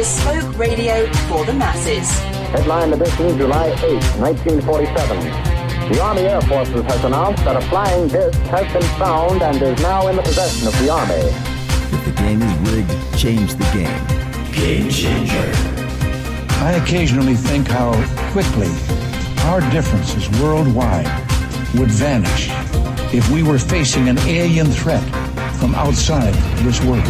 bespoke radio for the masses. Headline edition, July 8, 1947. The Army Air Forces has announced that a flying disc has been found and is now in the possession of the Army. If the game is rigged, change the game. Game changer. I occasionally think how quickly our differences worldwide would vanish if we were facing an alien threat from outside this world.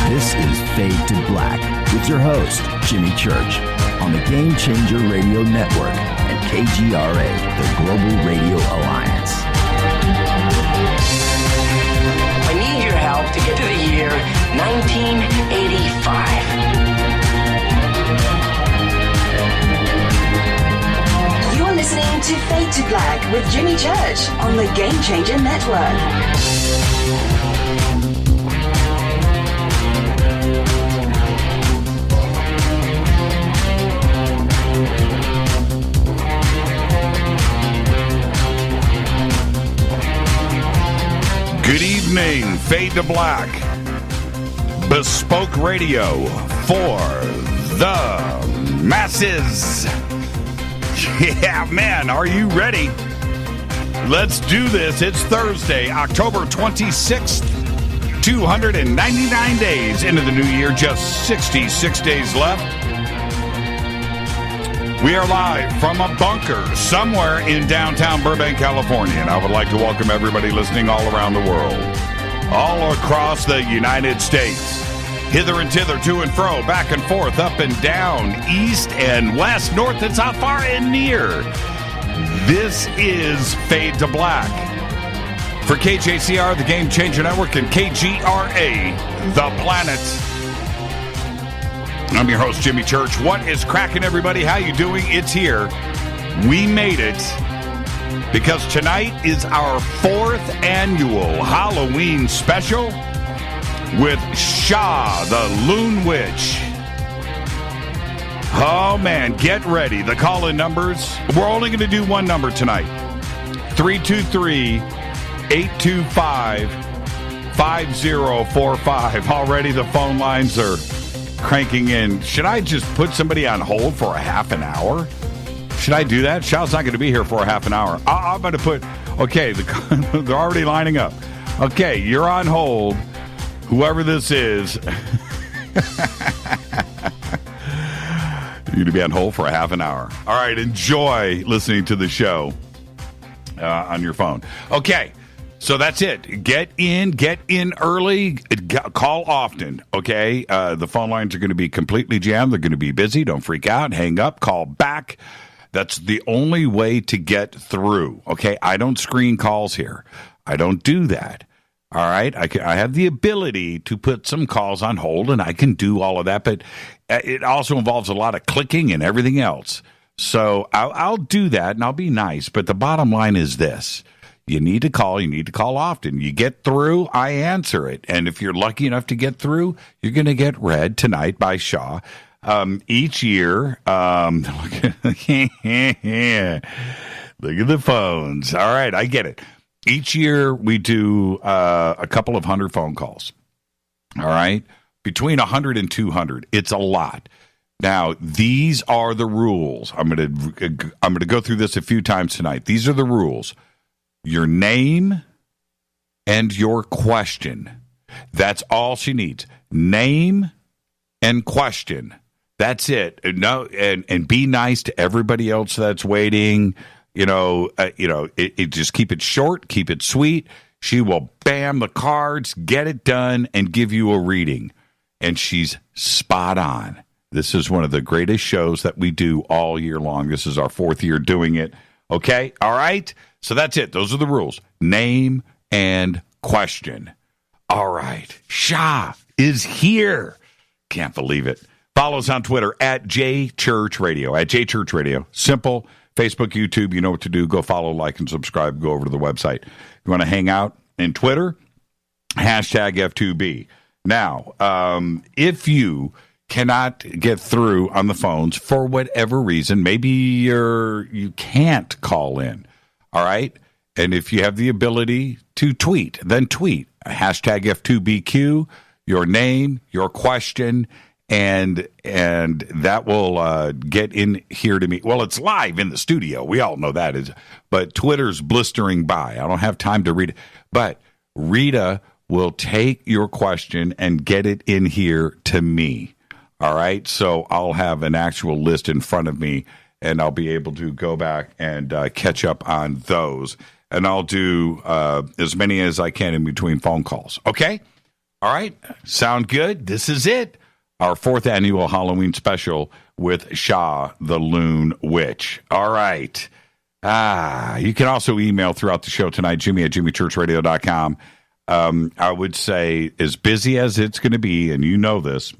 This is Fade to Black with your host, Jimmy Church, on the Game Changer Radio Network and KGRA, the Global Radio Alliance. I need your help to get to the year 1985. You're listening to Fade to Black with Jimmy Church on the Game Changer Network. Good evening, Fade to Black, bespoke radio for the masses. Yeah, man, are you ready? Let's do this. It's Thursday, October 26th, 299 days into the new year, just 66 days left. We are live from a bunker somewhere in downtown Burbank, California, and I would like to welcome everybody listening all around the world, all across the United States, hither and thither, to and fro, back and forth, up and down, east and west, north and south, far and near. This is Fade to Black for KJCR, the Game Changer Network, and KGRA, the Planet. I'm your host, Jimmy Church. What is cracking, everybody? How you doing? It's here. We made it because tonight is our 4th annual Halloween special with Sha the LoonWitch. Oh, man, get ready. The call-in numbers. We're only going to do one number tonight. 323-825-5045. Already the phone lines are cranking in. Should I just put somebody on hold for a half an hour? Should I do that? Shaw's not going to be here for a half an hour. I'm going to put, okay, they're already lining up. Okay, you're on hold. Whoever this is, you're going to be on hold for a half an hour. All right, enjoy listening to the show on your phone. Okay. So that's it. Get in early, call often, okay? The phone lines are going to be completely jammed. They're going to be busy. Don't freak out. Hang up. Call back. That's the only way to get through, okay? I don't screen calls here. I don't do that, all right? I have the ability to put some calls on hold, and I can do all of that, but it also involves a lot of clicking and everything else. So I'll do that, and I'll be nice, but the bottom line is this. You need to call often. You get through, I answer it. And if you're lucky enough to get through, you're going to get read tonight by Sha. Each year, look at the phones. All right, I get it. Each year we do a couple of 100 phone calls. All right? Between 100 and 200. It's a lot. Now, these are the rules. I'm going to go through this a few times tonight. These are the rules. Your name and your question. That's all she needs. Name and question. That's it. No, and be nice to everybody else that's waiting. It just keep it short, keep it sweet. She will bam the cards, get it done, and give you a reading. And she's spot on. This is one of the greatest shows that we do all year long. This is our 4th year doing it. Okay? All right? So that's it. Those are the rules. Name and question. All right. Sha is here. Can't believe it. Follow us on Twitter at JChurchRadio. At JChurchRadio. Simple. Facebook, YouTube. You know what to do. Go follow, like, and subscribe. Go over to the website. You want to hang out in Twitter? Hashtag F2B. Now, if you cannot get through on the phones for whatever reason, maybe you can't call in. All right? And if you have the ability to tweet, then tweet. hashtag F2BQ, your name, your question, and that will get in here to me. Well, it's live in the studio. We all know that is, but Twitter's blistering by. I don't have time to read it. But Rita will take your question and get it in here to me. All right? So I'll have an actual list in front of me, and I'll be able to go back and catch up on those. And I'll do as many as I can in between phone calls. Okay? All right? Sound good? This is it. Our 4th annual Halloween special with Sha the LoonWitch. All right. You can also email throughout the show tonight, Jimmy@jimmychurchradio.com. I would say, as busy as it's going to be, and you know this,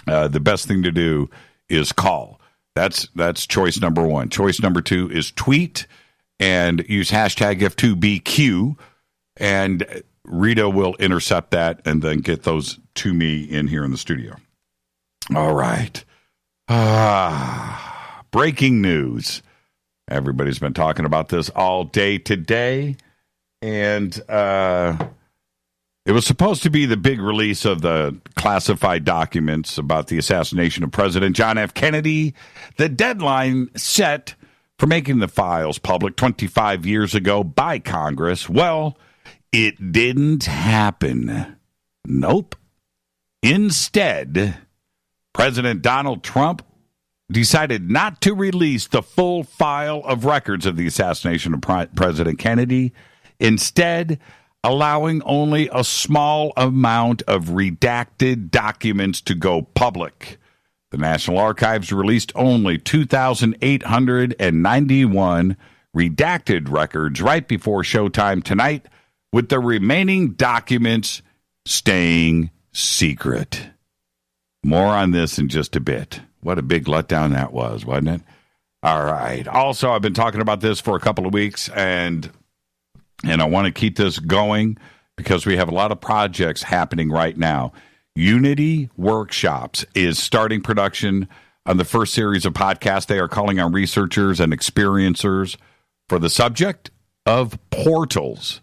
the best thing to do is call. That's choice number 1. Choice number 2 is tweet and use hashtag F2BQ, and Rita will intercept that and then get those to me in here in the studio. All right. Breaking news. Everybody's been talking about this all day today, and it was supposed to be the big release of the classified documents about the assassination of President John F. Kennedy. The deadline set for making the files public 25 years ago by Congress. Well, it didn't happen. Nope. Instead, President Donald Trump decided not to release the full file of records of the assassination of President Kennedy, instead allowing only a small amount of redacted documents to go public. The National Archives released only 2,891 redacted records right before showtime tonight, with the remaining documents staying secret. More on this in just a bit. What a big letdown that was, wasn't it? All right. Also, I've been talking about this for a couple of weeks, and I want to keep this going because we have a lot of projects happening right now. Unity Workshops is starting production on the first series of podcasts. They are calling on researchers and experiencers for the subject of portals.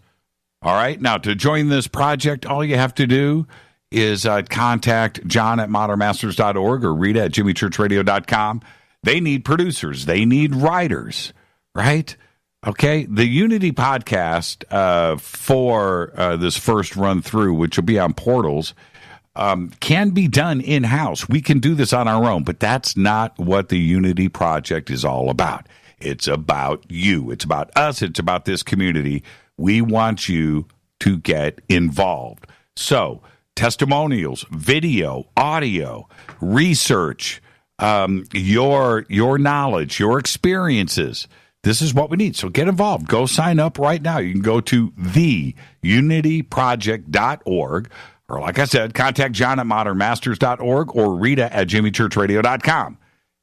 All right. Now, to join this project, all you have to do is contact John at modernmasters.org or Rita at jimmychurchradio.com. They need producers. They need writers, right? Okay. The Unity podcast for this first run through, which will be on portals, can be done in-house. We can do this on our own, but that's not what the Unity project is all about. It's about you. It's about us. It's about this community. We want you to get involved. So, testimonials, video, audio, research, your knowledge, your experiences. This is what we need. So get involved. Go sign up right now. You can go to theunityproject.org, or like I said, contact John at modernmasters.org or Rita at jimmychurchradio.com.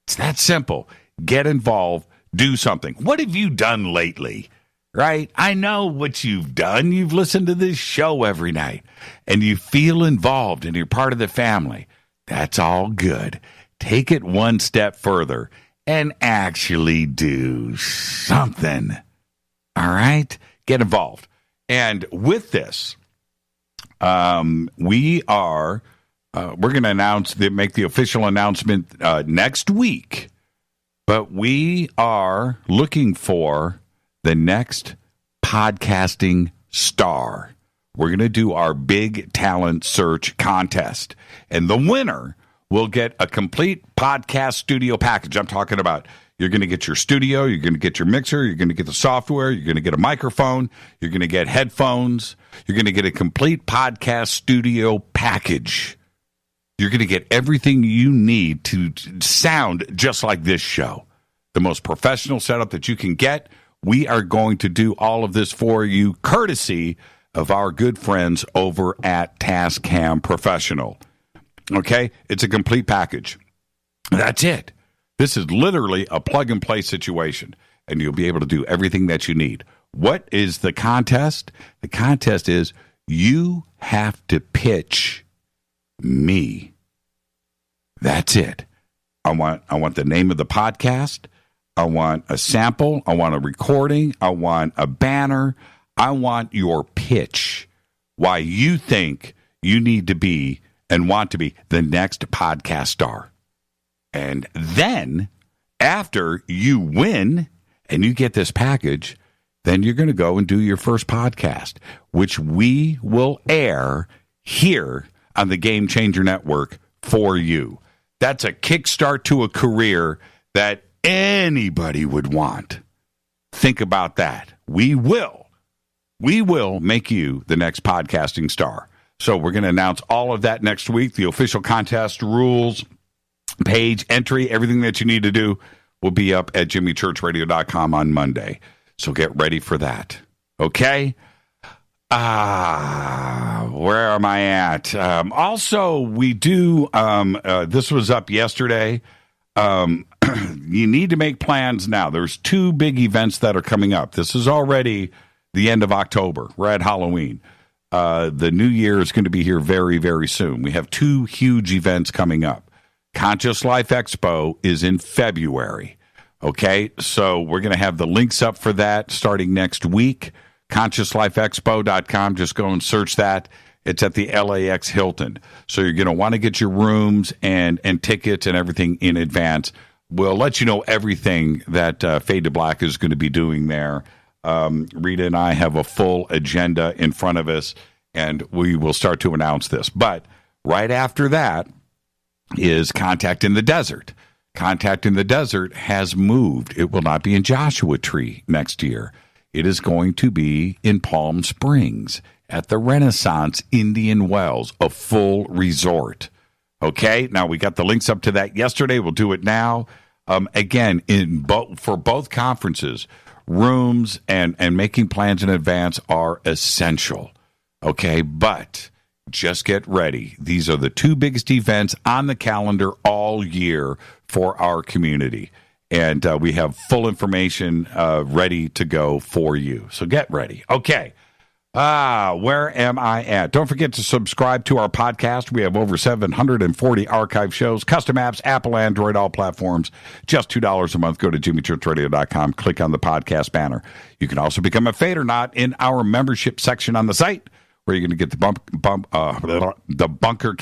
It's that simple. Get involved. Do something. What have you done lately? Right? I know what you've done. You've listened to this show every night, and you feel involved, and you're part of the family. That's all good. Take it one step further and actually do something. All right? Get involved. And with this, we're going to make the official announcement next week, but we are looking for the next podcasting star. We're going to do our big talent search contest, and the winner will get a complete podcast studio package. I'm talking about you're going to get your studio, you're going to get your mixer, you're going to get the software, you're going to get a microphone, you're going to get headphones, you're going to get a complete podcast studio package. You're going to get everything you need to sound just like this show. The most professional setup that you can get. We are going to do all of this for you, courtesy of our good friends over at Tascam Professional. Okay? It's a complete package. That's it. This is literally a plug-and-play situation, and you'll be able to do everything that you need. What is the contest? The contest is you have to pitch me. That's it. I want the name of the podcast. I want a sample. I want a recording. I want a banner. I want your pitch why you think you need to be and want to be the next podcast star. And then after you win and you get this package, then you're going to go and do your first podcast, which we will air here on the Game Changer Network for you. That's a kickstart to a career that anybody would want. Think about that. We will make you the next podcasting star. So we're going to announce all of that next week. The official contest rules, page, entry, everything that you need to do will be up at jimmychurchradio.com on Monday. So get ready for that. Okay? Where am I at? Also, we do, this was up yesterday. You need to make plans now. There's 2 big events that are coming up. This is already the end of October. We're at Halloween. The new year is going to be here very, very soon. We have 2 huge events coming up. Conscious Life Expo is in February. Okay, so we're going to have the links up for that starting next week. ConsciousLifeExpo.com. Just go and search that. It's at the LAX Hilton. So you're going to want to get your rooms and tickets and everything in advance. We'll let you know everything that Fade to Black is going to be doing there. Rita and I have a full agenda in front of us, and we will start to announce this. But right after that is Contact in the Desert. Contact in the Desert has moved. It will not be in Joshua Tree next year. It is going to be in Palm Springs at the Renaissance Indian Wells, a full resort. Okay, now we got the links up to that yesterday. We'll do it now. Again, for both conferences, rooms and making plans in advance are essential. Okay, but just get ready. These are the 2 biggest events on the calendar all year for our community. And we have full information ready to go for you. So get ready. Okay. Where am I at? Don't forget to subscribe to our podcast. We have over 740 archive shows, custom apps, Apple, Android, all platforms. Just $2 a month. Go to jimmychurchradio.com. Click on the podcast banner. You can also become a Fadernaut in our membership section on the site, where you're going to get the Bunker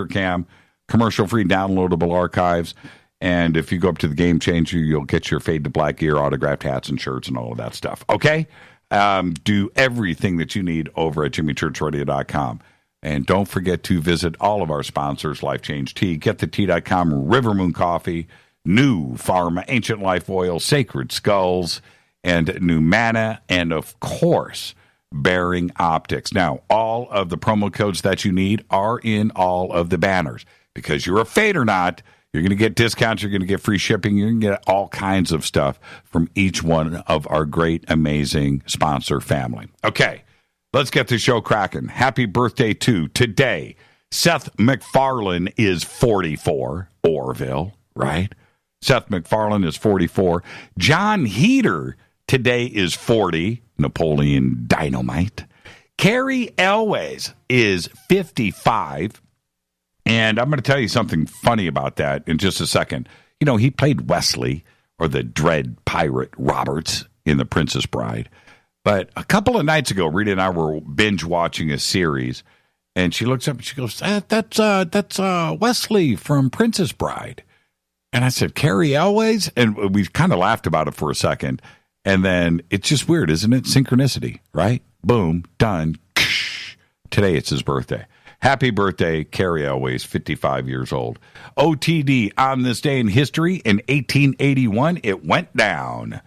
Cam, commercial-free downloadable archives. And if you go up to the Game Changer, you'll get your Fade to Black gear, autographed hats and shirts and all of that stuff. Okay? Do everything that you need over at jimmychurchradio.com. And don't forget to visit all of our sponsors, Life Change Tea, GetTheTea.com, River Moon Coffee, New Pharma, Ancient Life Oil, Sacred Skulls, and New Mana, and of course, Bearing Optics. Now, all of the promo codes that you need are in all of the banners. Because you're a Fadernaut, you're going to get discounts, you're going to get free shipping, you're going to get all kinds of stuff from each one of our great, amazing sponsor family. Okay, let's get the show cracking. Happy birthday to today. Seth MacFarlane is 44. Orville, right? Seth MacFarlane is 44. John Heater today is 40. Napoleon Dynamite. Carrie Elways is 55. And I'm going to tell you something funny about that in just a second. You know, he played Wesley, or the Dread Pirate Roberts, in The Princess Bride. But a couple of nights ago, Rita and I were binge watching a series, and she looks up and she goes, that's Wesley from Princess Bride. And I said, Carrie Elways? And we kind of laughed about it for a second. And then it's just weird, isn't it? Synchronicity, right? Boom, done. Today it's his birthday. Happy birthday, Carrie Elways, 55 years old. OTD, on this day in history, in 1881, it went down.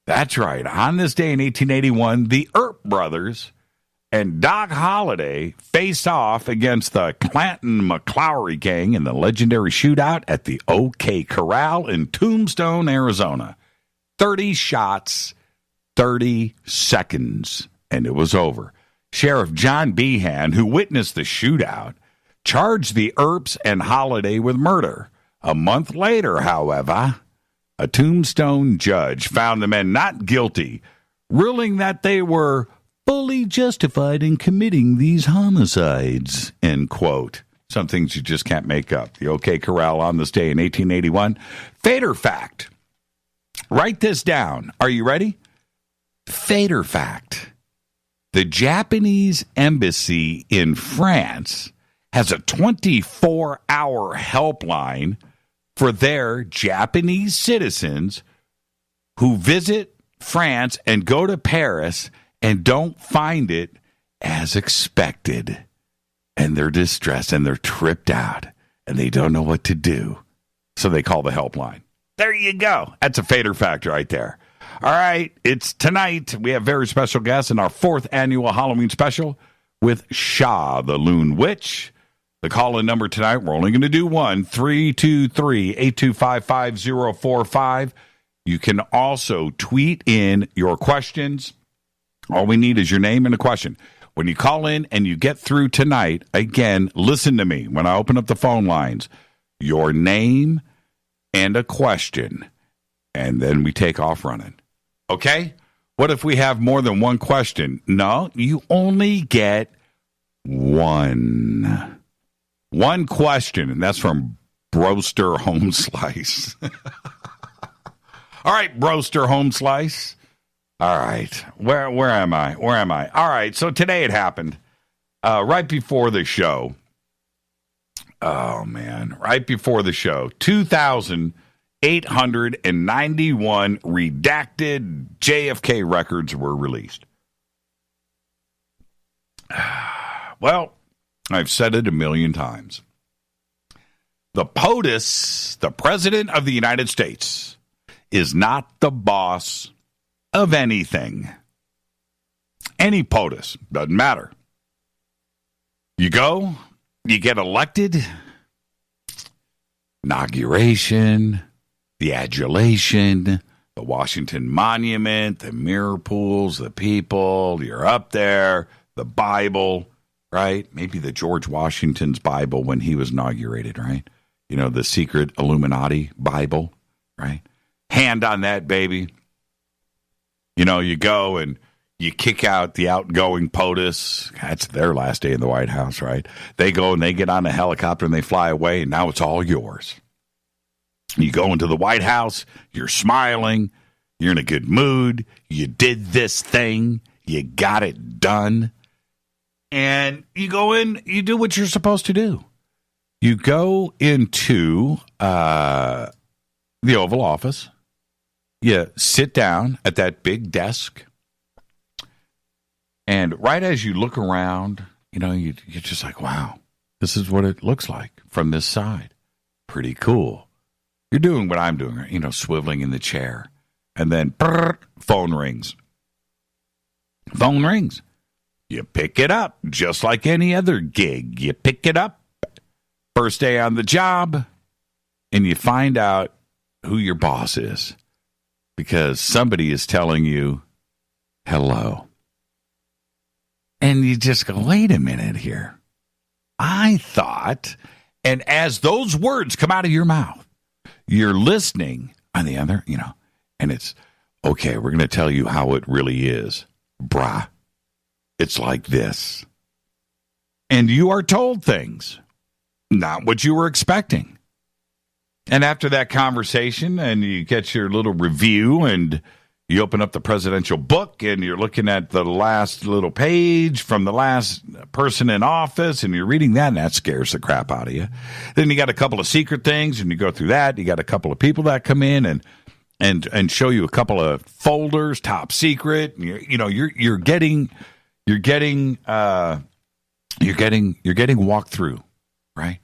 That's right. On this day in 1881, the Earp brothers and Doc Holliday faced off against the Clanton-McClowry gang in the legendary shootout at the OK Corral in Tombstone, Arizona. 30 shots, 30 seconds, and it was over. Sheriff John Behan, who witnessed the shootout, charged the Earps and Holliday with murder. A month later, however, a Tombstone judge found the men not guilty, ruling that they were fully justified in committing these homicides, end quote. Some things you just can't make up. The OK Corral on this day in 1881. Fader fact. Write this down. Are you ready? Fader fact. The Japanese embassy in France has a 24-hour helpline for their Japanese citizens who visit France and go to Paris and don't find it as expected. And they're distressed and they're tripped out and they don't know what to do. So they call the helpline. There you go. That's a fader fact right there. All right, it's tonight. We have very special guests in our 4th annual Halloween special with Sha the LoonWitch. The call-in number tonight, we're only going to do one, 323-825-5045. You can also tweet in your questions. All we need is your name and a question. When you call in and you get through tonight, again, listen to me when I open up the phone lines. Your name and a question, and then we take off running. Okay? What if we have more than one question? No, you only get one. One question, and that's from Broster Home Slice. All right, Broster Home Slice. All right, where am I? All right, so today it happened right before the show. Oh, man, right before the show. 2,891 redacted JFK records were released. Well, I've said it a million times. The POTUS, the President of the United States, is not the boss of anything. Any POTUS, doesn't matter. You go, you get elected, inauguration, the adulation, the Washington Monument, the mirror pools, the people, you're up there, the Bible, right? Maybe the George Washington's Bible when he was inaugurated, right? You know, the secret Illuminati Bible, right? Hand on that baby. You know, you go and you kick out the outgoing POTUS. That's their last day in the White House, right? They go and they get on a helicopter and they fly away, and now it's all yours. You go into the White House, you're smiling, you're in a good mood, you did this thing, you got it done, and you go in, you do what you're supposed to do. You go into the Oval Office, you sit down at that big desk, and right as you look around, you know, you're just like, wow, this is what it looks like from this side. Pretty cool. You're doing what I'm doing, you know, swiveling in the chair. And then phone rings. Phone rings. You pick it up just like any other gig. You pick it up. First day on the job. And you find out who your boss is. Because somebody is telling you, hello. And you just go, wait a minute here. I thought, and as those words come out of your mouth, you're listening on the other, you know, and it's, okay, we're going to tell you how it really is. Brah. It's like this. And you are told things, not what you were expecting. And after that conversation, and you get your little review, and you open up the presidential book, and you're looking at the last little page from the last person in office, and you're reading that, and that scares the crap out of you. Then you got a couple of secret things, and you go through that. You got a couple of people that come in and show you a couple of folders, top secret. You're getting walked through, right?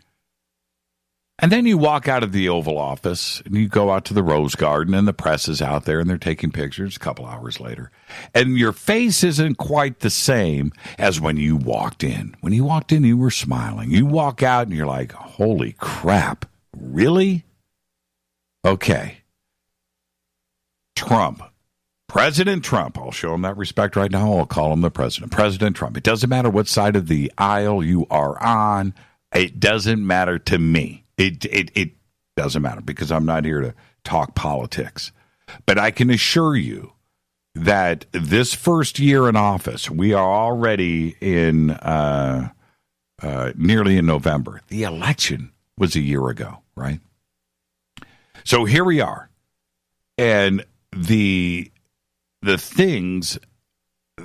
And then you walk out of the Oval Office and you go out to the Rose Garden, and the press is out there and they're taking pictures a couple hours later. And your face isn't quite the same as when you walked in. When you walked in, you were smiling. You walk out and you're like, holy crap, really? Okay. Trump. President Trump. I'll show him that respect right now. I'll call him the president. President Trump. It doesn't matter what side of the aisle you are on. It doesn't matter to me. It doesn't matter, because I'm not here to talk politics. But I can assure you that this first year in office, we are already in nearly in November. The election was a year ago, right? So here we are. And the things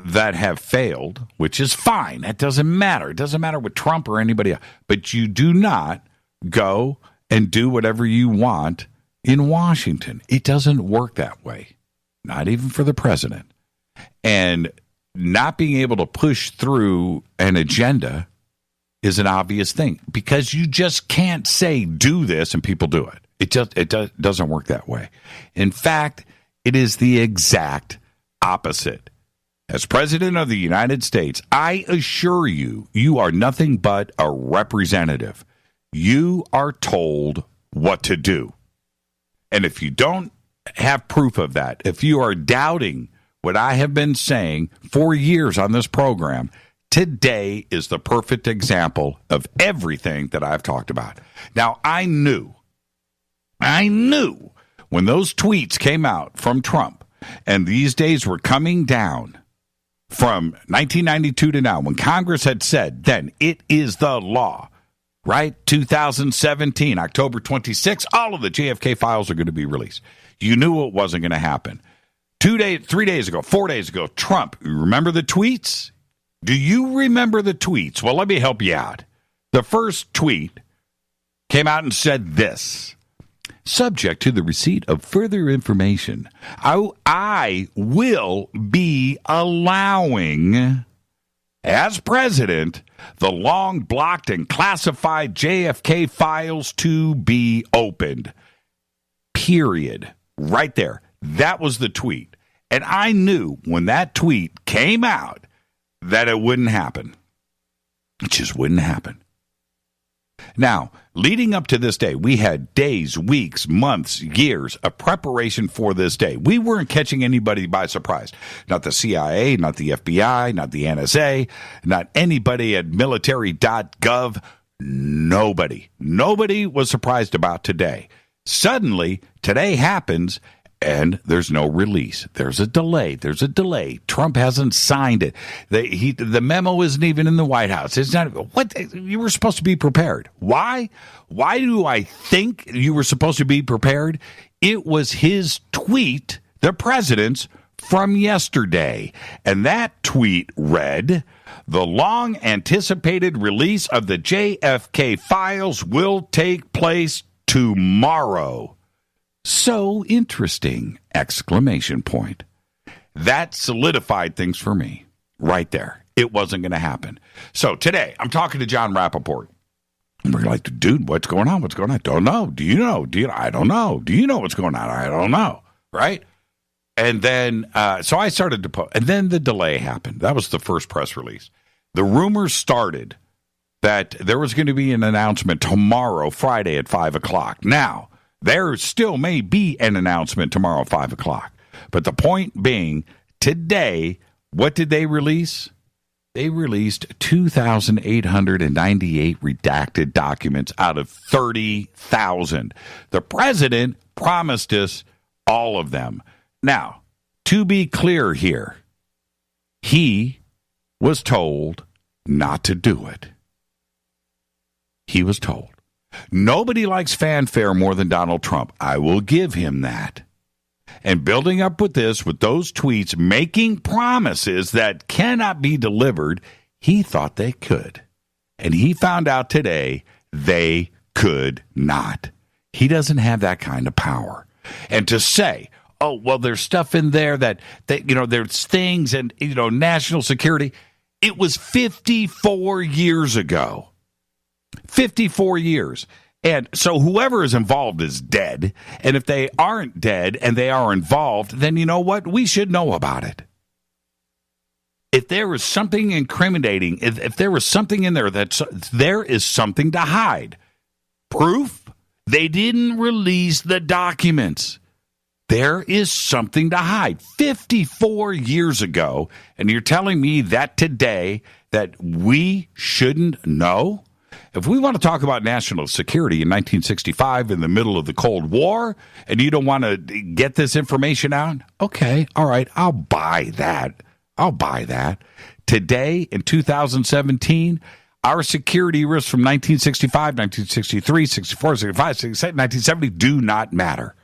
that have failed, which is fine. That doesn't matter. It doesn't matter with Trump or anybody else. But you do not go and do whatever you want in Washington. It doesn't work that way, not even for the president. And not being able to push through an agenda is an obvious thing, because you just can't say do this and people do it. It doesn't work that way. In fact, it is the exact opposite. As President of the United States, I assure you, you are nothing but a representative. You are told what to do. And if you don't have proof of that, if you are doubting what I have been saying for years on this program, today is the perfect example of everything that I've talked about. Now, I knew when those tweets came out from Trump, and these days were coming down from 1992 to now, when Congress had said, then it is the law, right? 2017, October 26, all of the JFK files are going to be released. You knew it wasn't going to happen. 4 days ago, Trump, you remember the tweets? Do you remember the tweets? Well, let me help you out. The first tweet came out and said this: subject to the receipt of further information, I will be allowing, as president, the long blocked and classified JFK files to be opened. Period. Right there. That was the tweet. And I knew when that tweet came out that it wouldn't happen. It just wouldn't happen. Now, leading up to this day, we had days, weeks, months, years of preparation for this day. We weren't catching anybody by surprise. Not the CIA, not the FBI, not the NSA, not anybody at military.gov. Nobody. Nobody was surprised about today. Suddenly, today happens, and there's no release. There's a delay. Trump hasn't signed it. The memo isn't even in the White House. It's not. What? You were supposed to be prepared. Why? Why do I think you were supposed to be prepared? It was his tweet, the president's, from yesterday. And that tweet read, the long-anticipated release of the JFK files will take place tomorrow. So interesting! Exclamation point. That solidified things for me right there. It wasn't going to happen. So today, I'm talking to John Rappaport. And we're like, dude, what's going on? What's going on? Don't know. Do you know? I don't know. Do you know what's going on? I don't know. Right? And then, so I started to post. And then the delay happened. That was the first press release. The rumors started that there was going to be an announcement tomorrow, Friday at 5 o'clock. Now, there still may be an announcement tomorrow at 5 o'clock. But the point being, today, what did they release? They released 2,898 redacted documents out of 30,000. The president promised us all of them. Now, to be clear here, he was told not to do it. He was told. Nobody likes fanfare more than Donald Trump. I will give him that. And building up with this, with those tweets, making promises that cannot be delivered, he thought they could. And he found out today they could not. He doesn't have that kind of power. And to say, oh, well, there's stuff in there that there's things and, national security. It was 54 years ago. 54 years. And so whoever is involved is dead. And if they aren't dead and they are involved, then you know what? We should know about it. If there was something incriminating, if there was something in there there is something to hide. Proof? They didn't release the documents. There is something to hide. 54 years ago, and you're telling me that today that we shouldn't know? If we want to talk about national security in 1965 in the middle of the Cold War, and you don't want to get this information out, okay, all right, I'll buy that. Today, in 2017, our security risks from 1965, 1963, 64, 65, 67, 1970 do not matter.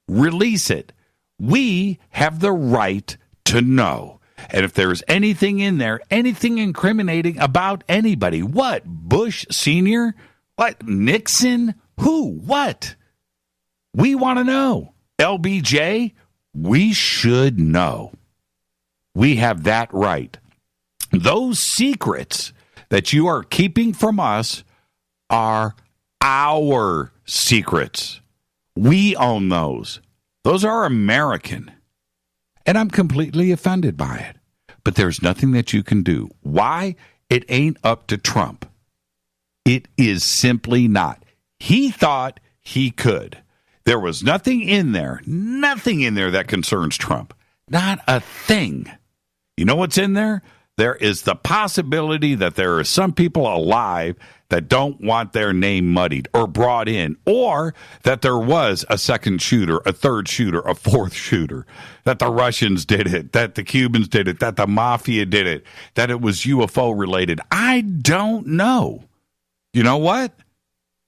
Release it. We have the right to know. And if there's anything in there, anything incriminating about anybody, what? Bush Sr.? What? Nixon? Who? What? We want to know. LBJ? We should know. We have that right. Those secrets that you are keeping from us are our secrets. We own those. Those are American. And I'm completely offended by it. But there's nothing that you can do. Why? It ain't up to Trump. It is simply not. He thought he could. There was nothing in there that concerns Trump. Not a thing. You know what's in there? There is the possibility that there are some people alive that don't want their name muddied or brought in, or that there was a second shooter, a third shooter, a fourth shooter, that the Russians did it, that the Cubans did it, that the mafia did it, that it was UFO related. I don't know. You know what?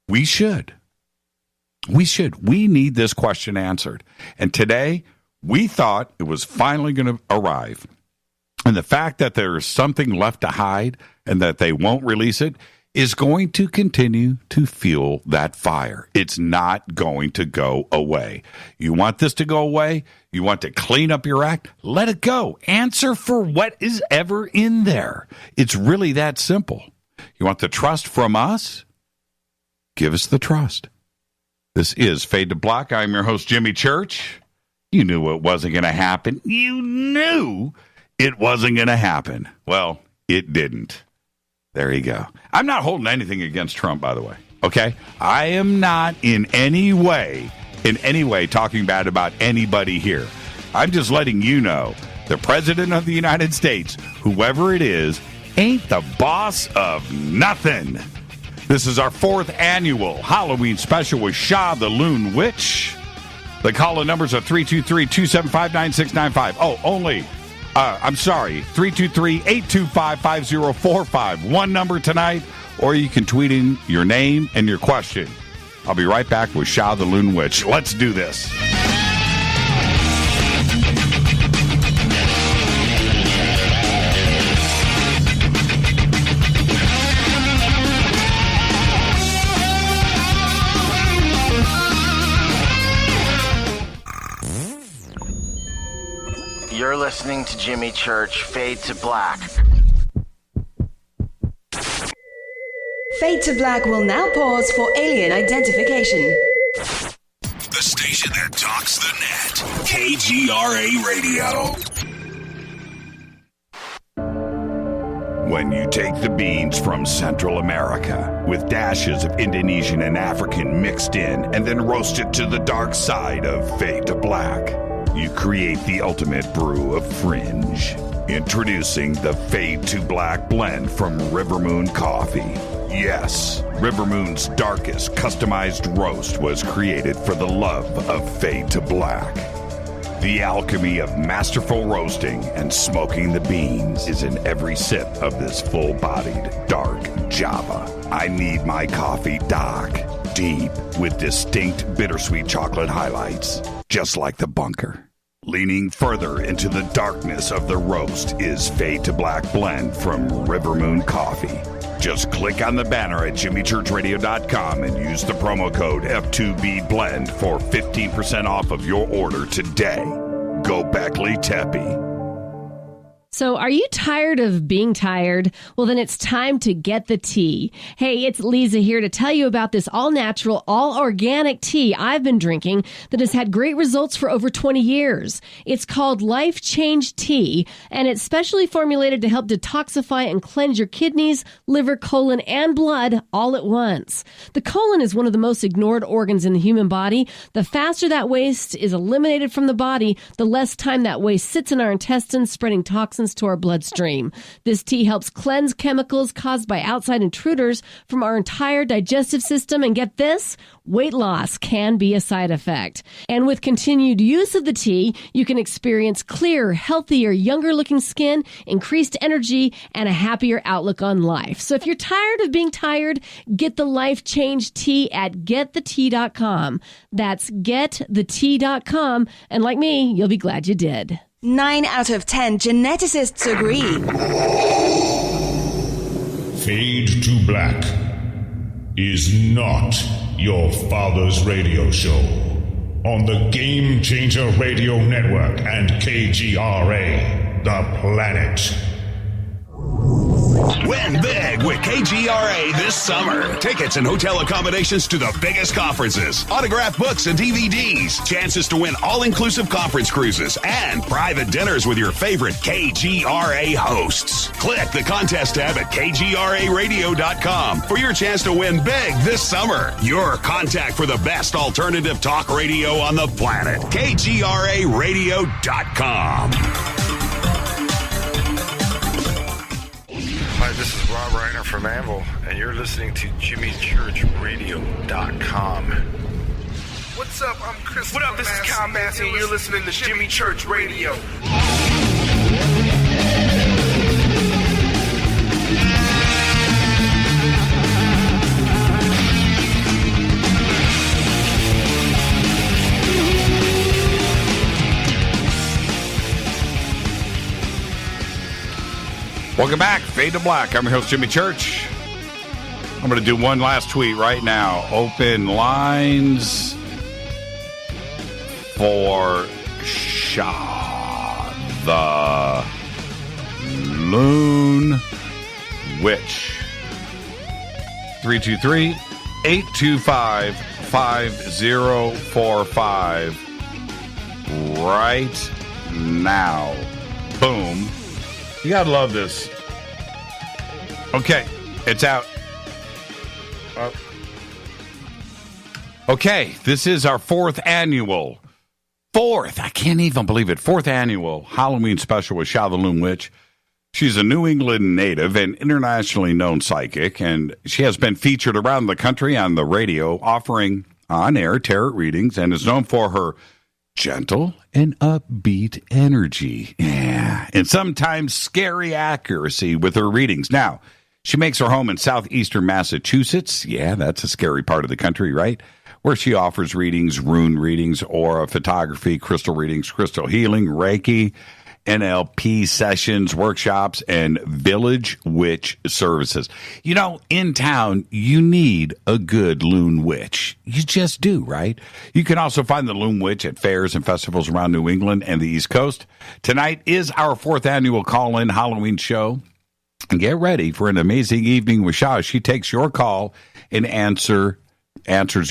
We should. We need this question answered. And today, we thought it was finally going to arrive. And the fact that there is something left to hide and that they won't release it is going to continue to fuel that fire. It's not going to go away. You want this to go away? You want to clean up your act? Let it go. Answer for what is ever in there. It's really that simple. You want the trust from us? Give us the trust. This is Fade to Black. I'm your host, Jimmy Church. You knew it wasn't going to happen. You knew it wasn't going to happen. Well, it didn't. There you go. I'm not holding anything against Trump, by the way. Okay? I am not in any way talking bad about anybody here. I'm just letting you know the President of the United States, whoever it is, ain't the boss of nothing. This is our 4th annual Halloween special with Sha the LoonWitch. The call-in numbers are 323-275-9695. Oh, only... 323-825-5045. One number tonight, or you can tweet in your name and your question. I'll be right back with Sha the LoonWitch. Let's do this. You're listening to Jimmy Church, Fade to Black. Fade to Black will now pause for alien identification. The station that talks the net. KGRA Radio. When you take the beans from Central America with dashes of Indonesian and African mixed in and then roast it to the dark side of Fade to Black, you create the ultimate brew of fringe. Introducing the Fade to Black blend from River Moon Coffee. Yes, River Moon's darkest customized roast was created for the love of Fade to Black. The alchemy of masterful roasting and smoking the beans is in every sip of this full-bodied, dark Java. I need my coffee dark, deep, with distinct bittersweet chocolate highlights, just like the bunker. Leaning further into the darkness of the roast is Fade to Black blend from River Moon Coffee. Just click on the banner at jimmychurchradio.com and use the promo code F2BBLEND for 15% off of your order today. Go Beckley Teppy. So are you tired of being tired? Well, then it's time to get the tea. Hey, it's Lisa here to tell you about this all-natural, all-organic tea I've been drinking that has had great results for over 20 years. It's called Life Change Tea, and it's specially formulated to help detoxify and cleanse your kidneys, liver, colon, and blood all at once. The colon is one of the most ignored organs in the human body. The faster that waste is eliminated from the body, the less time that waste sits in our intestines, spreading toxins to our bloodstream. This tea helps cleanse chemicals caused by outside intruders from our entire digestive system. And get this, weight loss can be a side effect. And with continued use of the tea, you can experience clearer, healthier, younger-looking skin, increased energy, and a happier outlook on life. So if you're tired of being tired, get the Life Change Tea at getthetea.com. That's getthetea.com. And like me, you'll be glad you did. 9 out of 10 geneticists agree. Fade to Black is not your father's radio show on the Game Changer Radio Network and KGRA, The Planet. Win big with KGRA this summer. Tickets and hotel accommodations to the biggest conferences, autographed books and DVDs, chances to win all-inclusive conference cruises, and private dinners with your favorite KGRA hosts. Click the contest tab at kgraradio.com for your chance to win big this summer. Your contact for the best alternative talk radio on the planet. kgraradio.com. Hi, this is Rob Reiner from Anvil, and you're listening to JimmyChurchRadio.com. What's up? I'm Chris. What up? This is Kyle Massey, and you're listening to Jimmy Church Radio. Welcome back, Fade to Black. I'm your host, Jimmy Church. I'm going to do one last tweet right now. Open lines for Sha the LoonWitch. 323-825-5045 right now. Boom. You gotta love this. Okay, it's out. Okay, this is our fourth annual, I can't even believe it, fourth annual Halloween special with Sha the LoonWitch. She's a New England native and internationally known psychic, and she has been featured around the country on the radio, offering on-air tarot readings, and is known for her gentle and upbeat energy. Yeah. And sometimes scary accuracy with her readings. Now, she makes her home in southeastern Massachusetts. Yeah, that's a scary part of the country, right? Where she offers readings, rune readings, aura photography, crystal readings, crystal healing, Reiki, NLP sessions, workshops, and village witch services. You know, in town, you need a good loon witch. You just do, right? You can also find the loon witch at fairs and festivals around New England and the East Coast. Tonight is our fourth annual call-in Halloween show. And get ready for an amazing evening with Sha. She takes your call and answers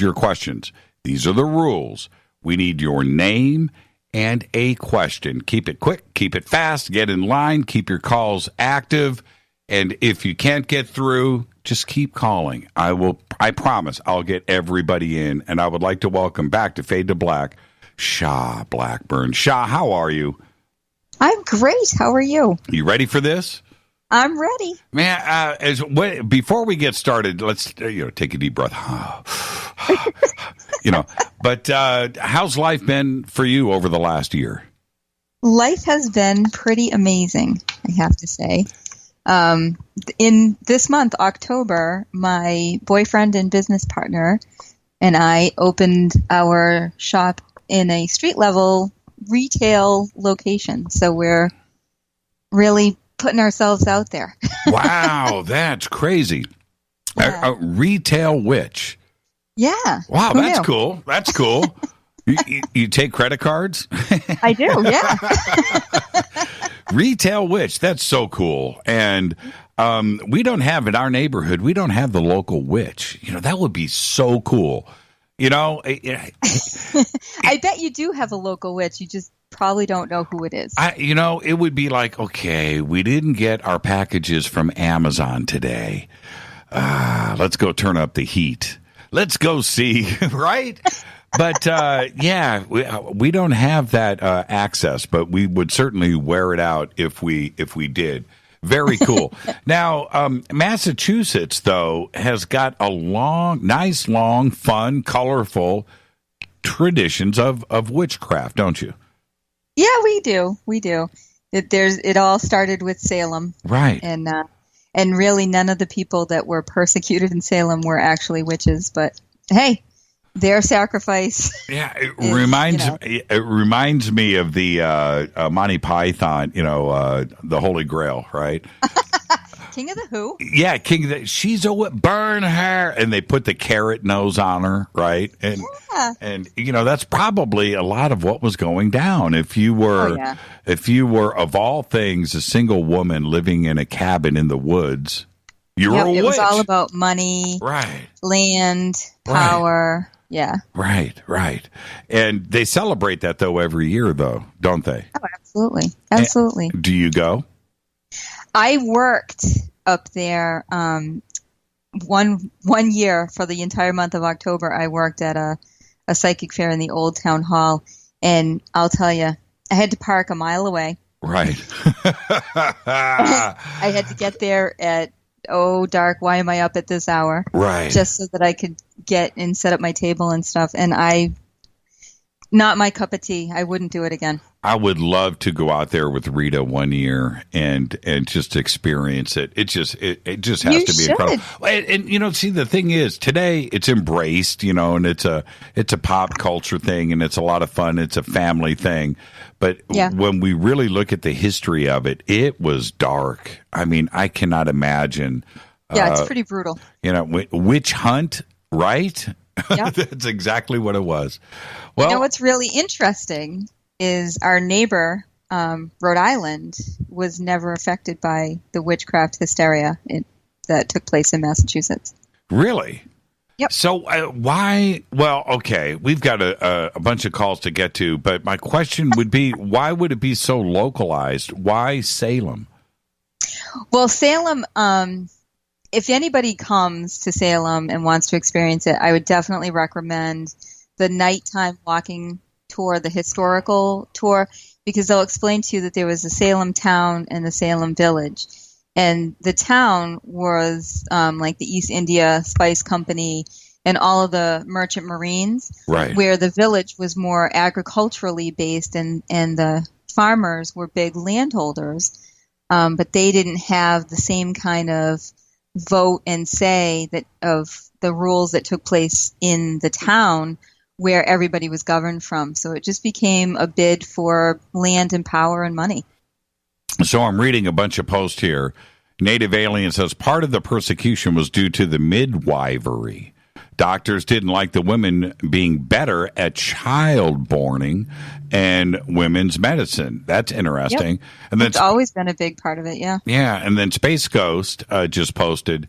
your questions. These are the rules. We need your name and a question. Keep it quick, keep it fast, get in line, keep your calls active, and if you can't get through, just keep calling. I promise I'll get everybody in, and I would like to welcome back to Fade to Black, Sha Blackburn. Sha, how are you? I'm great. How are you? You ready for this? I'm ready. Man, before we get started, let's take a deep breath. But how's life been for you over the last year? Life has been pretty amazing, I have to say. In this month, October, my boyfriend and business partner and I opened our shop in a street-level retail location. So we're really putting ourselves out there. Wow, that's crazy. Yeah. A retail witch. Yeah. Wow, Who that's knew? cool. That's cool. You take credit cards? I do, yeah. Retail witch. That's so cool. And we don't have in our neighborhood, we don't have the local witch. That would be so cool. I bet you do have a local witch. You just probably don't know who it is. It would be like, okay, we didn't get our packages from Amazon today. Let's go turn up the heat. Let's go see, right? But we don't have that access, but we would certainly wear it out if we did. Very cool. Now, Massachusetts, though, has got a nice, long, fun, colorful traditions of witchcraft, don't you? Yeah, we do. We do. It all started with Salem, right? And really, none of the people that were persecuted in Salem were actually witches. But hey, their sacrifice. Yeah, it reminds me of the Monty Python, the Holy Grail, right? King of the Who? Yeah, she's a burn her, and they put the carrot nose on her, right? And that's probably a lot of what was going down. If you were of all things a single woman living in a cabin in the woods, you were a witch. It was all about money, right? Land, power. Yeah. Right. And they celebrate that though every year, though, don't they? Oh, absolutely. Do you go? I worked up there one year for the entire month of October. I worked at a psychic fair in the old town hall, and I'll tell you, I had to park a mile away. Right. I had to get there at dark. Why am I up at this hour? Right. Just so that I could get and set up my table and stuff. And not my cup of tea. I wouldn't do it again. I would love to go out there with Rita one year and just experience it. It just has to be incredible. And see, the thing is, today it's embraced, and it's a pop culture thing, and it's a lot of fun. It's a family thing. But when we really look at the history of it, it was dark. I mean, I cannot imagine. Yeah, it's pretty brutal. Witch hunt, right? Yep. That's exactly what it was. Well, what's really interesting is our neighbor, Rhode Island, was never affected by the witchcraft hysteria that took place in Massachusetts. Really? Yep. So why? Well, okay, we've got a bunch of calls to get to, but my question would be, why would it be so localized? Why Salem? Well, Salem, if anybody comes to Salem and wants to experience it, I would definitely recommend the nighttime walking tour, the historical tour, because they'll explain to you that there was a Salem town and the Salem village. And the town was like the East India Spice Company and all of the merchant marines, right, where the village was more agriculturally based and the farmers were big landholders, but they didn't have the same kind of vote and say that of the rules that took place in the town where everybody was governed from. So it just became a bid for land and power and money. So I'm reading a bunch of posts here. Native Alien says part of the persecution was due to the midwifery. Doctors didn't like the women being better at childborning and women's medicine. That's interesting. Yep. And then it's always been a big part of it, yeah. Yeah, and then Space Ghost just posted,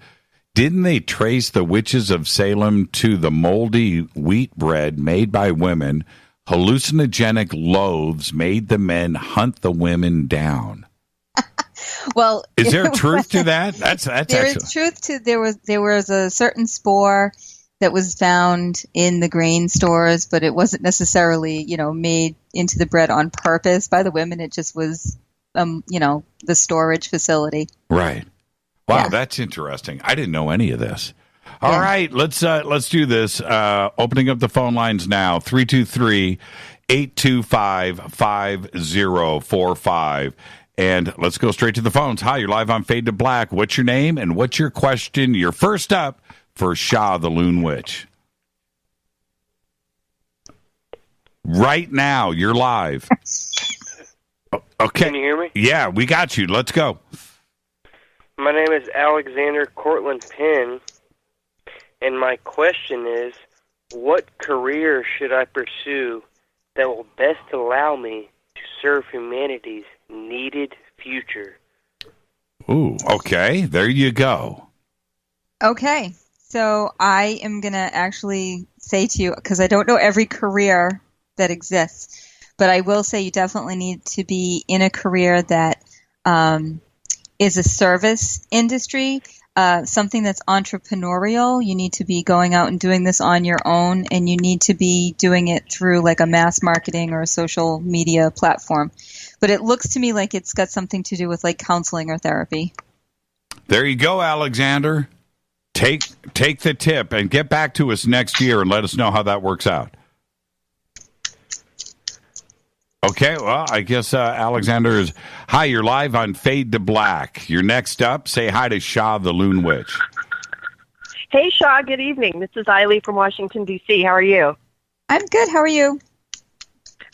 didn't they trace the witches of Salem to the moldy wheat bread made by women? Hallucinogenic loaves made the men hunt the women down. Well, is there truth to that? That's there is truth to there was a certain spore that was found in the grain stores, but it wasn't necessarily, made into the bread on purpose by the women. It just was, the storage facility. Right. Wow, yeah. That's interesting. I didn't know any of this. All right, let's do this. Opening up the phone lines now, 323-825-5045. And let's go straight to the phones. Hi, you're live on Fade to Black. What's your name and what's your question? You're first up for Sha the LoonWitch. Right now, you're live. Okay. Can you hear me? Yeah, we got you. Let's go. My name is Alexander Cortland Penn, and my question is, what career should I pursue that will best allow me to serve humanity's needed future? Ooh, okay. There you go. Okay. So I am going to actually say to you, because I don't know every career that exists, but I will say you definitely need to be in a career that is a service industry, something that's entrepreneurial. You need to be going out and doing this on your own, and you need to be doing it through like a mass marketing or a social media platform. But it looks to me like it's got something to do with like counseling or therapy. There you go, Alexander. Take the tip and get back to us next year and let us know how that works out. Okay, well, I guess Alexander is... Hi, you're live on Fade to Black. You're next up. Say hi to Sha the LoonWitch. Hey, Sha, good evening. This is Eileen from Washington, D.C. How are you? I'm good. How are you?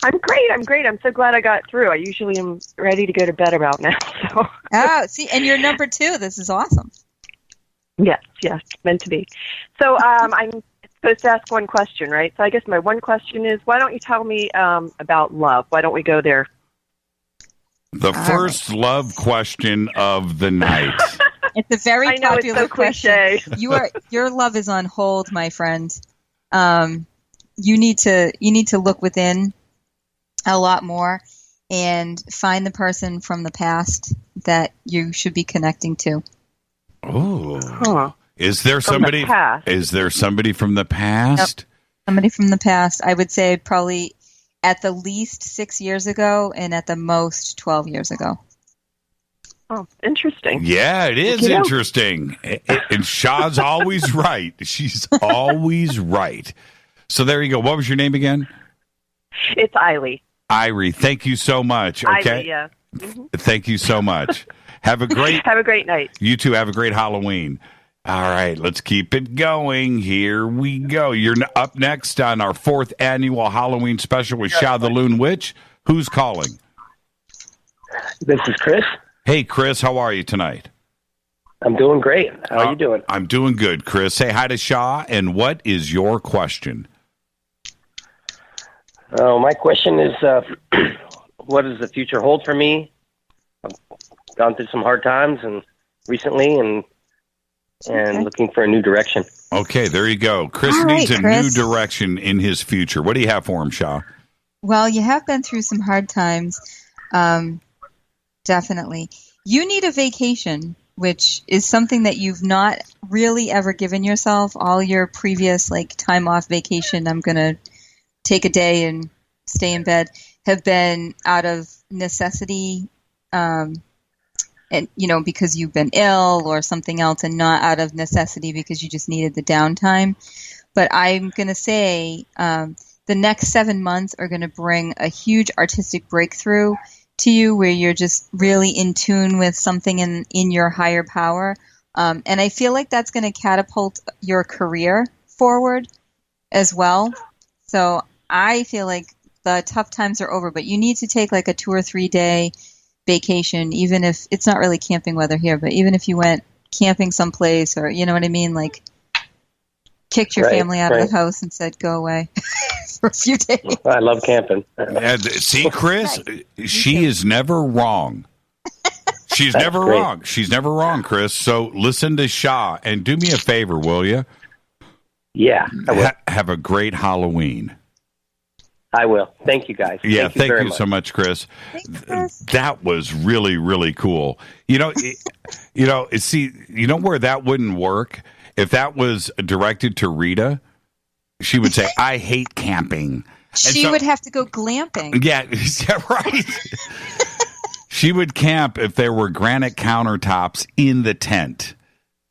I'm great. I'm so glad I got through. I usually am ready to go to bed about now. So. Oh, see, and you're number 2. This is awesome. Yes, meant to be. So I'm supposed to ask one question, right? So I guess my one question is, why don't you tell me about love? Why don't we go there? The first love question of the night. It's a very I know, popular it's so cliche. question. Your love is on hold, my friend. You need to look within a lot more and find the person from the past that you should be connecting to. Oh, huh. Is there somebody? Is there somebody from the past? Yep. Somebody from the past. I would say probably at the least 6 years ago, and at the most 12 years ago. Oh, interesting. Yeah, it is interesting. And Sha's always right. She's always right. So there you go. What was your name again? It's Eileen. Irie, thank you so much. Okay. Eileen, yeah. Mm-hmm. Thank you so much. Have a great night. You too. Have a great Halloween. All right, let's keep it going. Here we go. You're up next on our 4th annual Halloween special with Sha the LoonWitch. Who's calling? This is Chris. Hey, Chris, how are you tonight? I'm doing great. How are you doing? I'm doing good, Chris. Say hi to Sha, and what is your question? My question is, what does the future hold for me? I've gone through some hard times recently, and looking for a new direction. Okay, there you go. Chris needs a new direction in his future. What do you have for him, Sha? Well, you have been through some hard times. Definitely. You need a vacation, which is something that you've not really ever given yourself. All your previous time off vacation, I'm going to take a day and stay in bed, have been out of necessity, and because you've been ill or something else, and not out of necessity because you just needed the downtime. But I'm going to say the next 7 months are going to bring a huge artistic breakthrough to you, where you're just really in tune with something in your higher power. And I feel like that's going to catapult your career forward as well. So I feel like the tough times are over, but you need to take a 2 or 3 day vacation, even if it's not really camping weather here, but even if you went camping someplace, or you know what I mean, kicked your family out of the house and said, go away for a few days. I love camping. See, Chris, she is never wrong. She's never wrong. She's never wrong, Chris. So listen to Sha, and do me a favor, will you? Yeah, I will. Have a great Halloween. I will. Thank you, guys. Yeah, thank you much. so much, Chris. Thanks, Chris. That was really, really cool. See, where that wouldn't work? If that was directed to Rita, she would say, I hate camping. She would have to go glamping. Yeah, right. She would camp if there were granite countertops in the tent.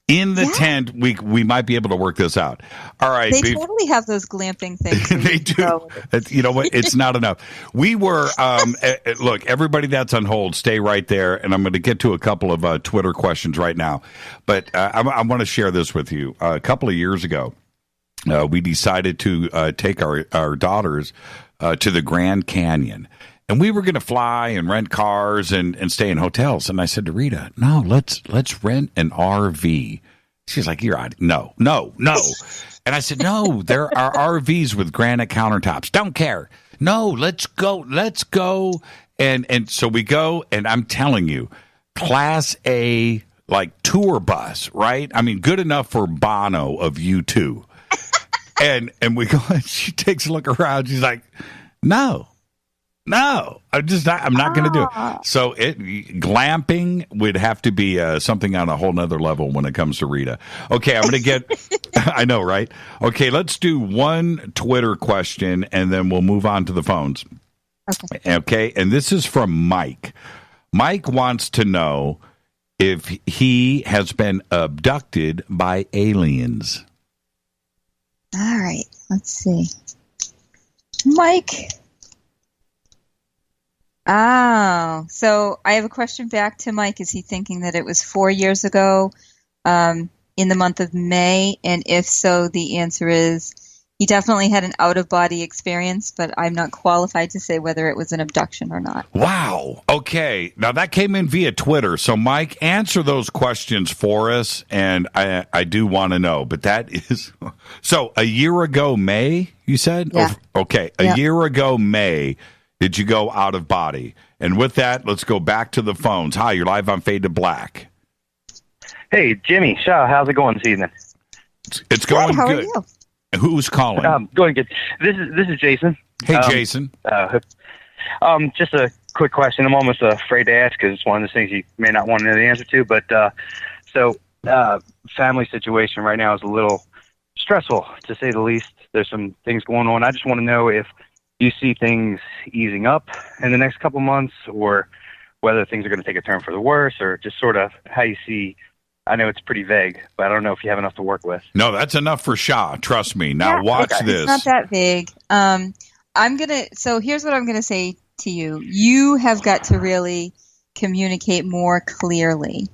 In the tent, we might be able to work this out. All right. They totally have those glamping things. They do. You know what? It's not enough. We were, look, everybody that's on hold, stay right there. And I'm going to get to a couple of Twitter questions right now. But I want to share this with you. A couple of years ago, we decided to take our daughters to the Grand Canyon. And we were going to fly and rent cars and stay in hotels. And I said to Rita, no, let's rent an RV. She's like, you're out. No. And I said, no, there are RVs with granite countertops. Don't care. No, let's go. And so we go, and I'm telling you, Class A, tour bus, right? I mean, good enough for Bono of U2. And we go, and she takes a look around. She's like, no, I'm not going to do it. So glamping would have to be something on a whole nother level when it comes to Rita. Okay, I'm going to get, I know, right? Okay, let's do one Twitter question, and then we'll move on to the phones. Okay, and this is from Mike. Mike wants to know if he has been abducted by aliens. All right, let's see. Mike. Oh, so I have a question back to Mike. Is he thinking that it was 4 years ago in in the month of May? And if so, the answer is he definitely had an out-of-body experience, but I'm not qualified to say whether it was an abduction or not. Wow. Okay. Now, that came in via Twitter. So, Mike, answer those questions for us, and I do want to know. But that is... So, a year ago, May, you said? Yeah. Okay. A year ago, May, did you go out of body? And with that, let's go back to the phones. Hi, you're live on Fade to Black. Hey, Jimmy, Sha, how's it going this evening? It's going How good. are you? Who's calling? Going good. This is Jason. Hey, Jason. Just a quick question. I'm almost afraid to ask because it's one of those things you may not want to know the answer to. But family situation right now is a little stressful, to say the least. There's some things going on. I just want to know if you see things easing up in the next couple months, or whether things are going to take a turn for the worse, or just sort of how you see. I know it's pretty vague, but I don't know if you have enough to work with. No, that's enough for Sha. Trust me. Now watch this. It's not that vague. So here's what I'm gonna say to you. You have got to really communicate more clearly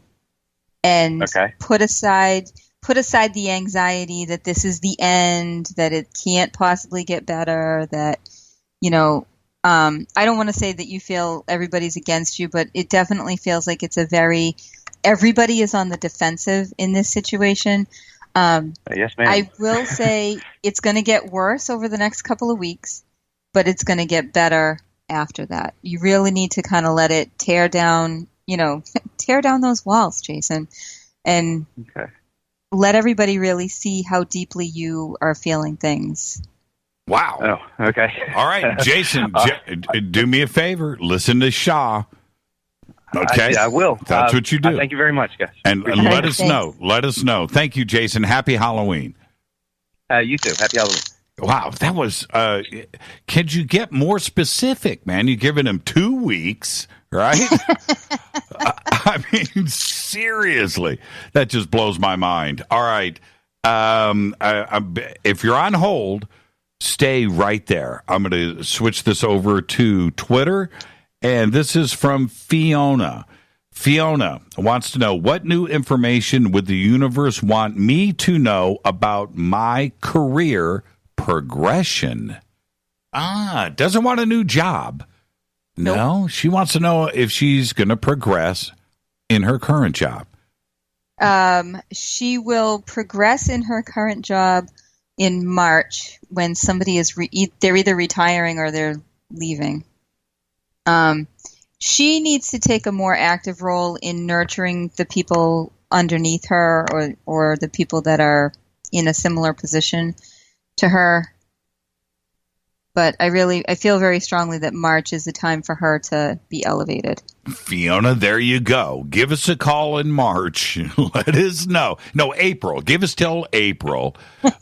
and put aside the anxiety that this is the end, that it can't possibly get better, that, I don't want to say that you feel everybody's against you, but it definitely feels like it's everybody is on the defensive in this situation. Yes, ma'am. I will say it's going to get worse over the next couple of weeks, but it's going to get better after that. You really need to kind of let it tear down those walls, Jason, and let everybody really see how deeply you are feeling things. Wow. Oh, okay. All right, Jason, do me a favor. Listen to Sha. Okay, I will. That's what you do. Thank you very much, guys. And let us know. Let us know. Thank you, Jason. Happy Halloween. You too. Happy Halloween. Wow, that was. Could you get more specific, man? You're giving him 2 weeks, right? I mean, seriously, that just blows my mind. All right, if you're on hold, stay right there. I'm going to switch this over to Twitter. And this is from Fiona. Fiona wants to know, what new information would the universe want me to know about my career progression? Doesn't want a new job. Nope. No, she wants to know if she's going to progress in her current job. She will progress in her current job in March when somebody is they're either retiring or they're leaving. She needs to take a more active role in nurturing the people underneath her or the people that are in a similar position to her. But I feel very strongly that March is the time for her to be elevated. Fiona, there you go. Give us a call in March. Let us know. No, April. Give us till April.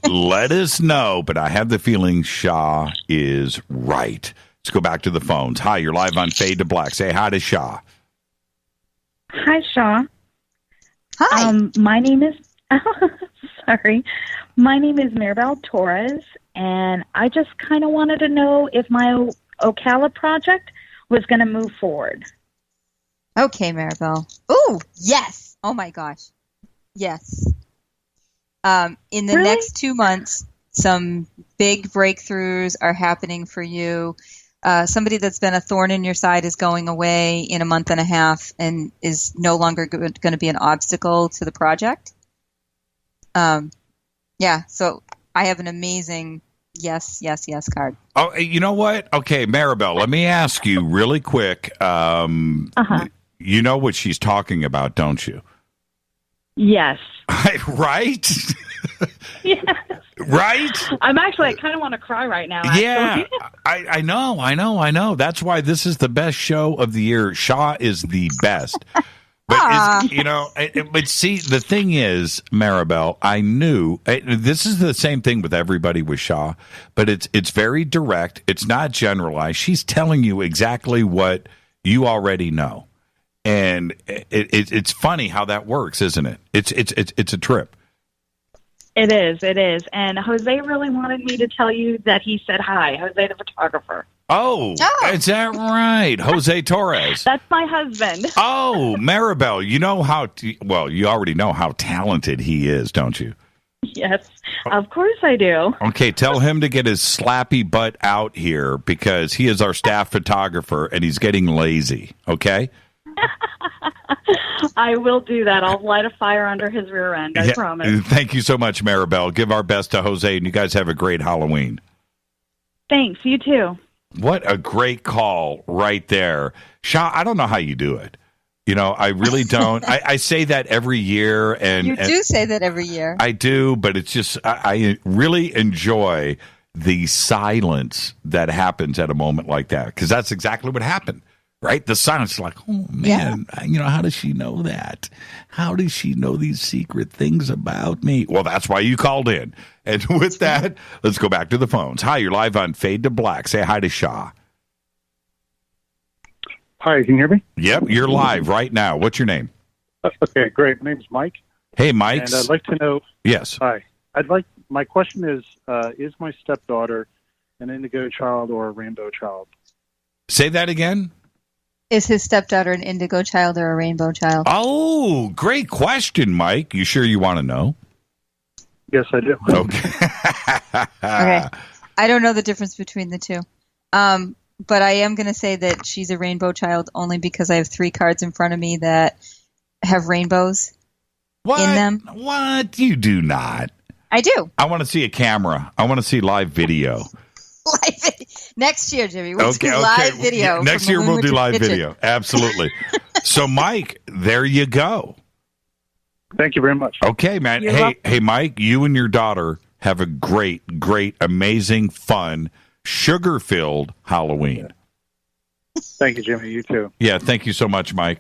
Let us know. But I have the feeling Sha is right. Let's go back to the phones. Hi, you're live on Fade to Black. Say hi to Sha. Hi, Sha. Hi. My name is My name is Maribel Torres, and I just kind of wanted to know if my Ocala project was going to move forward. Okay, Maribel. Oh, yes. Oh my gosh. Yes. In the next 2 months, some big breakthroughs are happening for you. Somebody that's been a thorn in your side is going away in a month and a half and is no longer going to be an obstacle to the project. So I have an amazing yes card. Oh, you know what? Okay, Maribel, let me ask you really quick. You know what she's talking about, don't you? Yes. Right? Yes. Right? I kind of want to cry right now. Yeah, I know. That's why this is the best show of the year. Sha is the best. But, but see, the thing is, Maribel, I knew, this is the same thing with everybody with Sha, but it's very direct. It's not generalized. She's telling you exactly what you already know. And it's funny how that works, isn't it? It's a trip. It is. And Jose really wanted me to tell you that he said hi. Jose, the photographer. Oh, is that right? Jose Torres. That's my husband. Oh, Maribel, you know you already know how talented he is, don't you? Yes, of course I do. Okay, tell him to get his slappy butt out here because he is our staff photographer and he's getting lazy, okay? I will do that. I'll light a fire under his rear end, I promise. Thank you so much, Maribel. Give our best to Jose, and you guys have a great Halloween. Thanks, you too. What a great call right there. Sha, I don't know how you do it. I really don't. I say that every year. You do say that every year. I do, but it's just, I really enjoy the silence that happens at a moment like that, because that's exactly what happened, right? The silence is like, oh, man, how does she know that? How does she know these secret things about me? Well, that's why you called in. And with that, let's go back to the phones. Hi, you're live on Fade to Black. Say hi to Sha. Hi, can you hear me? Yep, you're live right now. What's your name? Okay, great. My name's Mike. Hey, Mike. And I'd like to know... Yes. Hi. My question is my stepdaughter an indigo child or a rainbow child? Say that again? Is his stepdaughter an indigo child or a rainbow child? Oh, great question, Mike. You sure you want to know? Yes, I do. Okay. Okay. I don't know the difference between the two. But I am going to say that she's a rainbow child only because I have 3 cards in front of me that have rainbows in them. What? You do not. I do. I want to see a camera. I want to see live video. Next year, Jimmy. We'll do live video. Next year we'll do live video. Absolutely. So, Mike, there you go. Thank you very much. Okay, man. Hey, Mike, you and your daughter have a great, amazing, fun, sugar-filled Halloween. Thank you, Jimmy. You too. Yeah, thank you so much, Mike.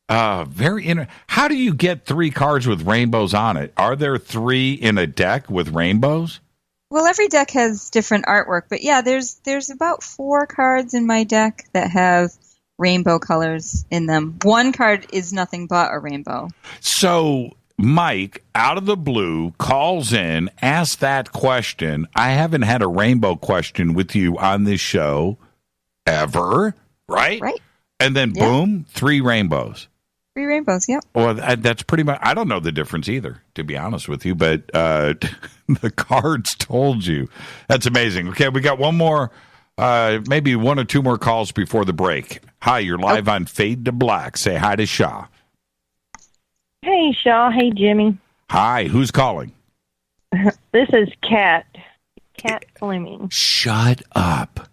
How do you get 3 cards with rainbows on it? Are there 3 in a deck with rainbows? Well, every deck has different artwork, but yeah, there's about 4 cards in my deck that have rainbow colors in them. 1 card is nothing but a rainbow. So Mike, out of the blue, calls in, asks that question. I haven't had a rainbow question with you on this show ever, right? Right. And then, boom, 3 rainbows. 3 rainbows, yep. Well, that's pretty much, I don't know the difference either, to be honest with you, but the cards told you. That's amazing. Okay, we got one more, maybe 1 or 2 more calls before the break. Hi, you're live on Fade to Black. Say hi to Sha. Hey, Sha. Hey, Jimmy. Hi, who's calling? This is Kat Fleming. Shut up.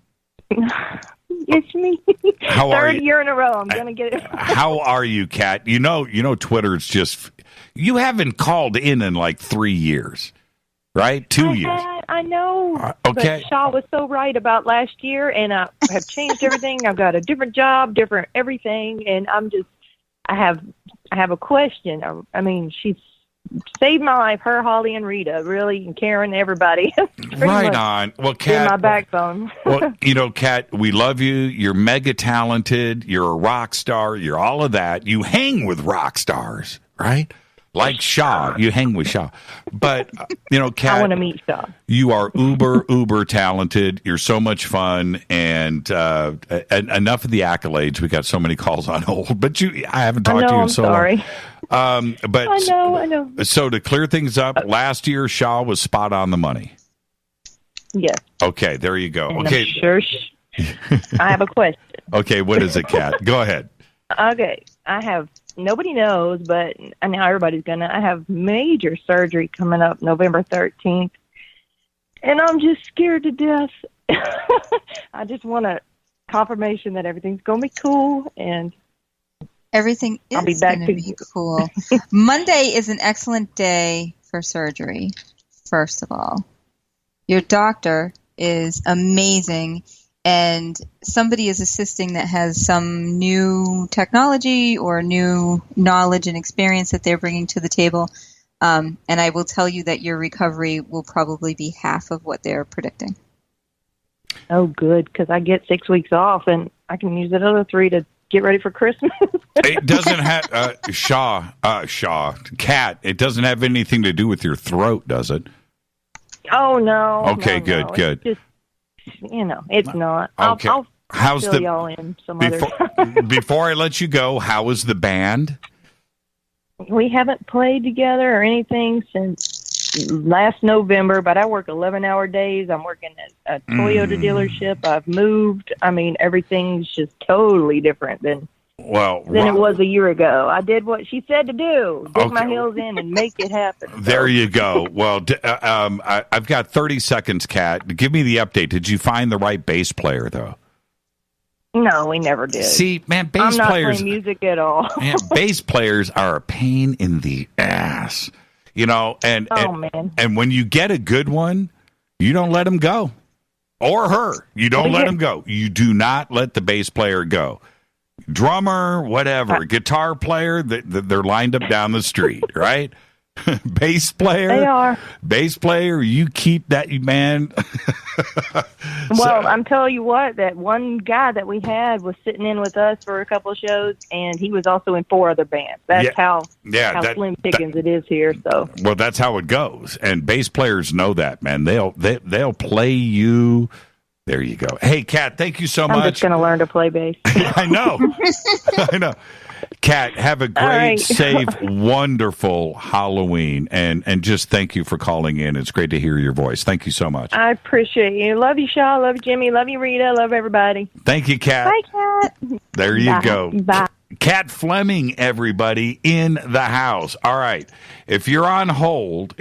It's me. How are you? Third year in a row. I'm going to get it. How are you, Kat? You know, Twitter's just, you haven't called in like 3 years, right? 2 years. I know. Okay. But Shaw was so right about last year, and I have changed everything. I've got a different job, different everything, and I have a question. I mean, she's saved my life, her, Holly, and Rita, really, and Karen, everybody. Right on. Well, Kat, my backbone. Well, Kat, we love you. You're mega talented. You're a rock star. You're all of that. You hang with rock stars, right? Like Sha. You hang with Sha. But, Kat, I want to meet Sha. You are uber talented. You're so much fun. And enough of the accolades. We got so many calls on hold. But I haven't talked to you in so long. But I know. So to clear things up, last year Sha was spot on the money. Yes. Okay, there you go. And okay. I'm sure I have a question. Okay, what is it, Kat? Go ahead. Okay, nobody knows, but now everybody's I have major surgery coming up November 13th, and I'm just scared to death. I just want a confirmation that everything's going to be cool, and everything is going to be cool. Monday is an excellent day for surgery, first of all. Your doctor is amazing, and somebody is assisting that has some new technology or new knowledge and experience that they're bringing to the table. And I will tell you that your recovery will probably be half of what they're predicting. Oh, good, because I get 6 weeks off, and I can use that other 3 to get ready for Christmas. It doesn't have, Kat, it doesn't have anything to do with your throat, does it? Oh, no. Okay, no. good. it's not. Okay. I'll How's fill the y'all in some other before I let you go? How is the band? We haven't played together or anything since last November, but I work 11-hour days. I'm working at a Toyota dealership. I've moved. I mean, everything's just totally different than it was a year ago. I did what she said to do. Dig my heels in and make it happen. There you go. Well, I've got 30 seconds, Kat. Give me the update. Did you find the right bass player, though? No, we never did. See, man, bass I'm not players. playing music at all. Man, bass players are a pain in the ass. And when you get a good one, you don't let him go. Or her. You don't let him go. You do not let the bass player go. Drummer, whatever, guitar player, they're lined up down the street, right? Bass player. They are. Bass player, you keep that, man. Well, I'm telling you what, that one guy that we had was sitting in with us for a couple of shows, and he was also in 4 other bands. That's how slim pickings it is here. So. Well, that's how it goes, and bass players know that, man. They'll play you. There you go. Hey, Kat, thank you so much. I'm just going to learn to play bass. I know. I know. Kat, have a great, safe, wonderful Halloween, and just thank you for calling in. It's great to hear your voice. Thank you so much. I appreciate you. Love you, Shaw. Love you, Jimmy. Love you, Rita. Love everybody. Thank you, Kat. Bye, Kat. There you go. Bye. Kat Fleming, everybody, in the house. All right. If you are on hold,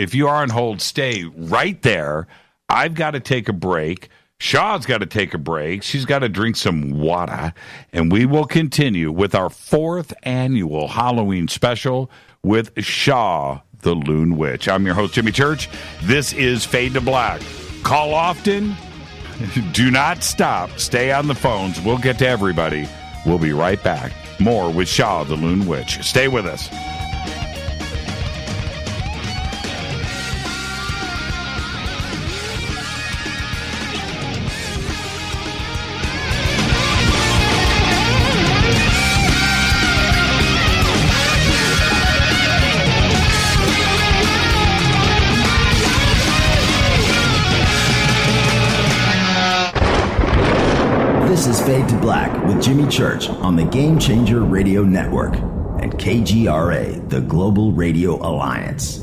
stay right there. I've got to take a break. Shaw's got to take a break. She's got to drink some water. And we will continue with our 4th annual Halloween special with Sha the LoonWitch. I'm your host, Jimmy Church. This is Fade to Black. Call often. Do not stop. Stay on the phones. We'll get to everybody. We'll be right back. More with Sha the LoonWitch. Stay with us. This is Fade to Black with Jimmy Church on the Game Changer Radio Network and KGRA, the Global Radio Alliance.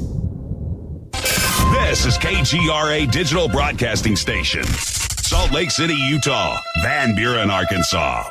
This is KGRA Digital Broadcasting Station, Salt Lake City, Utah, Van Buren, Arkansas.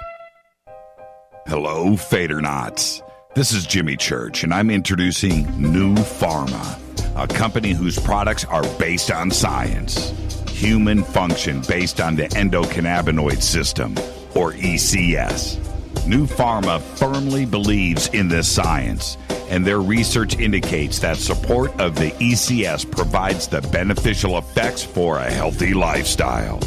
Hello, Fadernauts. This is Jimmy Church, and I'm introducing New Pharma, a company whose products are based on science. Human function based on the endocannabinoid system, or ECS. New Pharma firmly believes in this science, and their research indicates that support of the ECS provides the beneficial effects for a healthy lifestyle.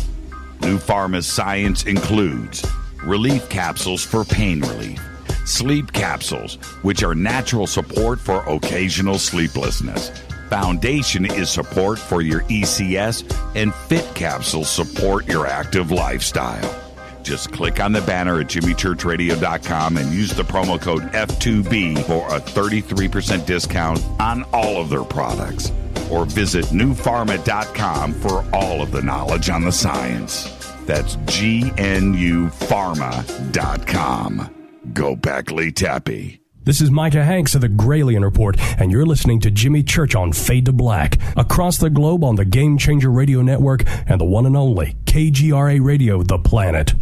New Pharma's science includes relief capsules for pain relief, sleep capsules, which are natural support for occasional sleeplessness. Foundation is support for your ECS, and Fit capsules support your active lifestyle. Just click on the banner at jimmychurchradio.com and use the promo code F2B for a 33% discount on all of their products. Or visit newpharma.com for all of the knowledge on the science. That's GNUpharma.com. Go Beckley Tappy. This is Micah Hanks of the Gralien Report, and you're listening to Jimmy Church on Fade to Black, across the globe on the Game Changer Radio Network and the one and only KGRA Radio, The Planet.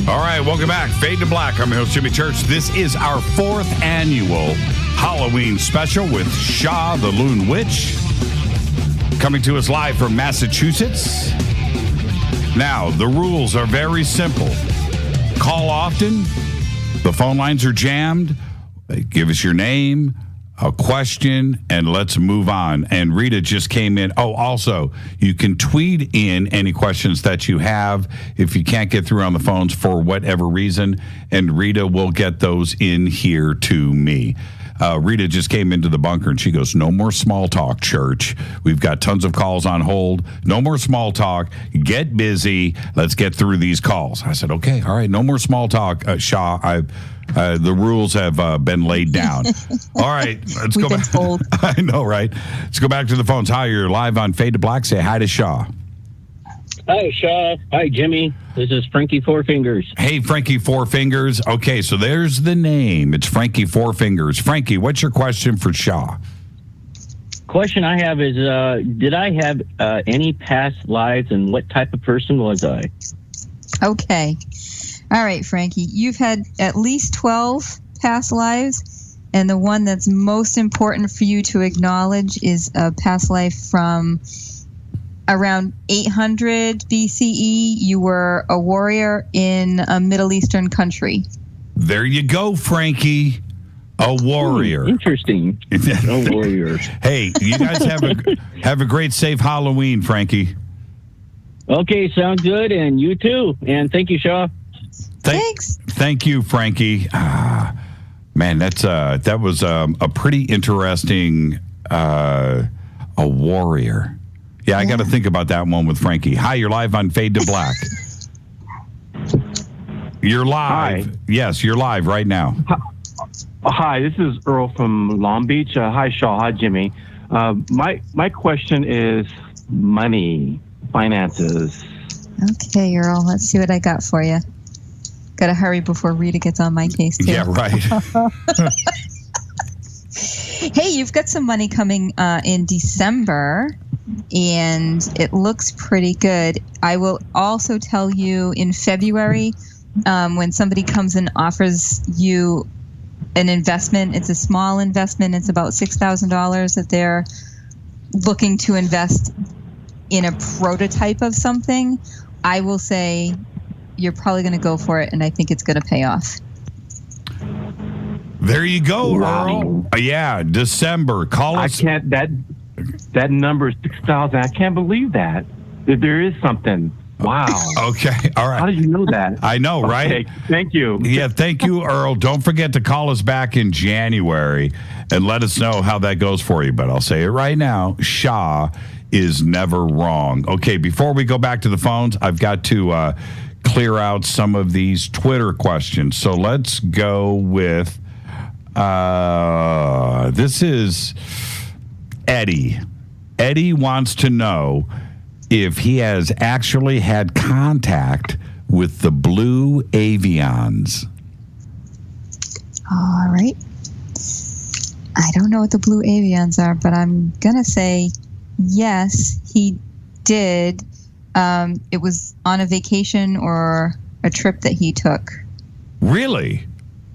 All right, welcome back. Fade to Black. I'm your host, Jimmy Church. This is our 4th annual Halloween special with Sha the LoonWitch, coming to us live from Massachusetts. Now, the rules are very simple. Call often. The phone lines are jammed. Give us your name, a question, and let's move on. And Rita just came in. Oh, also, you can tweet in any questions that you have if you can't get through on the phones for whatever reason, and Rita will get those in here to me. Rita just came into the bunker and she goes, no more small talk, church. We've got tons of calls on hold. No more small talk. Get busy. Let's get through these calls. I said, okay, all right, no more small talk, Sha. The rules have been laid down. All right, let's go back. I know, right? Let's go back to the phones. Hi, you're live on Fade to Black. Say hi to Sha. Hi, Sha. Hi, Jimmy. This is Frankie Four Fingers. Hey, Frankie Four Fingers. Okay, so there's the name. It's Frankie Four Fingers. Frankie, what's your question for Sha? Question I have is, did I have any past lives, and what type of person was I? Okay. All right, Frankie. You've had at least 12 past lives, and the one that's most important for you to acknowledge is a past life from around 800 BCE. You were a warrior in a Middle Eastern country. There you go, Frankie. A warrior. Interesting. A warrior. Hey, you guys have a great, safe Halloween, Frankie. Okay, sounds good, and you too. And thank you, Sha. Thanks. Thank you, Frankie. Man, that was a pretty interesting a warrior. Yeah, I got to think about that one with Frankie. Hi, you're live on Fade to Black. You're live. Hi. Yes, you're live right now. Hi, this is Earl from Long Beach. Hi, Shaw. Hi, Jimmy. My question is money, finances. Okay, Earl. Let's see what I got for you. Got to hurry before Rita gets on my case, too. Yeah, right. Hey, you've got some money coming in December, and it looks pretty good. I will also tell you in February, when somebody comes and offers you an investment, it's a small investment. It's about $6,000 that they're looking to invest in a prototype of something. I will say you're probably going to go for it, and I think it's going to pay off. There you go, Earl. Yeah, December. Call us. I can't. That number is 6,000. I can't believe that. There is something. Wow. Okay. All right. How did you know that? I know, right? Okay. Thank you. Yeah, thank you, Earl. Don't forget to call us back in January and let us know how that goes for you. But I'll say it right now, Sha is never wrong. Okay, before we go back to the phones, I've got to clear out some of these Twitter questions. So let's go with this is Eddie. Eddie wants to know if he has actually had contact with the blue avians. All right. I don't know what the blue avians are, but I'm going to say yes, he did. It was on a vacation or a trip that he took. Really?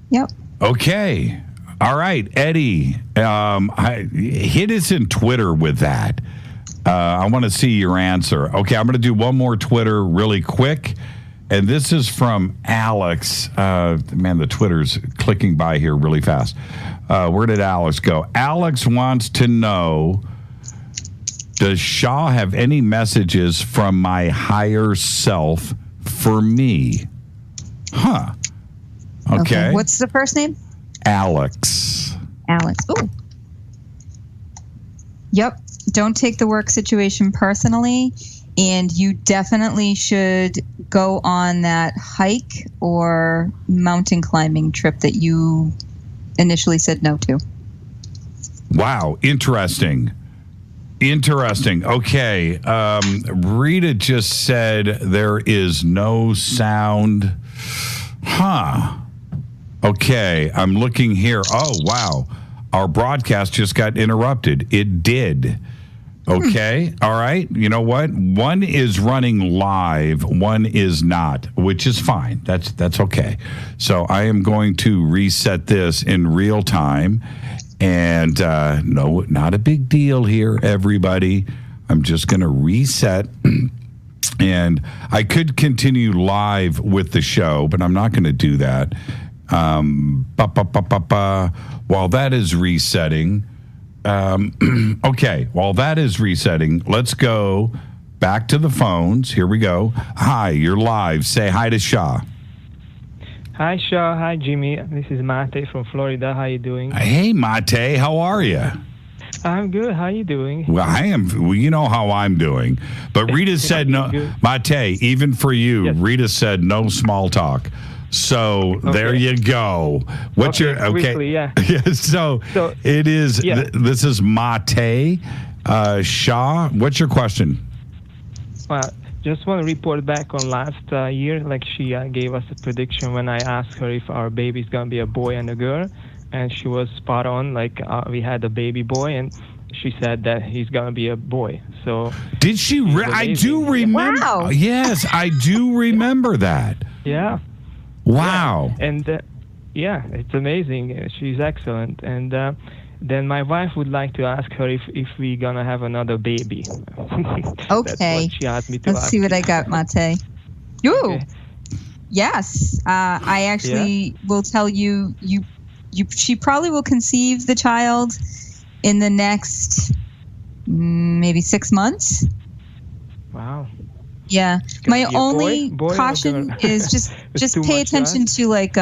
Yep. Okay. All right, Eddie, hit us in Twitter with that. I want to see your answer. Okay, I'm going to do one more Twitter really quick. And this is from Alex. Man, the Twitter's clicking by here really fast. Where did Alex go? Alex wants to know, does Shaw have any messages from my higher self for me? Huh. Okay. What's the first name? Alex. Oh. Yep. Don't take the work situation personally, and you definitely should go on that hike or mountain climbing trip that you initially said no to. Wow. Interesting. Okay. Rita just said there is no sound. Huh. Okay, I'm looking here. Oh, wow. Our broadcast just got interrupted. It did. Okay, all right. You know what? One is running live, one is not, which is fine. That's okay. So I am going to reset this in real time. And no, not a big deal here, everybody. I'm just going to reset. And I could continue live with the show, but I'm not going to do that. While that is resetting, okay, while that is resetting, let's go back to the phones. Here we go. Hi, you're live. Say hi to Sha. Hi, Sha. Hi, Jimmy. This is Mate from Florida. How you doing? Hey, Mate, how are you? I'm good. How you doing? Well, I am. Well, you know how I'm doing. But Rita said no. Mate, even for you, yes. Rita said no small talk. So there you go. What's your quickly, yeah. so it is. Yeah. This is Mate. Sha, what's your question? Well, just want to report back on last year. Like she gave us a prediction when I asked her if our baby's gonna be a boy and a girl, and she was spot on. Like we had a baby boy, and she said that he's gonna be a boy. So did she? I do remember. Wow. Yes, I do remember that. Yeah. Wow. Yeah. And yeah, it's amazing. She's excellent. And then my wife would like to ask her if we're gonna have another baby. Okay. That's what she asked me to Let's ask see what you. I got, Mate. Ooh. Okay. Yes. I actually will tell you. She probably will conceive the child in the next maybe 6 months. Wow. Yeah. My only caution is just pay attention to like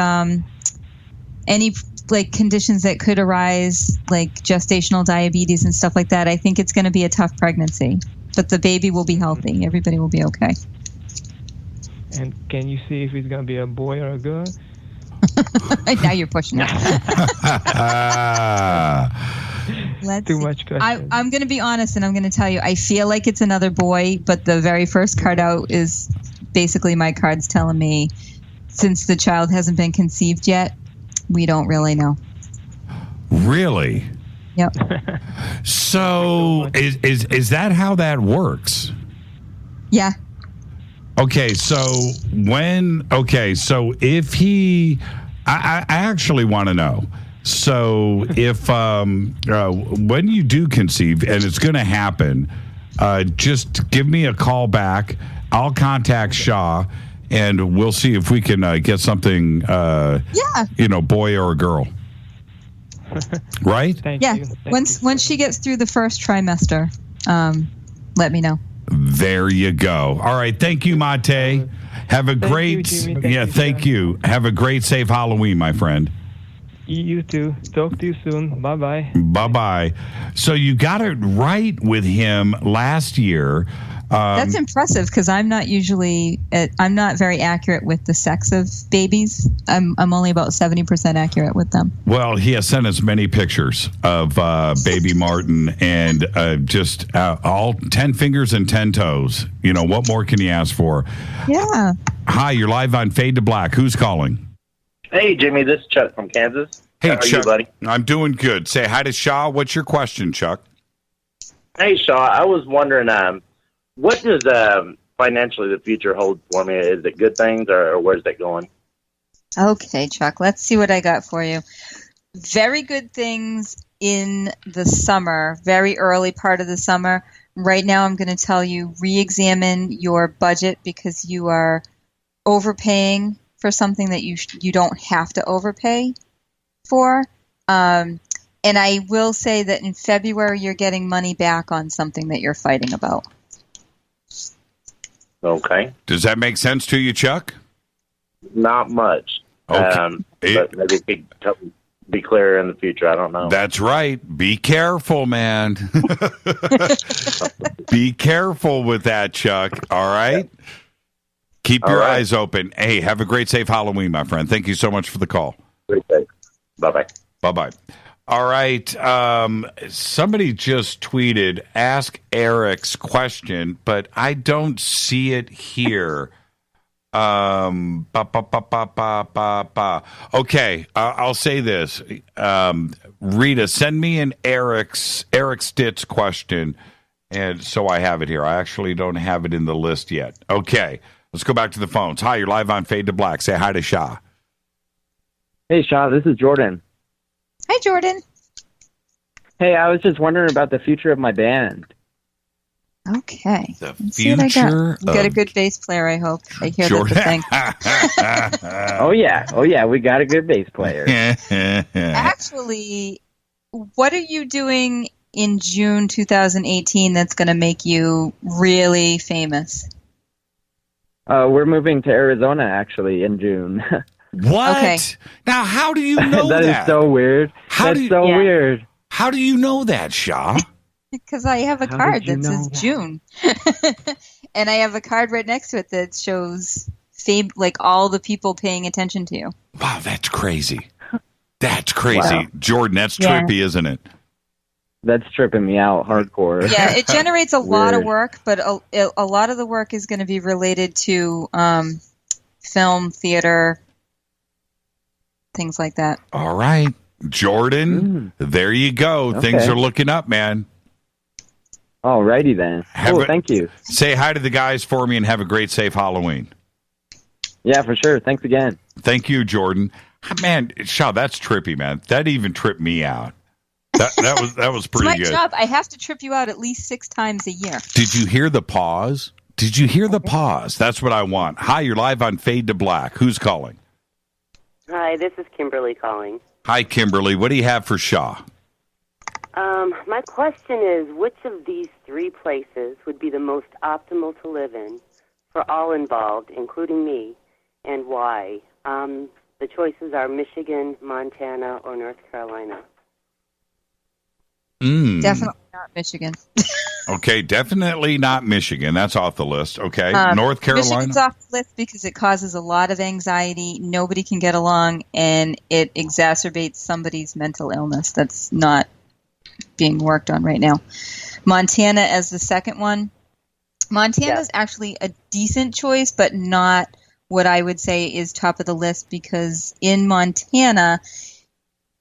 any like conditions that could arise, like gestational diabetes and stuff like that. I think it's going to be a tough pregnancy, but the baby will be healthy. Everybody will be okay. And can you see if it's going to be a boy or a girl? Now you're pushing it. Too much questions. I'm going to be honest, and I'm going to tell you, I feel like it's another boy, but the very first card out is basically my cards telling me, since the child hasn't been conceived yet, we don't really know. Really? Yep. So is that how that works? Yeah. Okay, so if he, I actually want to know. So if when you do conceive, and it's going to happen, just give me a call back. I'll contact Sha, and we'll see if we can get something. Boy or a girl. Right? Thank yeah. you. Once she gets through the first trimester, let me know. There you go. All right. Thank you, Mate. Have a great. Thank you. Have a great, safe Halloween, my friend. You too. Talk to you soon. Bye-bye. Bye-bye. So you got it right with him last year. That's impressive because I'm not very accurate with the sex of babies. I'm only about 70% accurate with them. Well, he has sent us many pictures of baby Martin and just all 10 fingers and 10 toes. You know, what more can you ask for? Yeah. Hi, you're live on Fade to Black. Who's calling? Hey, Jimmy, this is Chuck from Kansas. Hey, How are Chuck. you, buddy? I'm doing good. Say hi to Sha. What's your question, Chuck? Hey, Shaw, I was wondering, what does financially the future hold for me? Is it good things, or where's that going? Okay, Chuck, let's see what I got for you. Very good things in the summer, very early part of the summer. Right now I'm going to tell you, re-examine your budget because you are overpaying for something that you don't have to overpay for. And I will say that in February you're getting money back on something that you're fighting about. Okay. Does that make sense to you, Chuck? Not much. Okay. But maybe it could be clearer in the future. I don't know. That's right. Be careful, man. Be careful with that, Chuck. All right? Keep your eyes open. Hey, have a great, safe Halloween, my friend. Thank you so much for the call. Great day. Bye-bye. Bye-bye. All right. Somebody just tweeted, ask Eric's question, but I don't see it here. Okay, I'll say this. Rita, send me an Eric Stitz question, and so I have it here. I actually don't have it in the list yet. Okay, let's go back to the phones. Hi, you're live on Fade to Black. Say hi to Sha. Hey, Sha, this is Jordan. Hi, Jordan. Hey, I was just wondering about the future of my band. Okay. The Let's see what I future got. You got a good bass player, I hope. I hear Jordan. that's the thing. Oh yeah, we got a good bass player. Actually, what are you doing in June 2018 that's going to make you really famous? We're moving to Arizona, actually, in June. What? Okay. Now, how do you know that? That is so weird. That's so weird. How do you know that, Sha? Because I have a How card did you that says know that? June. And I have a card right next to it that shows like all the people paying attention to you. Wow, that's crazy. That's crazy. Wow. Jordan, that's Yeah. trippy, isn't it? That's tripping me out hardcore. Yeah, it generates a lot of Weird. work, but a lot of the work is going to be related to film, theater, things like that. All right. Jordan, there you go. Things Okay. are looking up, man. Alrighty then. Cool, thank you. Say hi to the guys for me and have a great, safe Halloween. Yeah, for sure. Thanks again. Thank you, Jordan. Man, Sha, that's trippy, man. That even tripped me out. That was pretty It's my good. job. I have to trip you out at least 6 times a year. Did you hear the pause? Did you hear the pause? That's what I want. Hi, you're live on Fade to Black. Who's calling? Hi, this is Kimberly calling. Hi, Kimberly. What do you have for Sha? My question is, which of these 3 places would be the most optimal to live in for all involved, including me, and why? The choices are Michigan, Montana, or North Carolina. Definitely not Michigan. Okay, definitely not Michigan. That's off the list. Okay, North Carolina. Michigan's off the list because it causes a lot of anxiety. Nobody can get along, and it exacerbates somebody's mental illness that's not being worked on right now. Montana as the second one. Montana's actually a decent choice, but not what I would say is top of the list, because in Montana,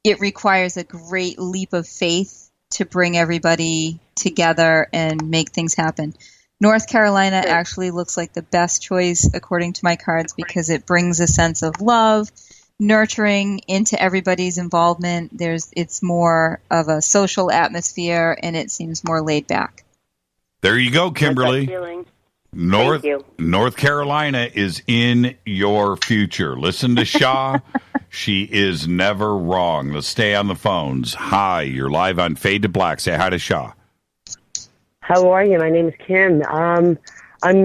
it requires a great leap of faith to bring everybody together and make things happen. North Carolina actually looks like the best choice according to my cards because it brings a sense of love, nurturing into everybody's involvement. It's more of a social atmosphere, and it seems more laid back. There you go, Kimberly. Thank you. North Carolina is in your future. Listen to Sha. She is never wrong. Let's stay on the phones. Hi, you're live on Fade to Black. Say hi to Sha. How are you? My name is Kim. I'm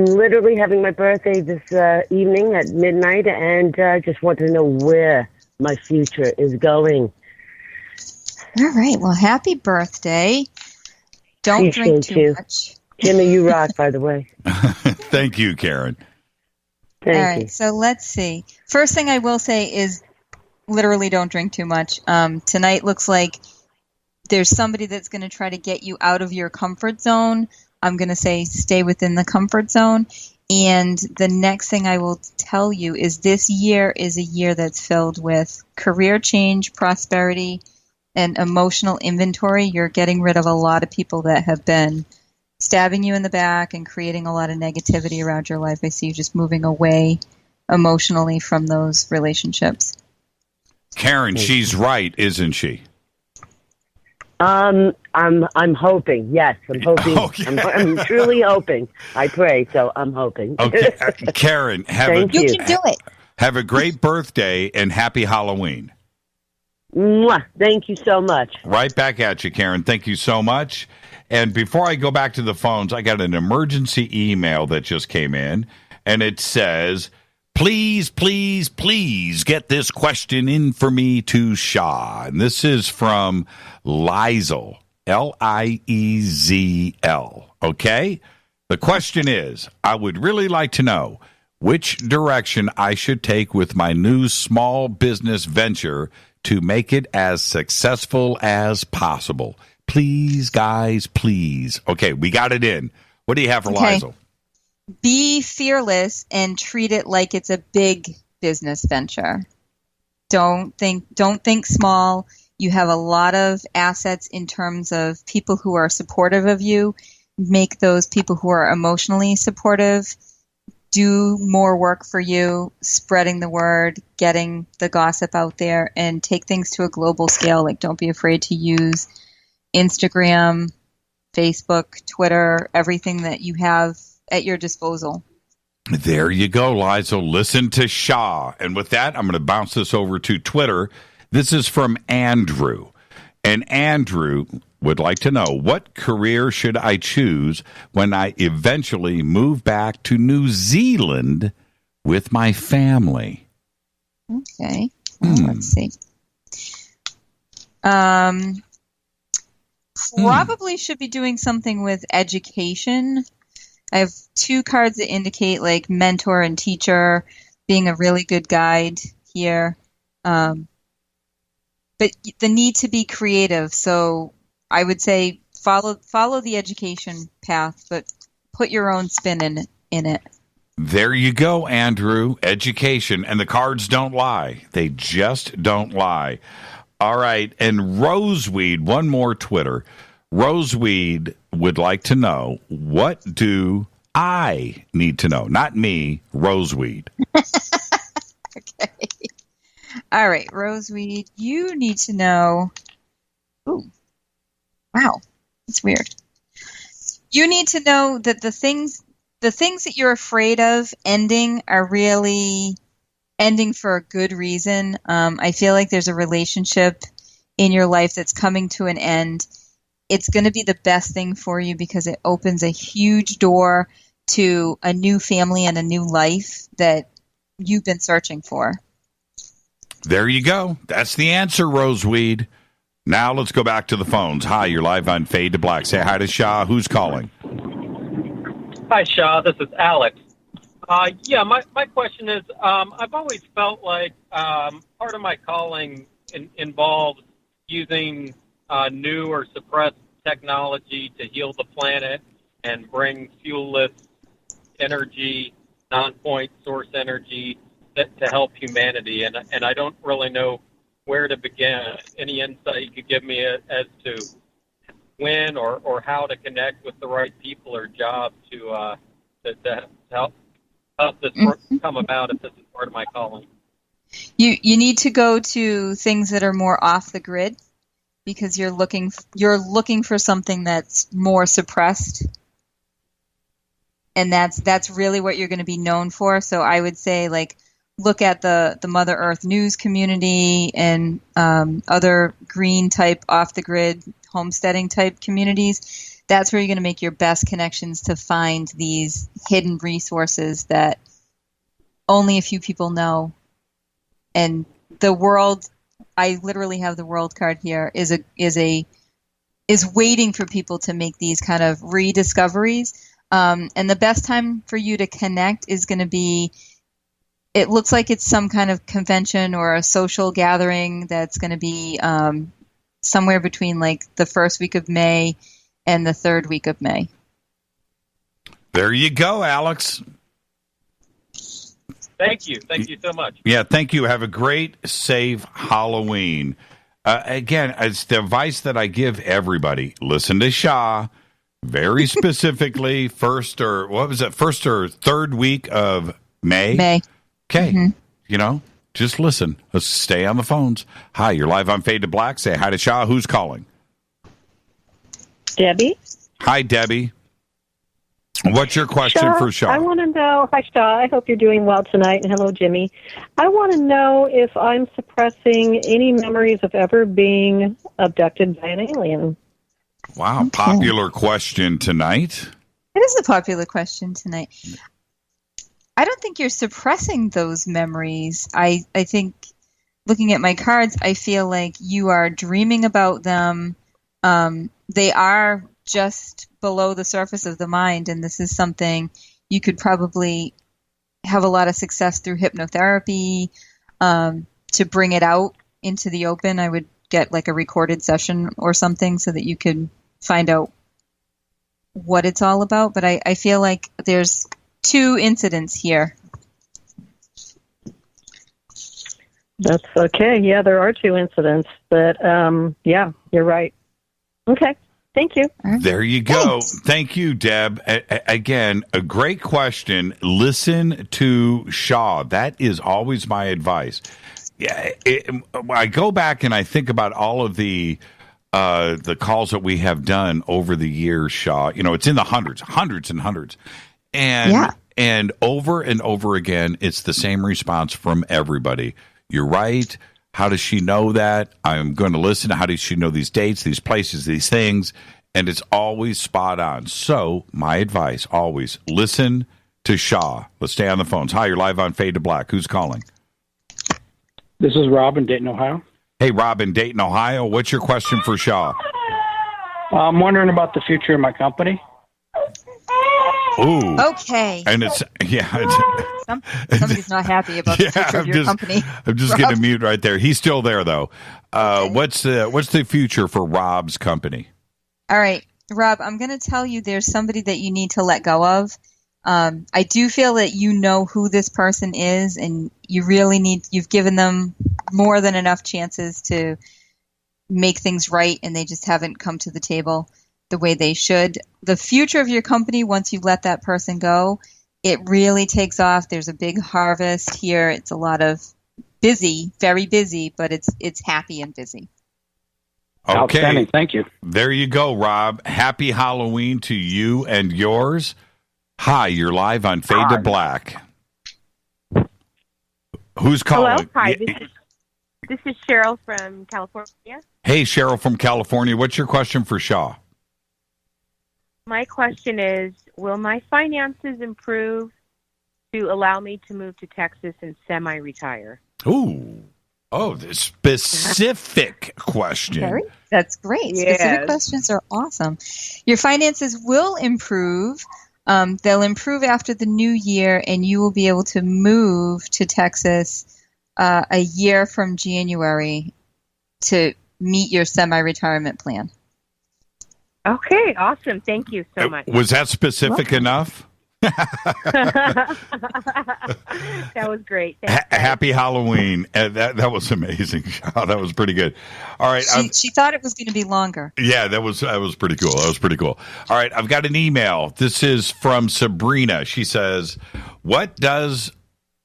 literally having my birthday this evening at midnight, and just want to know where my future is going. All right. Well, happy birthday. Don't drink Appreciate too you. much. Jimmy, you rock, by the way. Thank you, Karen. All right. So let's see. First thing I will say is literally don't drink too much. Tonight looks like there's somebody that's going to try to get you out of your comfort zone. I'm going to say stay within the comfort zone. And the next thing I will tell you is this year is a year that's filled with career change, prosperity, and emotional inventory. You're getting rid of a lot of people that have been stabbing you in the back and creating a lot of negativity around your life. I see you just moving away emotionally from those relationships. Karen, she's right, isn't she? I'm hoping. Yes, I'm hoping. Okay. I'm truly hoping. I pray, so I'm hoping. Okay, Karen, Thank you. You can do it. Have a great birthday and happy Halloween. Mwah. Thank you so much. Right back at you, Karen. Thank you so much. And before I go back to the phones, I got an emergency email that just came in, and it says, please, please, please get this question in for me to Sha. And this is from Lizel, L-I-E-Z-L. Okay? The question is, I would really like to know which direction I should take with my new small business venture to make it as successful as possible. Please, guys, please. Okay, we got it in. What do you have for Lizel? Be fearless and treat it like it's a big business venture. Don't think small. You have a lot of assets in terms of people who are supportive of you. Make those people who are emotionally supportive do more work for you, spreading the word, getting the gossip out there, and take things to a global scale. Like, don't be afraid to use Instagram, Facebook, Twitter, everything that you have at your disposal. There you go, Lizel. Listen to Sha. And with that, I'm going to bounce this over to Twitter. This is from Andrew. And Andrew would like to know, what career should I choose when I eventually move back to New Zealand with my family? Okay. Let's see. Probably should be doing something with education. I have 2 cards that indicate like mentor and teacher, being a really good guide here. But the need to be creative. So I would say follow the education path, but put your own spin in it. There you go, Andrew. Education. And the cards don't lie. They just don't lie. All right. And Roseweed, one more Twitter. Roseweed would like to know, what do I need to know? Not me, Roseweed. Okay. All right, Roseweed, you need to know. Ooh. Wow. That's weird. You need to know that the things that you're afraid of ending are really ending for a good reason. I feel like there's a relationship in your life that's coming to an end. It's going to be the best thing for you because it opens a huge door to a new family and a new life that you've been searching for. There you go. That's the answer, Roseweed. Now let's go back to the phones. Hi, you're live on Fade to Black. Say hi to Sha. Who's calling? Hi, Sha. This is Alex. My question is, I've always felt like part of my calling involves using new or suppressed technology to heal the planet and bring fuel-less energy, non-point source energy to help humanity. And I don't really know where to begin. Any insight you could give me as to when or how to connect with the right people or jobs to help this come about if this is part of my calling? You need to go to things that are more off the grid because you're looking for something that's more suppressed. And that's really what you're going to be known for. So I would say, like, look at the Mother Earth news community and other green type off the grid homesteading type communities. That's where you're going to make your best connections to find these hidden resources that only a few people know. And the world, I literally have the world card here, is waiting for people to make these kind of rediscoveries. And the best time for you to connect is going to be, it looks like it's some kind of convention or a social gathering that's going to be somewhere between like the first week of May and the third week of May. There you go, Alex. Thank you. Thank you so much. Yeah, thank you. Have a great, safe Halloween. Again, it's the advice that I give everybody. Listen to Sha very specifically. First or third week of May? May. Okay. Mm-hmm. You know, just listen. Let's stay on the phones. Hi, you're live on Fade to Black. Say hi to Sha. Who's calling? Debbie. Hi, Debbie. What's your question for Sha? I want to know. Hi, Sha. I hope you're doing well tonight. And hello, Jimmy. I want to know if I'm suppressing any memories of ever being abducted by an alien. Wow, okay. Popular question tonight. It is a popular question tonight. I don't think you're suppressing those memories. I think, looking at my cards, I feel like you are dreaming about them. They are just below the surface of the mind, and this is something you could probably have a lot of success through hypnotherapy to bring it out into the open. I would get like a recorded session or something so that you could find out what it's all about. But I feel like there's 2 incidents here. That's okay. Yeah, there are 2 incidents, but yeah, you're right. Okay. Thank you. There you go. Thanks. Thank you, Deb. Again, a great question. Listen to Sha. That is always my advice. Yeah, I go back and I think about all of the calls that we have done over the years, Sha. You know, it's in the hundreds and hundreds. And over and over again, it's the same response from everybody. You're right. How does she know that? I'm going to listen. How does she know these dates, these places, these things? And it's always spot on. So my advice, always listen to Sha. Let's stay on the phones. Hi, you're live on Fade to Black. Who's calling? This is Rob in Dayton, Ohio. Hey, Rob in Dayton, Ohio. What's your question for Sha? I'm wondering about the future of my company. Ooh. Okay. And Somebody's not happy about the future of your company. I'm just going to mute right there. He's still there, though. What's the future for Rob's company? All right, Rob, I'm going to tell you there's somebody that you need to let go of. I do feel that you know who this person is, and you've given them more than enough chances to make things right, and they just haven't come to the table the way they should. The future of your company, once you let that person go, it really takes off. There's a big harvest here. It's a lot of busy, very busy, but it's happy and busy. Okay. Outstanding. Thank you. There you go, Rob. Happy Halloween to you and yours. Hi, you're live on Fade to Black. Who's calling? Hello. Hi, this is Cheryl from California. Hey, Cheryl from California. What's your question for Sha? My question is, will my finances improve to allow me to move to Texas and semi-retire? Ooh. Oh, the specific question. That's great. Yes. Specific questions are awesome. Your finances will improve. They'll improve after the new year, and you will be able to move to Texas a year from January to meet your semi-retirement plan. Okay, awesome. Thank you so much. Was that specific enough? That was great. Thanks, Happy Halloween. That was amazing. That was pretty good. All right. She thought it was going to be longer. Yeah, that was pretty cool. That was pretty cool. All right, I've got an email. This is from Sabrina. She says, What does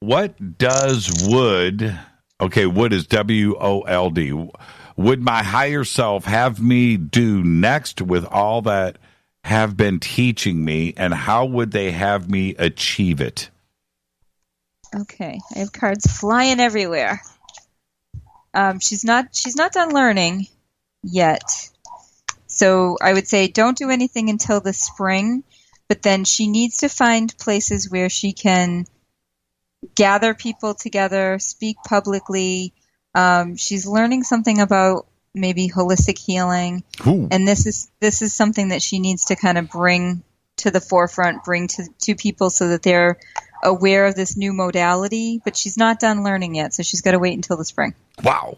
wood, okay, wood is WOLD, would my higher self have me do next with all that have been teaching me, and how would they have me achieve it? Okay, I have cards flying everywhere. She's not done learning yet. So I would say don't do anything until the spring, but then she needs to find places where she can gather people together, speak publicly. She's learning something about maybe holistic healing. Ooh. And this is something that she needs to kind of bring to the forefront, bring to people so that they're aware of this new modality, but she's not done learning yet, so she's got to wait until the spring. Wow.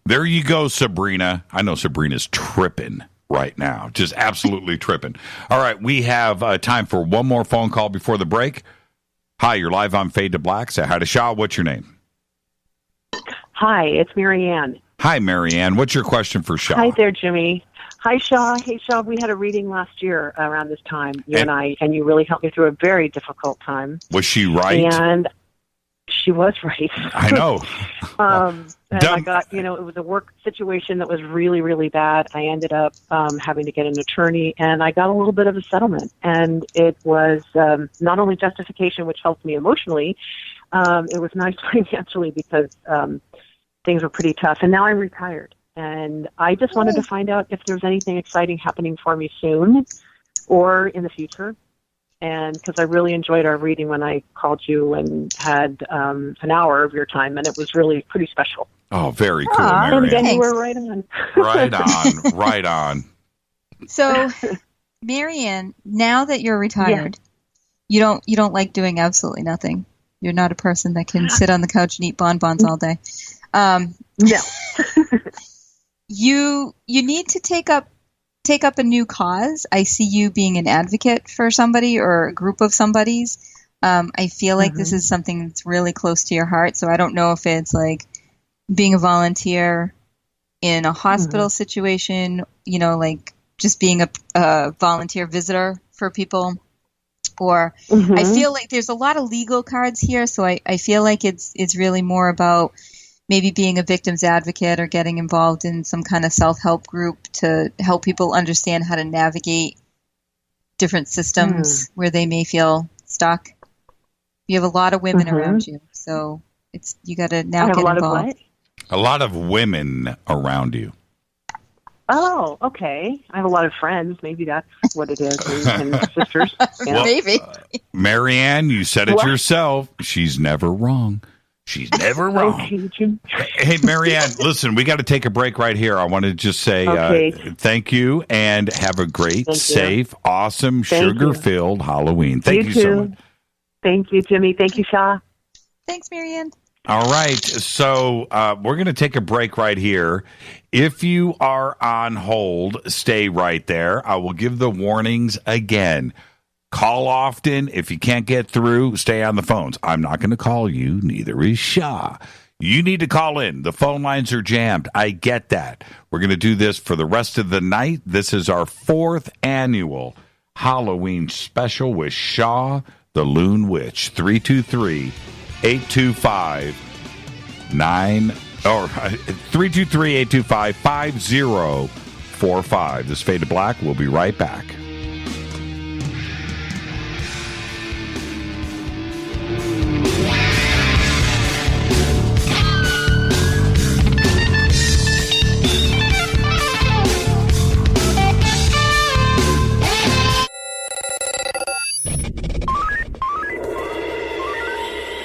There you go, Sabrina. I know Sabrina's tripping right now, just absolutely tripping. All right, we have time for one more phone call before the break. Hi, you're live on Fade to Black. Say hi to Sha. What's your name? Hi, it's Marianne. Hi, Marianne. What's your question for Sha? Hi there, Jimmy. Hi, Sha. Hey, Sha, we had a reading last year around this time, you and I, and you really helped me through a very difficult time. Was she right? And she was right. I know. And I got, it was a work situation that was really, really bad. I ended up having to get an attorney, and I got a little bit of a settlement. And it was not only justification, which helped me emotionally, it was nice financially because things were pretty tough. And now I'm retired. And I just wanted to find out if there's anything exciting happening for me soon or in the future. And because I really enjoyed our reading when I called you and had an hour of your time, and it was really pretty special. Oh, very cool, Marianne. And then you were right on. Right on. So, Marianne, now that you're retired, you don't like doing absolutely nothing. You're not a person that can sit on the couch and eat bonbons all day. No. You need to take up a new cause. I see you being an advocate for somebody or a group of somebody's. I feel like this is something that's really close to your heart. So I don't know if it's like being a volunteer in a hospital situation, like just being a volunteer visitor for people. Or I feel like there's a lot of legal cards here. So I feel like it's really more about maybe being a victim's advocate or getting involved in some kind of self-help group to help people understand how to navigate different systems where they may feel stuck. You have a lot of women around you, so you got to now get involved. Of what? A lot of women around you. Oh, okay. I have a lot of friends. Maybe that's what it is. And sisters. Yeah. Maybe. Marianne, you said it yourself. She's never wrong. She's never wrong. Hey, Marianne, listen, we got to take a break right here. I want to just say thank you and have a great, safe, awesome, sugar-filled Halloween. Thank you so much. Thank you, Jimmy. Thank you, Sha. Thanks, Marianne. All right, so we're going to take a break right here. If you are on hold, stay right there. I will give the warnings again. Call often. If you can't get through, stay on the phones. I'm not going to call you. Neither is Sha. You need to call in. The phone lines are jammed. I get that. We're going to do this for the rest of the night. This is our 4th annual Halloween special with Sha the LoonWitch. 323-825-5045. This Fade to Black. We'll be right back.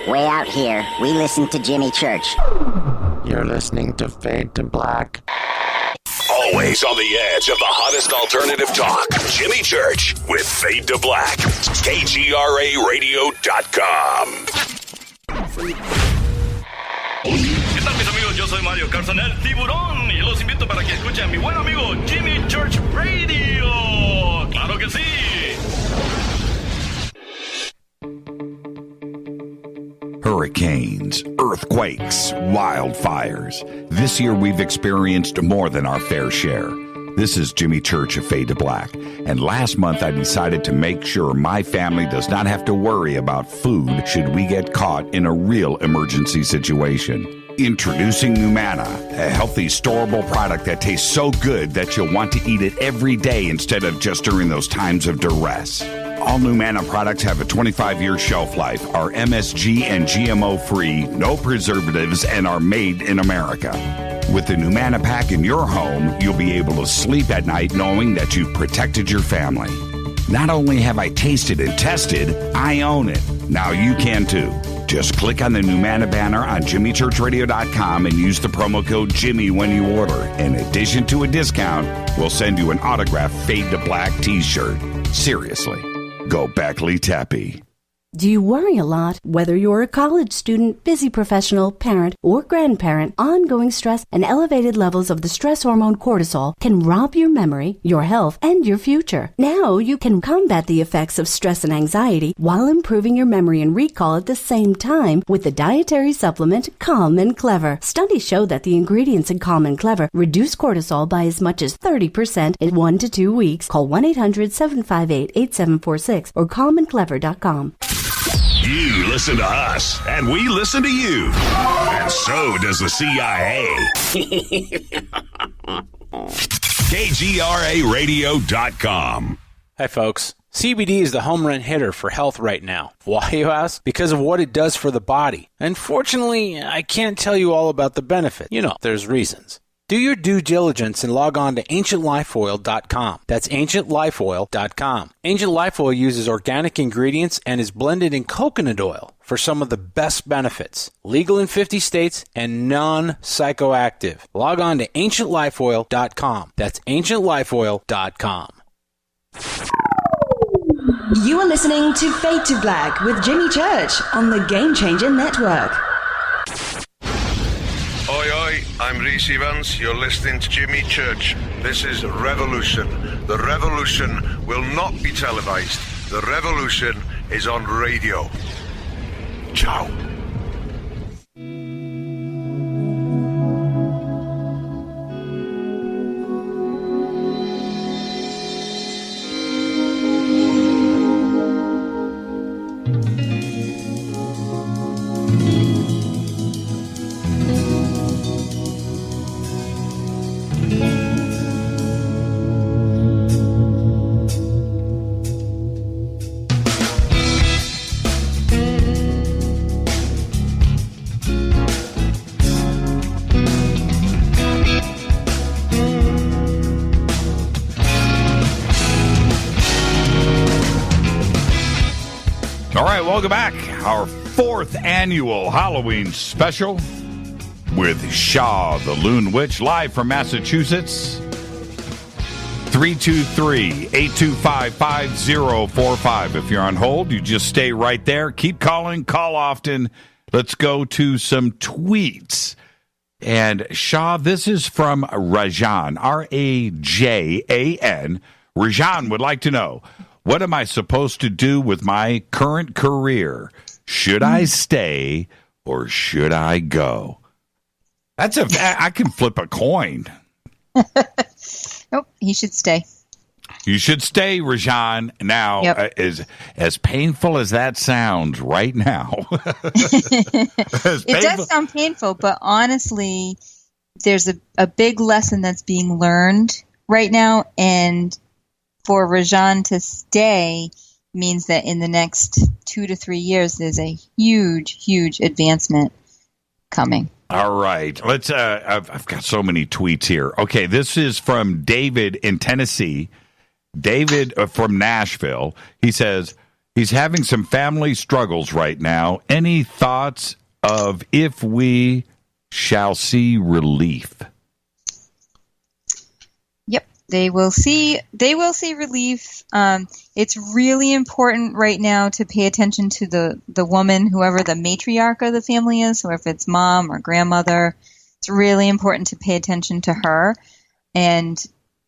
Way out here, we listen to Jimmy Church. You're listening to Fade to Black. Always on the edge of the hottest alternative talk. Jimmy Church with Fade to Black. KGRARadio.com. ¿Qué tal, mis amigos? Yo soy Mario Carson, el tiburón, y los invito para que escuchen a mi buen amigo Jimmy Church Radio. ¡Claro que sí! Hurricanes, earthquakes, wildfires. This year we've experienced more than our fair share. This is Jimmy Church of Fade to Black. And last month I decided to make sure my family does not have to worry about food should we get caught in a real emergency situation. Introducing Numana, a healthy, storable product that tastes so good that you'll want to eat it every day instead of just during those times of duress. All Numana products have a 25-year shelf life, are MSG and GMO-free, no preservatives, and are made in America. With the Numana pack in your home, you'll be able to sleep at night knowing that you've protected your family. Not only have I tasted and tested, I own it. Now you can too. Just click on the Numana banner on JimmyChurchRadio.com and use the promo code Jimmy when you order. In addition to a discount, we'll send you an autographed Fade to Black t-shirt. Seriously. Go Beckley Tappy. Do you worry a lot? Whether you're a college student, busy professional, parent, or grandparent, ongoing stress and elevated levels of the stress hormone cortisol can rob your memory, your health, and your future. Now you can combat the effects of stress and anxiety while improving your memory and recall at the same time with the dietary supplement Calm and Clever. Studies show that the ingredients in Calm and Clever reduce cortisol by as much as 30% in 1 to 2 weeks. Call 1-800-758-8746 or calmandclever.com. You listen to us, and we listen to you. And so does the CIA. KGRARadio.com. Hi, folks. CBD is the home run hitter for health right now. Why, you ask? Because of what it does for the body. Unfortunately, I can't tell you all about the benefit. You know, there's reasons. Do your due diligence and log on to AncientLifeOil.com. That's AncientLifeOil.com. Ancient Life Oil uses organic ingredients and is blended in coconut oil for some of the best benefits. Legal in 50 states and non-psychoactive. Log on to AncientLifeOil.com. That's AncientLifeOil.com. You are listening to Fade to Black with Jimmy Church on the Game Changer Network. Oi, oi, I'm Reese Evans. You're listening to Jimmy Church. This is Revolution. The revolution will not be televised. The revolution is on radio. Ciao. All right, welcome back. Our 4th annual Halloween special with Sha the LoonWitch, live from Massachusetts. 323-825-5045. If you're on hold, you just stay right there. Keep calling, call often. Let's go to some tweets. And Sha, this is from Rajan, R-A-J-A-N. Rajan would like to know, what am I supposed to do with my current career? Should I stay or should I go? I can flip a coin. Nope, he should stay. You should stay, Rajan. Now, as painful as that sounds right now. It does sound painful, but honestly, there's a big lesson that's being learned right now. And for Rajan to stay means that in the next 2 to 3 years, there's a huge, huge advancement coming. All right. Let's. I've got so many tweets here. Okay, this is from David in Tennessee. David from Nashville. He says he's having some family struggles right now. Any thoughts of if we shall see relief? Yep, they will see relief. It's really important right now to pay attention to the woman, whoever the matriarch of the family is, or if it's mom or grandmother. It's really important to pay attention to her and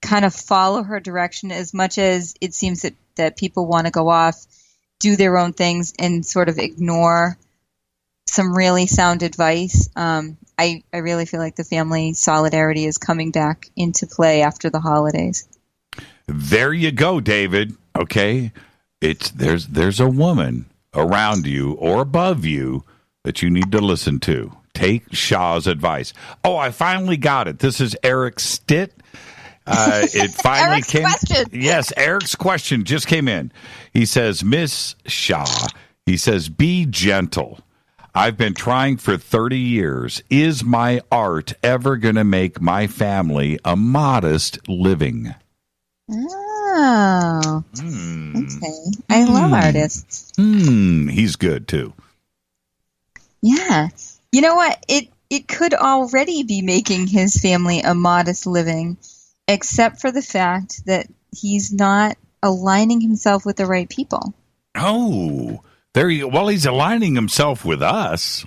kind of follow her direction, as much as it seems that people want to go off, do their own things, and sort of ignore some really sound advice. I really feel like the family solidarity is coming back into play after the holidays. There you go, David. Okay, there's a woman around you or above you that you need to listen to. Take Sha's advice. Oh, I finally got it. This is Eric Stitt. It finally Eric's came. Question. Yes, Eric's question just came in. He says, Miss Sha, he says, be gentle. I've been trying for 30 years. Is my art ever going to make my family a modest living? Oh, okay. I love artists. He's good, too. Yeah. You know what? It could already be making his family a modest living, except for the fact that he's not aligning himself with the right people. Oh, there you go. Well, he's aligning himself with us.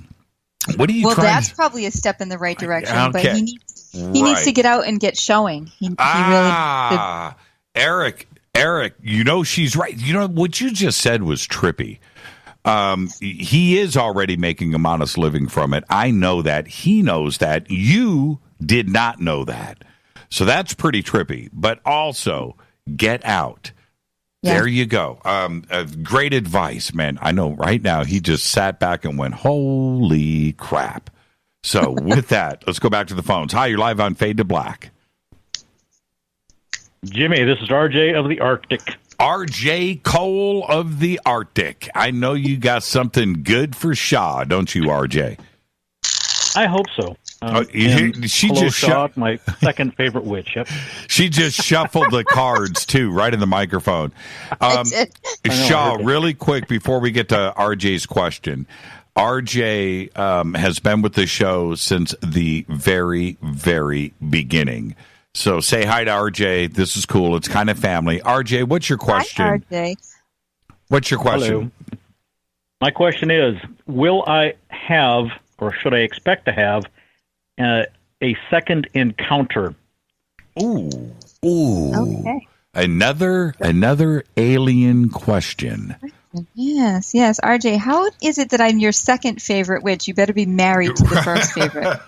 What are you trying? Well, that's probably a step in the right direction, Okay. but he needs to get out and get showing. He really Eric, you know she's right. You know what you just said was trippy. He is already making a modest living from it. I know that. He knows that. You did not know that. So that's pretty trippy. But also, get out. Yeah. There you go. Great advice, man. I know right now he just sat back and went, holy crap. So with that, let's go back to the phones. Hi, you're live on Fade to Black. Jimmy, this is RJ of the Arctic. RJ Cole of the Arctic. I know you got something good for Sha, don't you, RJ? I hope so. She just shot my second favorite witch. Yep. She just shuffled the cards too, right in the microphone. Sha, really quick before we get to RJ's question. RJ has been with the show since the very, very beginning. So say hi to RJ. This is cool. It's kind of family. RJ, what's your question? Hi, RJ. What's your question? Hello. My question is, will I have, or should I expect to have, a second encounter? Ooh. Okay. Another alien question. Yes. RJ, how is it that I'm your second favorite witch? You better be married to the first favorite.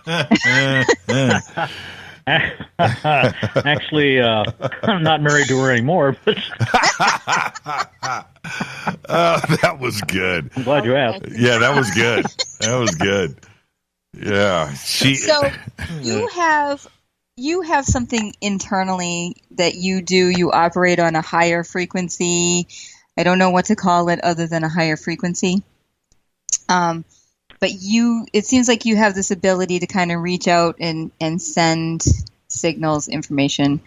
Actually, I'm not married to her anymore. But that was good. I'm glad you asked. Yeah, that was good. That was good. Yeah. So you have something internally that you do. You operate on a higher frequency. I don't know what to call it other than a higher frequency. But it seems like you have this ability to kind of reach out and send signals, information.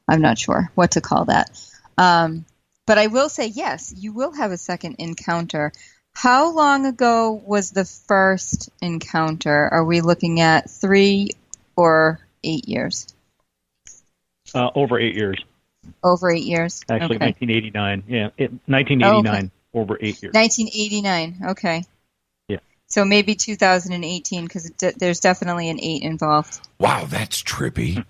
I'm not sure what to call that. But I will say, yes, you will have a second encounter. How long ago was the first encounter? Are we looking at 3 or 8 years? Over 8 years. Over 8 years. Actually, okay. 1989. Yeah, 1989. Over 8 years. 1989. Okay. Yeah. So maybe 2018 because there's definitely an 8 involved. Wow, that's trippy.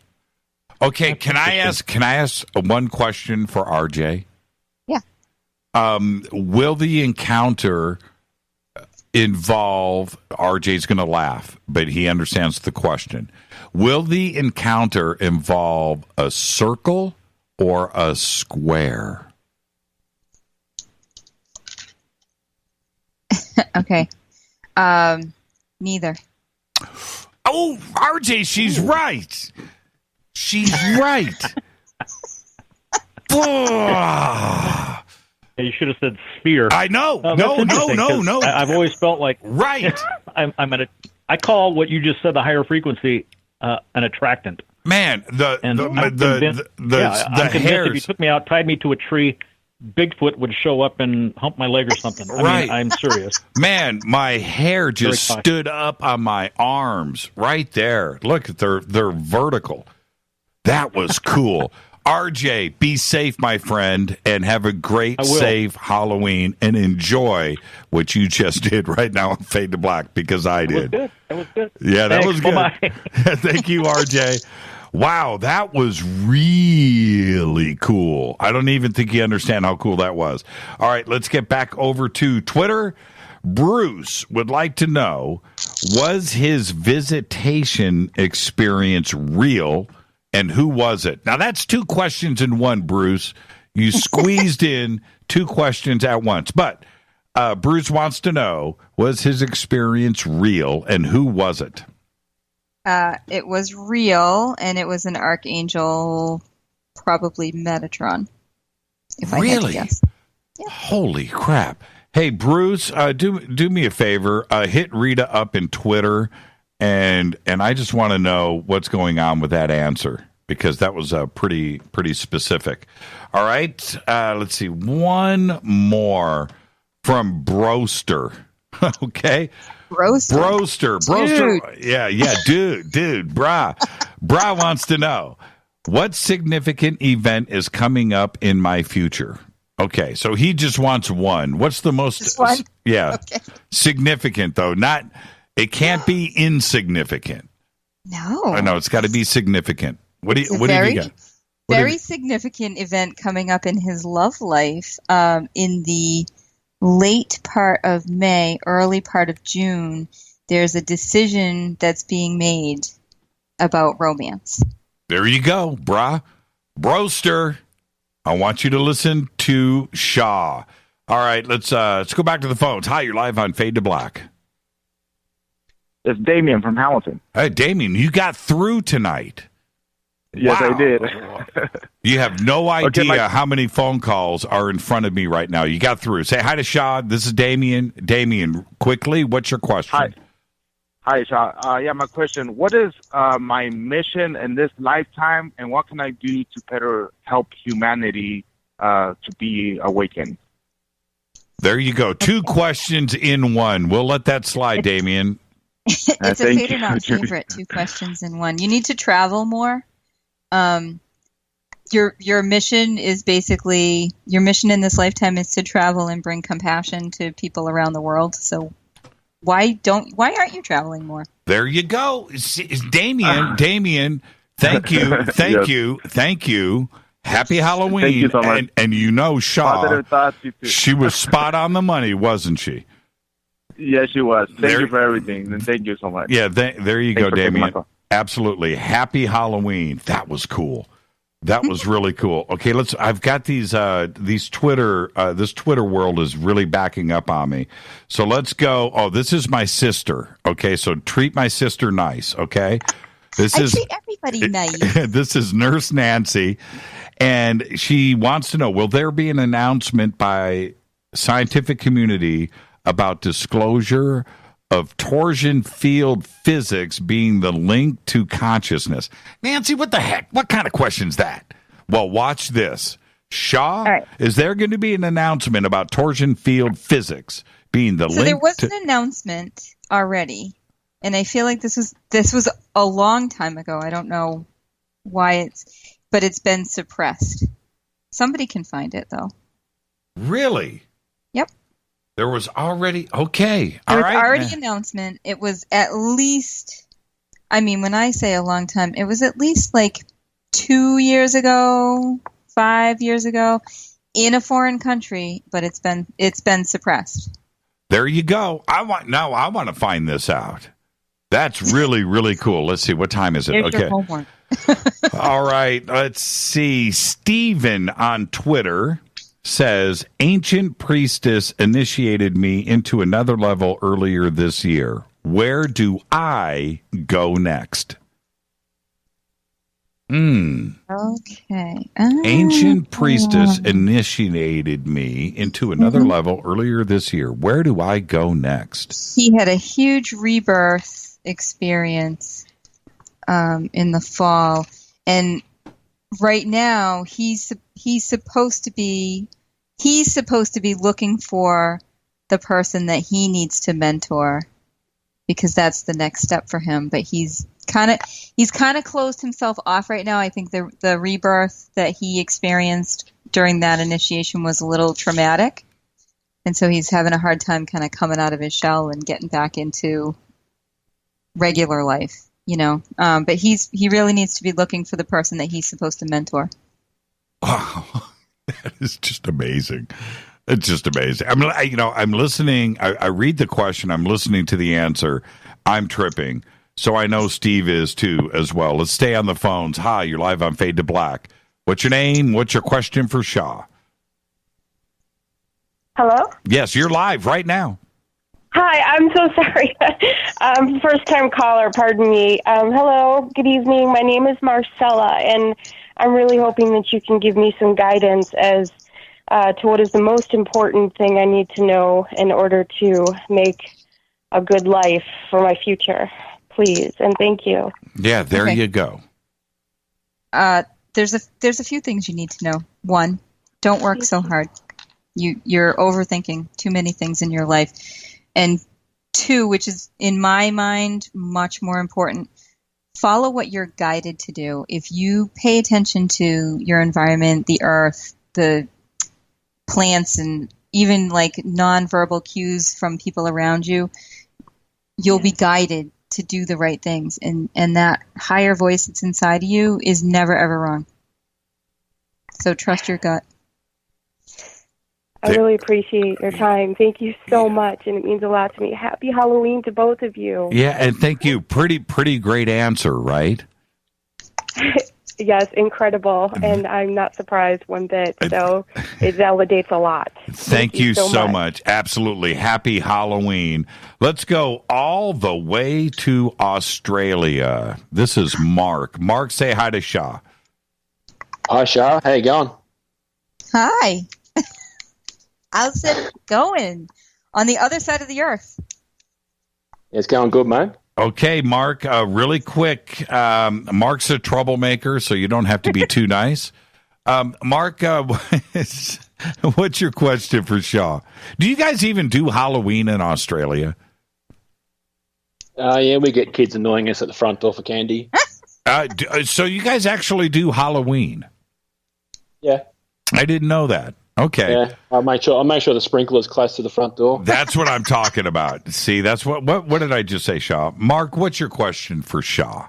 Okay, can I ask one question for RJ? Yeah. Will the encounter involve, RJ's going to laugh, but he understands the question. Will the encounter involve a circle or a square? Okay. Neither. Oh, RJ, she's right. She's right. You should have said sphere. I know. No. I've always felt like right. I call what you just said the higher frequency an attractant. Man, the hairs. If you took me out, tied me to a tree, Bigfoot would show up and hump my leg or something. I mean, I'm serious. Man, my hair just stood up on my arms right there. Look, they're vertical. That was cool. RJ, be safe, my friend, and have a great, safe Halloween, and enjoy what you just did right now on Fade to Black, because I did. That was good. Yeah, that was good. Thank you, RJ. Wow, that was really cool. I don't even think you understand how cool that was. All right, let's get back over to Twitter. Bruce would like to know, was his visitation experience real? And who was it? Now, that's 2 questions in one, Bruce. You squeezed in 2 questions at once. But Bruce wants to know, was his experience real, and who was it? It was real, and it was an archangel, probably Metatron. If I had to guess. Yeah. Holy crap. Hey, Bruce, do me a favor. Hit Rita up in Twitter. And I just want to know what's going on with that answer, because that was pretty specific. All right, let's see. One more from Broster. Okay, Broster. Yeah, dude. Bra wants to know, what significant event is coming up in my future? Okay, so he just wants one. What's the most? Yeah, okay. Significant though, not. It can't be insignificant. No. I know, it's got to be significant. What do you got? Very significant event coming up in his love life in the late part of May, early part of June. There's a decision that's being made about romance. There you go, Broster. I want you to listen to Sha. All right, let's go back to the phones. Hi, you're live on Fade to Black. It's Damien from Hamilton. Hey, Damien, you got through tonight. Yes, wow. I did. You have no idea how many phone calls are in front of me right now. You got through. Say hi to Sha. This is Damien. Damien, quickly, what's your question? Hi, Sha. Yeah, my question. What is my mission in this lifetime, and what can I do to better help humanity to be awakened? There you go. 2 questions in one. We'll let that slide, Damien. It's a fate or not favorite. 2 questions in one. You need to travel more. Your mission is basically, your mission in this lifetime is to travel and bring compassion to people around the world. So why aren't you traveling more? There you go. Damien, thank you. Happy Halloween. Thank you so much. And you know, Sha, she was spot on the money, wasn't she? Yes, she was. Thank you for everything, and thank you so much. Yeah, there you go, Damien. Absolutely. Happy Halloween. That was cool. That was really cool. Okay, I've got these Twitter. This Twitter world is really backing up on me. So let's go. Oh, this is my sister. Okay, so treat my sister nice. Okay, I treat everybody nice. This is Nurse Nancy, and she wants to know: will there be an announcement by scientific community about disclosure of torsion field physics being the link to consciousness? Nancy, what the heck? What kind of question's that? Well, watch this. Shaw, is there going to be an announcement about torsion field physics being the link? So there was an announcement already, and I feel like this was a long time ago. I don't know why but it's been suppressed. Somebody can find it though. Really? Yep. There was already already an announcement. It was at least, when I say a long time, it was at least like 2 years ago, 5 years ago, in a foreign country, but it's been suppressed. There you go. I want to find this out. That's really, really cool. Let's see. What time is it? Here's your homework. All right. Let's see. Steven on Twitter says, ancient priestess initiated me into another level earlier this year. Where do I go next? Okay. Ancient priestess initiated me into another level earlier this year. Where do I go next? He had a huge rebirth experience in the fall, and right now he's supposed to be looking for the person that he needs to mentor, because that's the next step for him. But he's kind of closed himself off right now. I think the rebirth that he experienced during that initiation was a little traumatic, and so he's having a hard time kind of coming out of his shell and getting back into regular life, but he really needs to be looking for the person that he's supposed to mentor. Wow, that is just amazing. It's just amazing. I'm listening. I read the question. I'm listening to the answer. I'm tripping. So I know Steve is too as well. Let's stay on the phones. Hi, you're live on Fade to Black. What's your name? What's your question for Shaw? Hello? Yes, you're live right now. Hi, I'm so sorry. First-time caller, pardon me. Hello, good evening. My name is Marcella, and I'm really hoping that you can give me some guidance as to what is the most important thing I need to know in order to make a good life for my future. Please, and thank you. Yeah, there you go. There's a few things you need to know. One, don't work so hard. You're overthinking too many things in your life. And two, which is in my mind much more important, follow what you're guided to do. If you pay attention to your environment, the earth, the plants, and even like nonverbal cues from people around you, you'll be guided to do the right things. And that higher voice that's inside of you is never, ever wrong. So trust your gut. I really appreciate your time. Thank you so much, and it means a lot to me. Happy Halloween to both of you. Yeah, and thank you. Pretty great answer, right? Yes, incredible, and I'm not surprised one bit, so it validates a lot. Thank you so much. Absolutely. Happy Halloween. Let's go all the way to Australia. This is Mark. Mark, say hi to Sha. Hi, Sha. How you going? Hi. How's it going on the other side of the earth? It's going good, mate. Okay, Mark, really quick. Mark's a troublemaker, so you don't have to be too nice. Mark, what's your question for Shaw? Do you guys even do Halloween in Australia? Yeah, we get kids annoying us at the front door for candy. So you guys actually do Halloween? Yeah. I didn't know that. Okay. Yeah, I'll make sure the sprinkler's close to the front door. That's what I'm talking about. See, that's what did I just say, Shaw? Mark, what's your question for Shaw?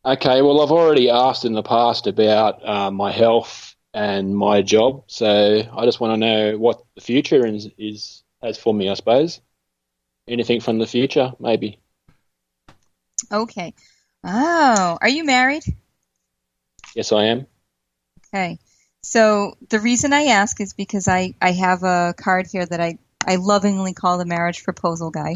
Okay, well, I've already asked in the past about my health and my job, so I just want to know what the future has for me, I suppose. Anything from the future, maybe. Okay. Oh, are you married? Yes, I am. Okay. So the reason I ask is because I have a card here that I lovingly call the marriage proposal guy.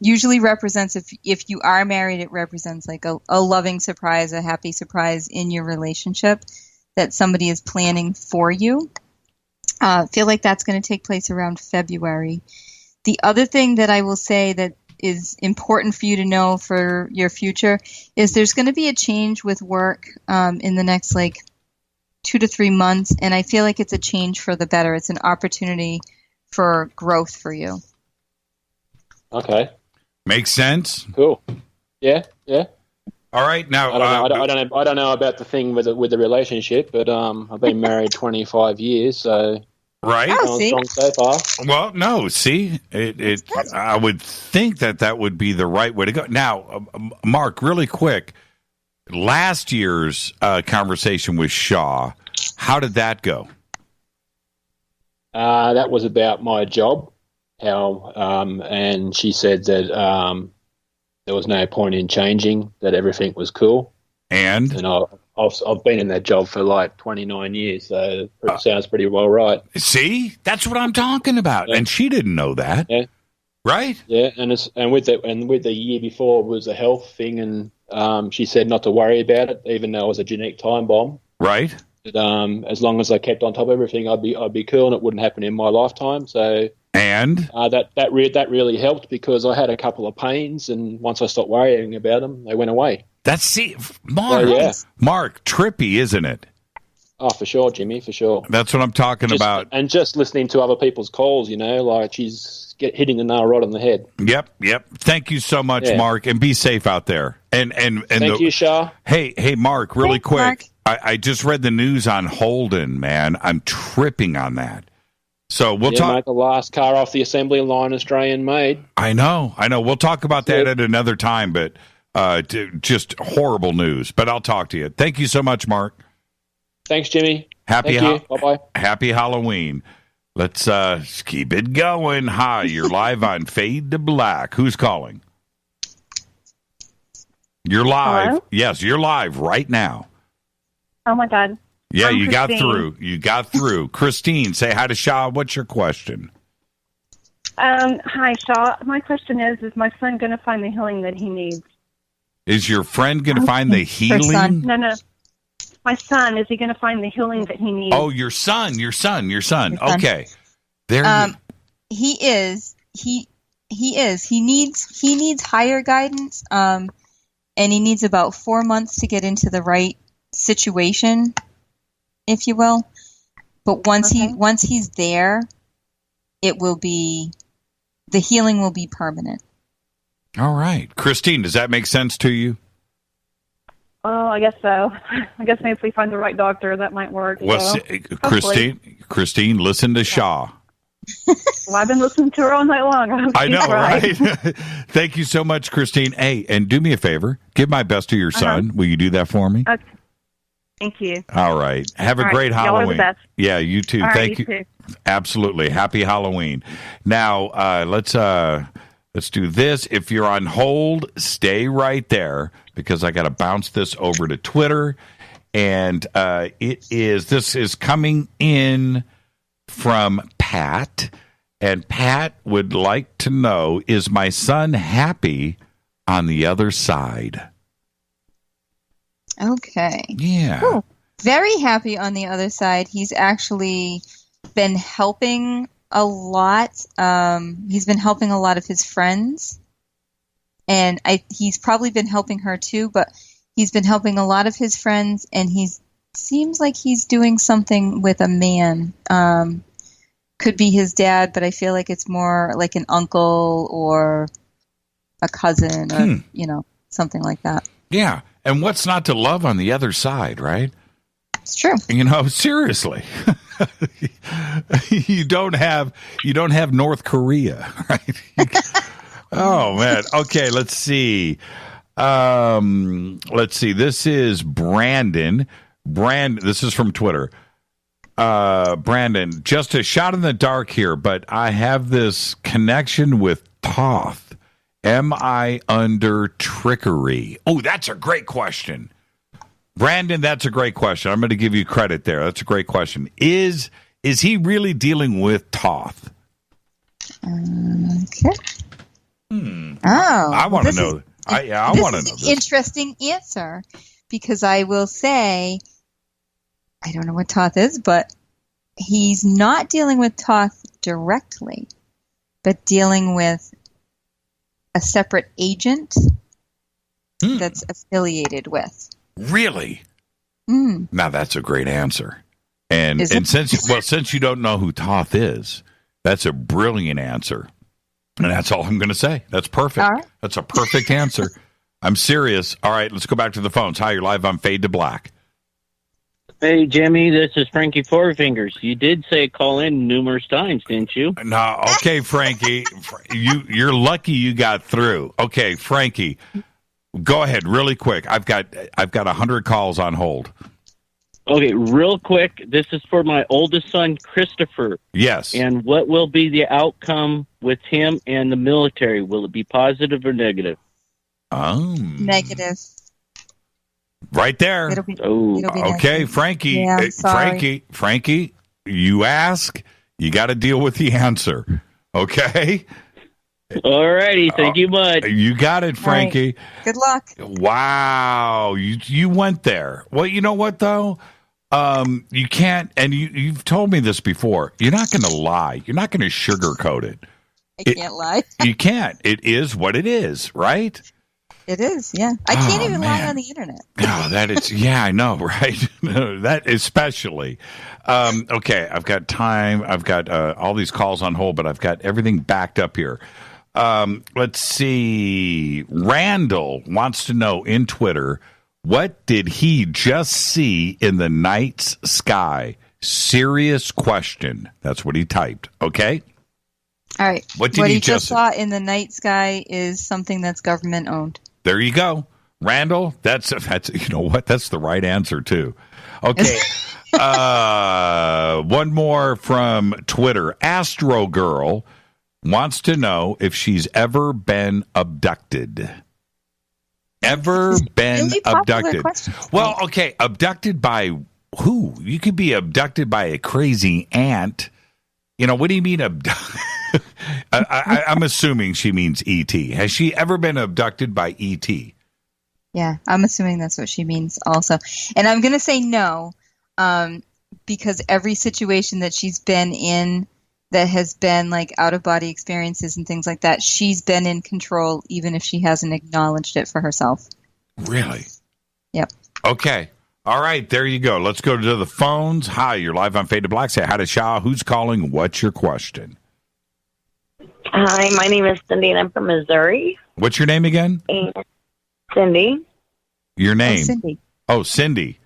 Usually represents, if you are married, it represents like a loving surprise, a happy surprise in your relationship that somebody is planning for you. I feel like that's going to take place around February. The other thing that I will say that is important for you to know for your future is there's going to be a change with work in the next 2 to 3 months, and I feel like it's a change for the better. It's an opportunity for growth for you. Okay. Makes sense. Cool. Yeah. All right. Now, I don't know about the thing with the relationship, but I've been married 25 years, so right. Strong so far. Well, no. See, I would think that would be the right way to go. Now, Mark, really quick. Last year's conversation with Sha, how did that go? That was about my job. And she said that there was no point in changing, that everything was cool. And I've been in that job for like 29 years, so it sounds pretty well right. See, that's what I'm talking about. Yeah. And she didn't know that. Yeah. Right? Yeah, and with the year before was a health thing, and she said not to worry about it, even though it was a genetic time bomb. Right. But, as long as I kept on top of everything, I'd be cool, and it wouldn't happen in my lifetime. So. And that really helped, because I had a couple of pains, and once I stopped worrying about them, they went away. Mark, trippy, isn't it? Oh, for sure, Jimmy, for sure. That's what I'm talking about. And just listening to other people's calls, like she's hitting the nail right on the head. Yep. Thank you so much, Mark, and be safe out there. And thank you, Sha. Hey, Mark, really quick. Mark. I just read the news on Holden, man. I'm tripping on that. So we'll talk. Mate, the last car off the assembly line, Australian made. I know. We'll talk about that at another time, but just horrible news. But I'll talk to you. Thank you so much, Mark. Thanks, Jimmy. Bye bye. Happy Halloween. Let's keep it going. Hi, you're live on Fade to Black. Who's calling? You're live. Hello? Yes, you're live right now. Oh my God. Yeah, I'm you Christine. got through. Christine, say hi to Sha. What's your question? Hi, Sha. My question is my son going to find the healing that he needs? Is your friend going to find the healing? No. My son, is he going to find the healing that he needs? Oh, your son. Okay. He is. He needs higher guidance. And he needs about 4 months to get into the right situation, if you will. But once he's there, the healing will be permanent. All right. Christine, does that make sense to you? Oh, I guess so. I guess maybe if we find the right doctor, that might work. Well, so, Christine, listen to Sha. Well, I've been listening to her all night long. I know, right? Thank you so much, Christine. Hey, and do me a favor. Give my best to your son. Will you do that for me? Okay. Thank you. All right. Have a great Halloween. Y'all are the best. Yeah, you too. Thank you. Too. Absolutely. Happy Halloween. Now, let's do this. If you're on hold, stay right there, because I got to bounce this over to Twitter. And this is coming in from Pat. And Pat would like to know, is my son happy on the other side? Okay. Yeah. Cool. Very happy on the other side. He's actually been helping a lot. He's been helping a lot of his friends. And he's probably been helping her too, but he's been helping a lot of his friends, and seems like he's doing something with a man. Could be his dad, but I feel like it's more like an uncle or a cousin or, something like that. Yeah. And what's not to love on the other side, right? It's true. Seriously. You don't have North Korea, right? Oh man. Okay, let's see. This is Brandon. This is from Twitter. Brandon, just a shot in the dark here, but I have this connection with Thoth. Am I under trickery? Oh, that's a great question. Brandon, that's a great question. I'm going to give you credit there. That's a great question. Is he really dealing with Thoth? Okay. Oh, I want to know. I want to know this. Interesting answer, because I will say, I don't know what Thoth is, but he's not dealing with Thoth directly, but dealing with a separate agent that's affiliated with. Really? Now that's a great answer. And since you don't know who Thoth is, that's a brilliant answer. And that's all I'm going to say. That's perfect. All right. That's a perfect answer. I'm serious. All right, let's go back to the phones. Hi, you're live on Fade to Black. Hey, Jimmy, this is Frankie Four Fingers. You did say call in numerous times, didn't you? No, okay, Frankie. You're lucky you got through. Okay, Frankie, go ahead really quick. I've got 100 calls on hold. Okay, real quick. This is for my oldest son, Christopher. Yes. And what will be the outcome with him and the military? Will it be positive or negative? Negative. Right there. It'll be okay, negative. Frankie. Yeah, I'm sorry. Frankie, you ask, you got to deal with the answer. Okay? All righty. Thank you much. You got it, Frankie. Right. Good luck. Wow. You went there. Well, you know what, though? You can't, and you've told me this before, you're not going to lie. You're not going to sugarcoat it. I can't lie. You can't. It is what it is, right? It is, yeah. I can't even lie on the internet. Oh, that is, yeah, I know, right? That especially. Okay, I've got time. I've got all these calls on hold, but I've got everything backed up here. Let's see. Randall wants to know in Twitter, what did he just see in the night's sky? Serious question. That's what he typed. Okay? All right. What did he just saw in the night sky is something that's government owned. There you go. Randall, that's you know what? That's the right answer, too. Okay. One more from Twitter. Astro Girl wants to know if she's ever been abducted. Ever been really abducted? Question. Well, okay, abducted by who? You could be abducted by a crazy ant. You know, what do you mean abducted? I'm assuming she means E.T. Has she ever been abducted by E.T.? Yeah, I'm assuming that's what she means also. And I'm going to say no, because every situation that she's been in that has been like out-of-body experiences and things like that, she's been in control even if she hasn't acknowledged it for herself. Really? Yep. Okay. All right, there you go. Let's go to the phones. Hi, you're live on Fade to Black. Say hi to Sha. Who's calling? What's your question? Hi, my name is Cindy, and I'm from Missouri. What's your name again? Cindy. Your name? Oh, Cindy. Oh, Cindy.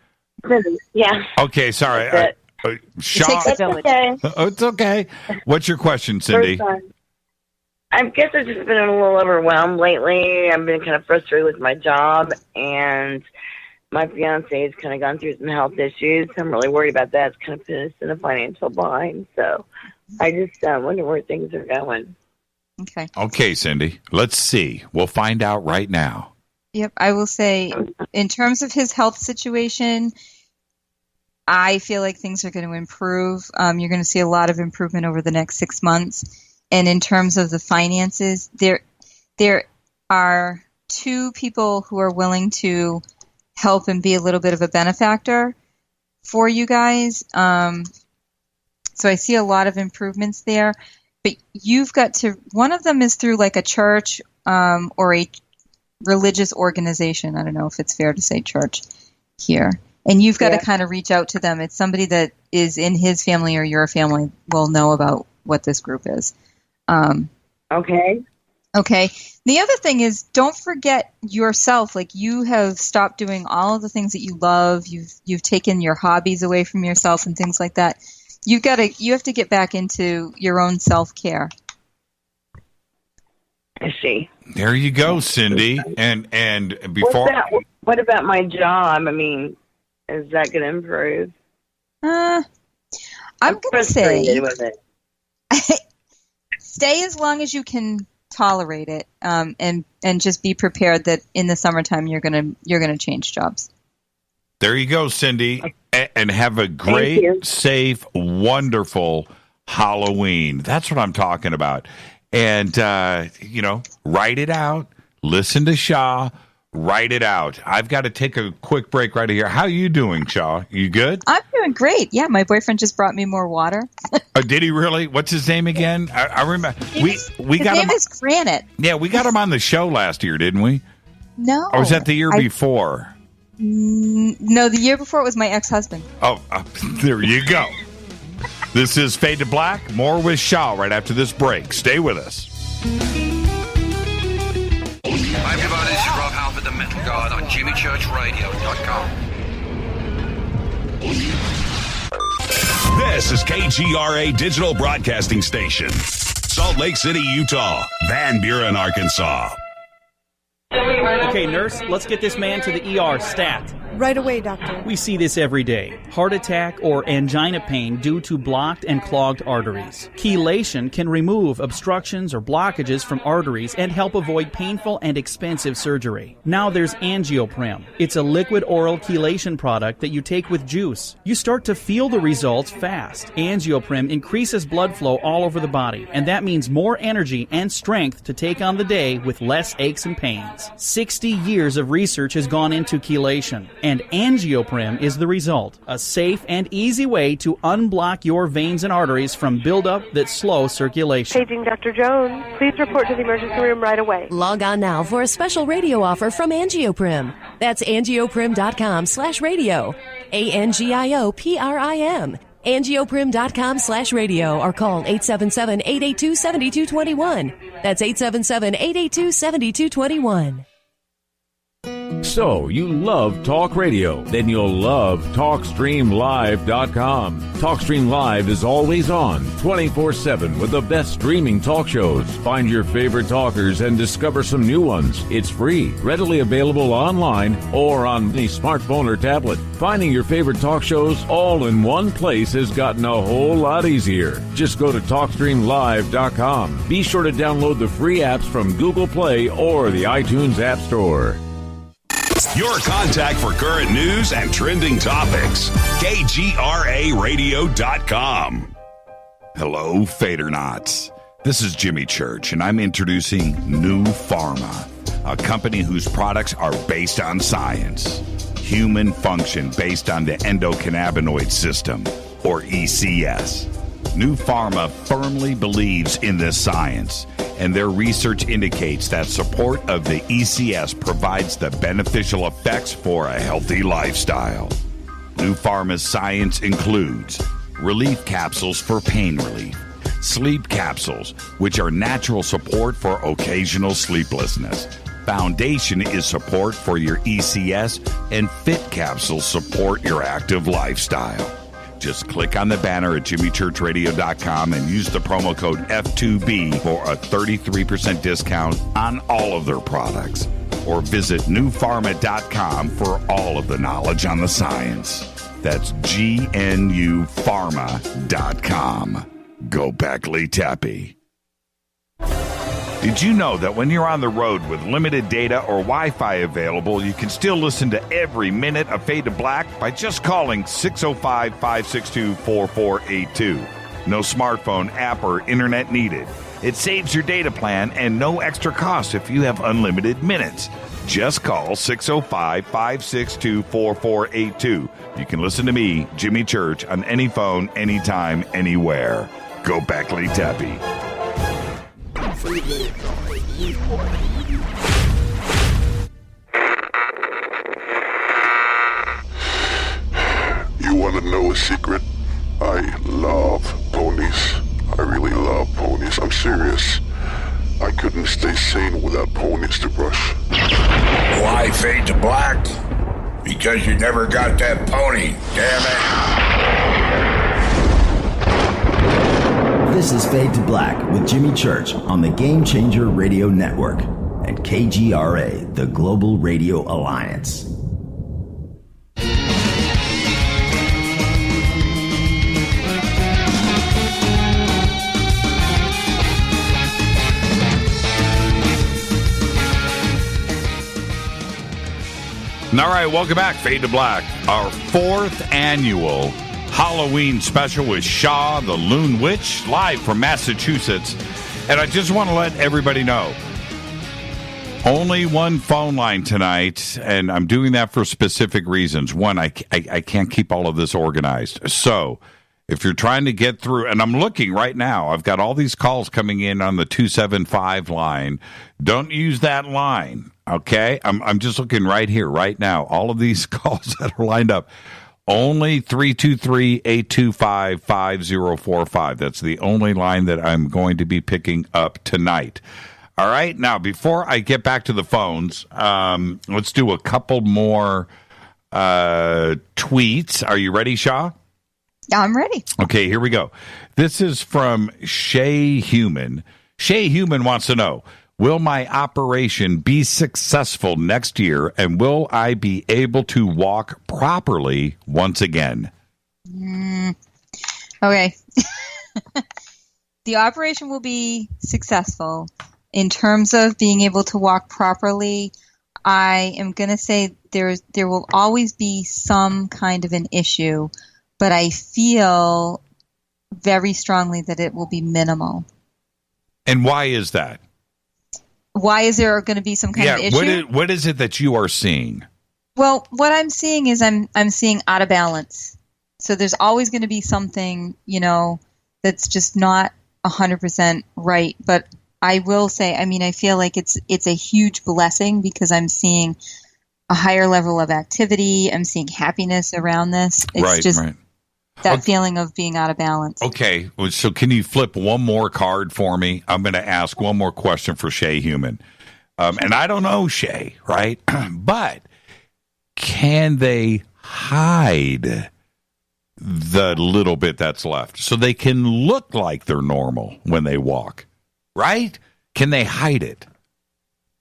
Cindy, yeah. Okay, sorry. Sha. It's okay. It's okay. What's your question, Cindy? I guess I've just been a little overwhelmed lately. I've been kind of frustrated with my job, and my fiance has kind of gone through some health issues. I'm really worried about that. It's kind of put us in a financial bind. So I just wonder where things are going. Okay. Okay, Cindy. Let's see. We'll find out right now. Yep. I will say, in terms of his health situation, I feel like things are going to improve. You're going to see a lot of improvement over the next 6 months. And in terms of the finances, there are two people who are willing to help and be a little bit of a benefactor for you guys. So I see a lot of improvements there. But you've got to, one of them is through like a church or a religious organization. I don't know if it's fair to say church here. And you've got to kind of reach out to them. It's somebody that is in his family or your family will know about what this group is. Okay. Okay. The other thing is, don't forget yourself. Like, you have stopped doing all of the things that you love. You've taken your hobbies away from yourself and things like that. You have to get back into your own self-care. I see. There you go, Cindy. And before, what about my job? I mean, is that going to improve? I'm going to say with it. Stay as long as you can tolerate it, and just be prepared that in the summertime you're gonna change jobs. There you go, Cindy, and have a great, safe, wonderful Halloween. That's what I'm talking about. And write it out. Listen to Sha. Write it out. I've got to take a quick break right here. How are you doing, Sha? You good? I'm doing great. Yeah, my boyfriend just brought me more water. Oh, did he really? What's his name again? I remember. We got him. His name is Granite. Yeah, we got him on the show last year, didn't we? No. Or was that the year before? No, the year before it was my ex-husband. Oh, there you go. This is Fade to Black. More with Sha right after this break. Stay with us. Hi, everybody. This is Rob Halford, the Metal Guard on JimmyChurchRadio.com. This is KGRA Digital Broadcasting Station. Salt Lake City, Utah. Van Buren, Arkansas. Okay, nurse, let's get this man to the ER stat. Right away, doctor. We see this every day. Heart attack or angina pain due to blocked and clogged arteries. Chelation can remove obstructions or blockages from arteries and help avoid painful and expensive surgery. Now there's Angioprim. It's a liquid oral chelation product that you take with juice. You start to feel the results fast. Angioprim increases blood flow all over the body, and that means more energy and strength to take on the day with less aches and pains. 60 years of research has gone into chelation, and Angioprim is the result. A safe and easy way to unblock your veins and arteries from buildup that slow circulation. Paging Dr. Jones. Please report to the emergency room right away. Log on now for a special radio offer from Angioprim. That's angioprim.com/radio. ANGIOPRIM. Angioprim.com/radio or call 877-882-7221. That's 877-882-7221. So, you love talk radio? Then you'll love TalkStreamLive.com. TalkStream Live is always on, 24/7 with the best streaming talk shows. Find your favorite talkers and discover some new ones. It's free, readily available online or on any smartphone or tablet. Finding your favorite talk shows all in one place has gotten a whole lot easier. Just go to TalkStreamLive.com. Be sure to download the free apps from Google Play or the iTunes App Store. Your contact for current news and trending topics. KGRARadio.com. Hello, Fadernauts. This is Jimmy Church, and I'm introducing New Pharma, a company whose products are based on science. Human function based on the endocannabinoid system, or ECS. New Pharma firmly believes in this science, and their research indicates that support of the ECS provides the beneficial effects for a healthy lifestyle. New Pharma's science includes relief capsules for pain relief, sleep capsules, which are natural support for occasional sleeplessness. Foundation is support for your ECS, and Fit capsules support your active lifestyle. Just click on the banner at JimmyChurchRadio.com and use the promo code F2B for a 33% discount on all of their products. Or visit newpharma.com for all of the knowledge on the science. That's GNUpharma.com. Go Backley Tappy. Did you know that when you're on the road with limited data or Wi-Fi available, you can still listen to every minute of Fade to Black by just calling 605-562-4482. No smartphone, app, or internet needed. It saves your data plan and no extra cost if you have unlimited minutes. Just call 605-562-4482. You can listen to me, Jimmy Church, on any phone, anytime, anywhere. Go Backley Tappy. You want to know a secret? I love ponies. I really love ponies. I'm serious. I couldn't stay sane without ponies to brush. Why Fade to Black? Because you never got that pony, damn it. This is Fade to Black with Jimmy Church on the Game Changer Radio Network and KGRA, the Global Radio Alliance. All right, welcome back, Fade to Black. Our 4th annual Halloween special with Sha the LoonWitch, live from Massachusetts. And I just want to let everybody know, only one phone line tonight, and I'm doing that for specific reasons. One, I can't keep all of this organized. So if you're trying to get through, and I'm looking right now, I've got all these calls coming in on the 275 line. Don't use that line. Okay, I'm just looking right here, right now. All of these calls that are lined up. Only 323-825-5045. That's the only line that I'm going to be picking up tonight. All right, now before I get back to the phones, let's do a couple more tweets. Are you ready, Sha? I'm ready. Okay, here we go. This is from Shay Human. Shay Human wants to know, will my operation be successful next year, and will I be able to walk properly once again? Okay. The operation will be successful. In terms of being able to walk properly, I am going to say there will always be some kind of an issue, but I feel very strongly that it will be minimal. And why is that? Why is there going to be some kind of issue? What is it that you are seeing? Well, what I'm seeing is I'm seeing out of balance. So there's always going to be something, that's just not 100% right. But I will say, I feel like it's a huge blessing because I'm seeing a higher level of activity. I'm seeing happiness around this. It's right. That feeling of being out of balance. Okay, so can you flip one more card for me? I'm going to ask one more question for Shay Human. And I don't know Shay, right? But can they hide the little bit that's left so they can look like they're normal when they walk, right? Can they hide it?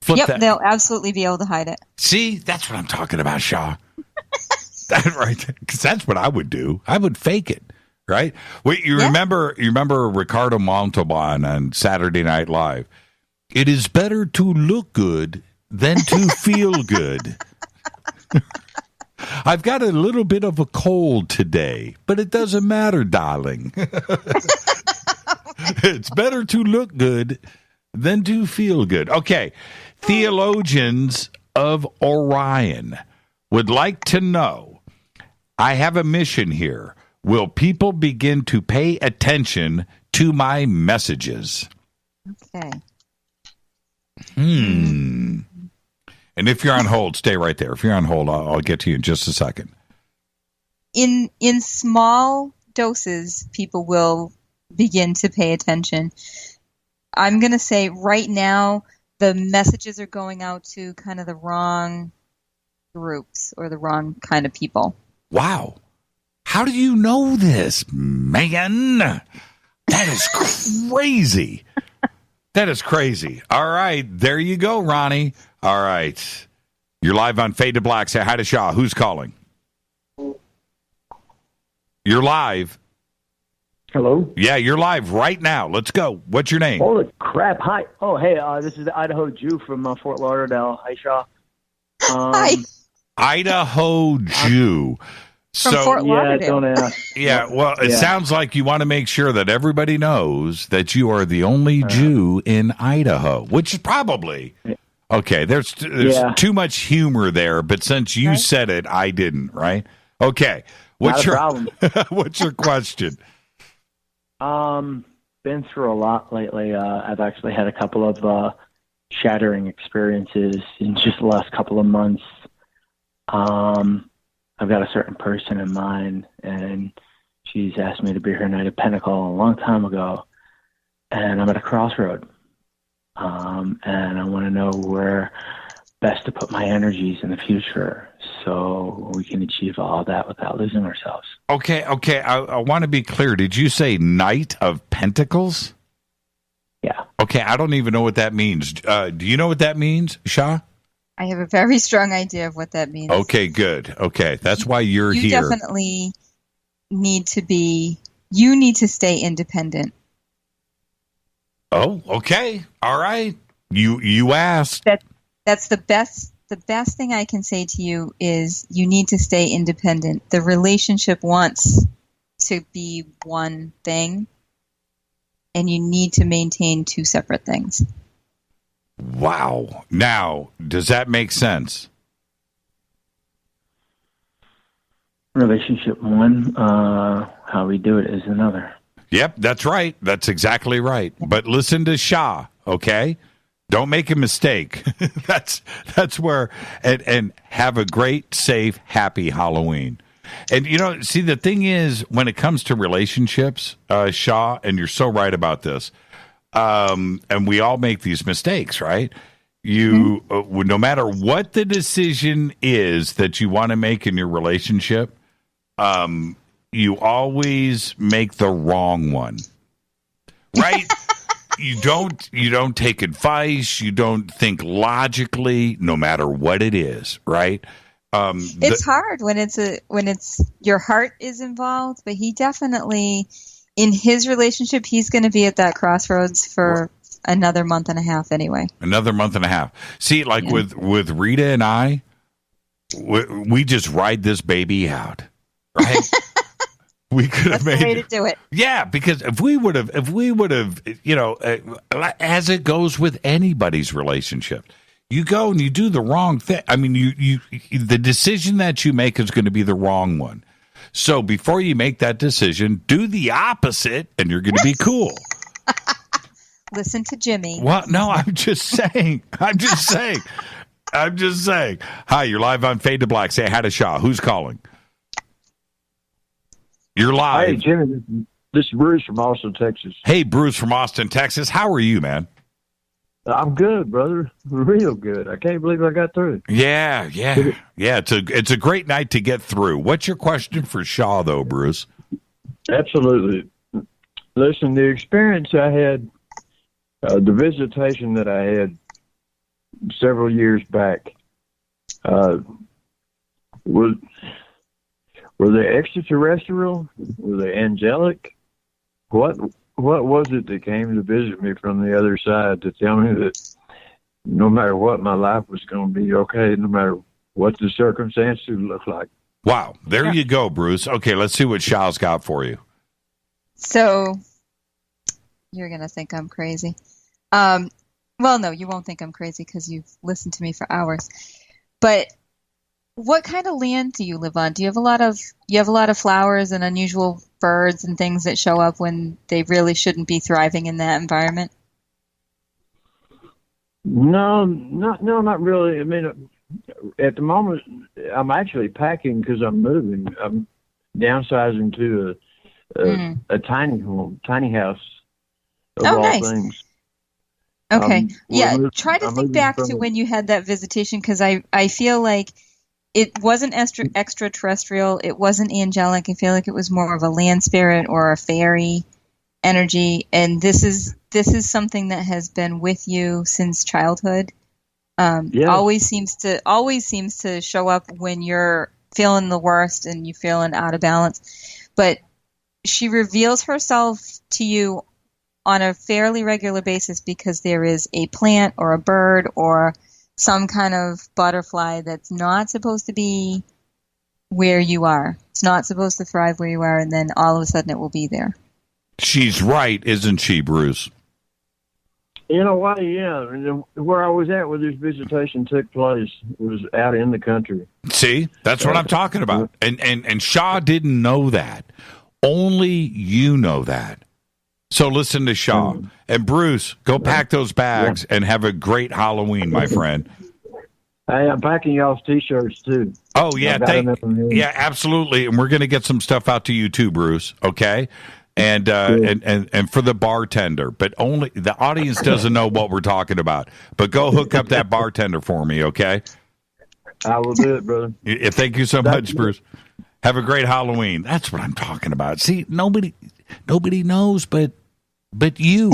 They'll absolutely be able to hide it. See, that's what I'm talking about, Sha. That right, because that's what I would do. I would fake it, right? Wait, you remember Ricardo Montalban on Saturday Night Live? It is better to look good than to feel good. I've got a little bit of a cold today, but it doesn't matter, darling. It's better to look good than to feel good. Okay, theologians of Orion would like to know, I have a mission here. Will people begin to pay attention to my messages? Okay. And if you're on hold, stay right there. If you're on hold, I'll get to you in just a second. In small doses, people will begin to pay attention. I'm going to say right now, the messages are going out to kind of the wrong groups or the wrong kind of people. Wow. How do you know this, man? That is crazy. That is crazy. All right. There you go, Ronnie. All right. You're live on Fade to Black. Say hi to Shaw. Who's calling? You're live. Hello? Yeah, you're live right now. Let's go. What's your name? Holy crap. Hi. Oh, hey, this is the Idaho Jew from Fort Lauderdale. Hi, Shaw. Hi. Idaho Jew. From Fort Lauderdale. Don't ask. Yeah, well, it sounds like you want to make sure that everybody knows that you are the only Jew in Idaho, which is probably... Okay, there's too much humor there, but since you said it, I didn't, right? Okay. What's your question? Been through a lot lately. I've actually had a couple of shattering experiences in just the last couple of months. I've got a certain person in mind, and she's asked me to be her Knight of Pentacles a long time ago, and I'm at a crossroad. And I want to know where best to put my energies in the future so we can achieve all that without losing ourselves. Okay. I want to be clear. Did you say Knight of Pentacles? Yeah. Okay, I don't even know what that means. Do you know what that means, Sha? I have a very strong idea of what that means. Okay, good. Okay, that's why you're here. You definitely need to stay independent. Oh, okay. All right. You asked. That's the best thing I can say to you is you need to stay independent. The relationship wants to be one thing, and you need to maintain two separate things. Wow. Now, does that make sense? Relationship one, how we do it is another. Yep, that's right. That's exactly right. But listen to Sha, okay? Don't make a mistake. That's where, and have a great, safe, happy Halloween. And, see, the thing is, when it comes to relationships, Sha, and you're so right about this, and we all make these mistakes, right? You, no matter what the decision is that you want to make in your relationship, you always make the wrong one, right? You don't take advice. You don't think logically, no matter what it is, right? It's hard when it's your heart is involved, but he definitely, in his relationship, he's going to be at that crossroads for another month and a half anyway. Another month and a half. See, like with Rita and I, we just ride this baby out, right? We could have made the way to do it. Yeah, because if we would have, as it goes with anybody's relationship, you go and you do the wrong thing. I mean, the decision that you make is going to be the wrong one. So before you make that decision, do the opposite, and you're going to be cool. Listen to Jimmy. Well, no, I'm just saying. Hi, you're live on Fade to Black. Say hi to Sha. Who's calling? You're live. Hey, Jimmy, this is Bruce from Austin, Texas. Hey, Bruce from Austin, Texas. How are you, man? I'm good, brother. Real good. I can't believe I got through. Yeah. It's a great night to get through. What's your question for Sha, though, Bruce? Absolutely. Listen, the experience I had, the visitation that I had several years back, were they extraterrestrial? Were they angelic? What was it that came to visit me from the other side to tell me that no matter what, my life was going to be okay, no matter what the circumstances look like? Wow. There you go, Bruce. Okay, let's see what Sha's got for you. So, you're going to think I'm crazy. Well, no, you won't think I'm crazy because you've listened to me for hours. But what kind of land do you live on? Do you have a lot of flowers and unusual birds and things that show up when they really shouldn't be thriving in that environment? No, not really. I mean, at the moment, I'm actually packing because I'm moving. I'm downsizing to a tiny home, tiny house. Of all nice. Things. Okay. Try to think back to when you had that visitation, because I feel like it wasn't extraterrestrial. It wasn't angelic. I feel like it was more of a land spirit or a fairy energy. And this is something that has been with you since childhood. Always seems to show up when you're feeling the worst and you're feeling out of balance. But she reveals herself to you on a fairly regular basis because there is a plant or a bird or some kind of butterfly that's not supposed to be where you are. It's not supposed to thrive where you are, and then all of a sudden it will be there. She's right, isn't she, Bruce? You know what? Yeah. Where I was at where this visitation took place was out in the country. See? That's what I'm talking about. And Sha didn't know that. Only you know that. So listen to Sha. And Bruce, go pack those bags and have a great Halloween, my friend. Hey, I'm packing y'all's T-shirts, too. Oh, yeah. Yeah, absolutely. And we're going to get some stuff out to you, too, Bruce. Okay? And for the bartender. But only the audience doesn't know what we're talking about. But go hook up that bartender for me, okay? I will do it, brother. Thank you so much, Bruce. Have a great Halloween. That's what I'm talking about. See, nobody knows but you.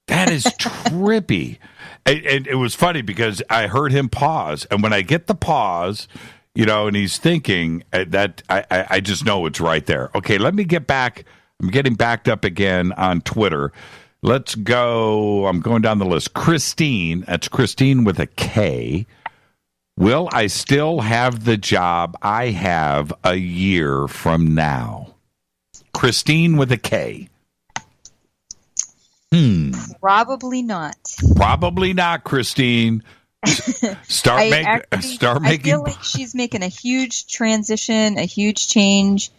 That is trippy. And it was funny because I heard him pause. And when I get the pause, and he's thinking that I just know it's right there. Okay, let me get back. I'm getting backed up again on Twitter. Let's go. I'm going down the list. Christine, that's Christine with a K. Will I still have the job I have a year from now? Christine with a K. Probably not. Probably not, Christine. Start making. I feel like she's making a huge transition, a huge change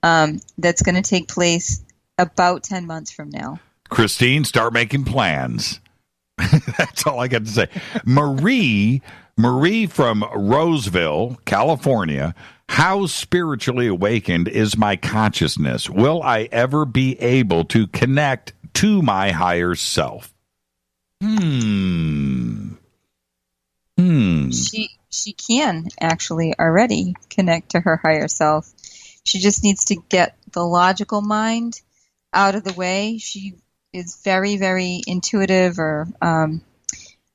that's going to take place about 10 months from now. Christine, start making plans. That's all I got to say. Marie from Roseville, California. How spiritually awakened is my consciousness? Will I ever be able to connect to my higher self? She can actually already connect to her higher self. She just needs to get the logical mind out of the way. She is very, very intuitive, or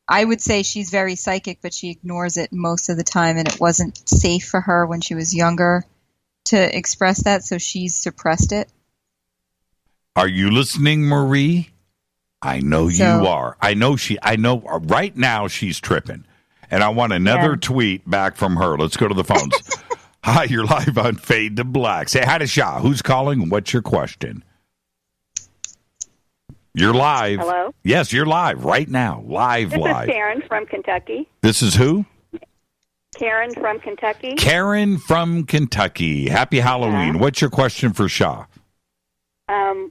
I would say she's very psychic, but she ignores it most of the time, and it wasn't safe for her when she was younger to express that, so she's suppressed it. Are you listening, Marie? I know you are. I know right now she's tripping. And I want another tweet back from her. Let's go to the phones. Hi, you're live on Fade to Black. Say hi to Sha. Who's calling? What's your question? You're live. Hello? Yes, you're live right now. Live. This is Karen from Kentucky. This is who? Karen from Kentucky. Karen from Kentucky. Happy Halloween. What's your question for Sha?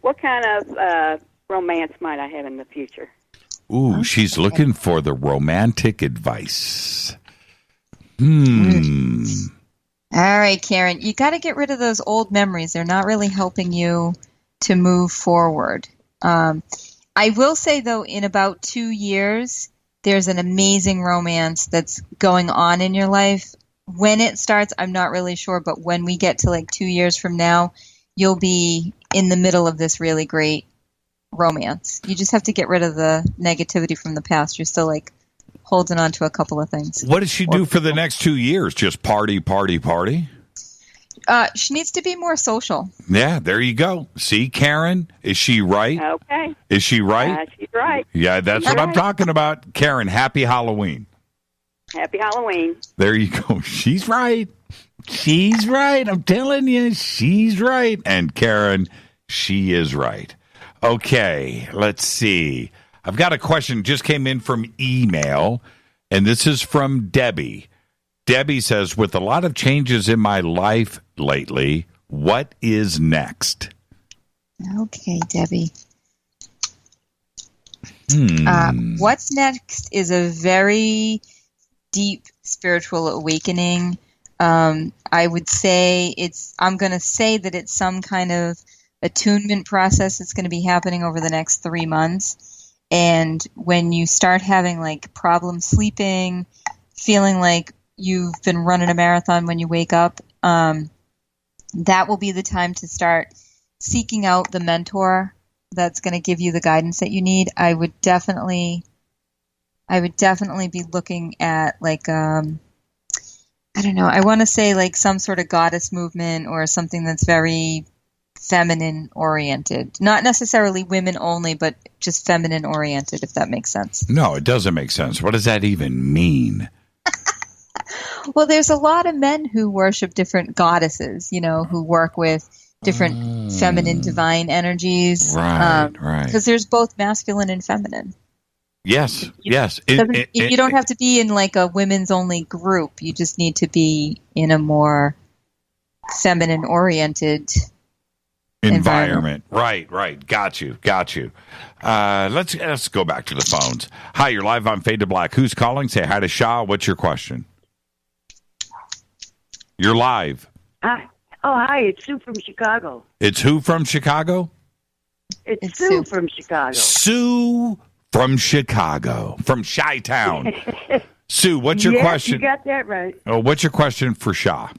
What kind of romance might I have in the future? Ooh, she's looking for the romantic advice. All right, Karen, you got to get rid of those old memories. They're not really helping you to move forward. I will say, though, in about 2 years, there's an amazing romance that's going on in your life. When it starts, I'm not really sure, but when we get to like 2 years from now, you'll be in the middle of this really great romance. You just have to get rid of the negativity from the past. You're still like holding on to a couple of things. What does she do for the next 2 years? Just party, party, party? She needs to be more social. Yeah, there you go. See, Karen, is she right? Okay. Is she right? She's right. Yeah, that's what I'm talking about. Karen, happy Halloween. Happy Halloween. There you go. She's right. She's right. I'm telling you, she's right. And Karen, she is right. Okay, let's see. I've got a question just came in from email, and this is from Debbie. Debbie says, with a lot of changes in my life lately, what is next? Okay, Debbie. What's next is a very deep spiritual awakening. I would say I'm going to say that it's some kind of attunement process that's going to be happening over the next 3 months. And when you start having like problems sleeping, feeling like you've been running a marathon when you wake up, that will be the time to start seeking out the mentor that's going to give you the guidance that you need. I would definitely be looking at like, I don't know, I want to say like some sort of goddess movement or something that's very feminine oriented. Not necessarily women only, but just feminine oriented, if that makes sense. No, it doesn't make sense. What does that even mean? Well, there's a lot of men who worship different goddesses, who work with different feminine divine energies. Right. Because there's both masculine and feminine. Yes, yes. You don't have to be in like a women's only group. You just need to be in a more feminine oriented environment. Right. Got you. Let's go back to the phones. Hi, you're live on Fade to Black. Who's calling? Say hi to Sha. What's your question? You're live. Hi. Oh, hi. It's Sue from Chicago. It's who from Chicago? It's Sue from Chicago. Sue from Chicago, from Chi-Town. Sue, what's your question? You got that right. Oh, what's your question for Sha?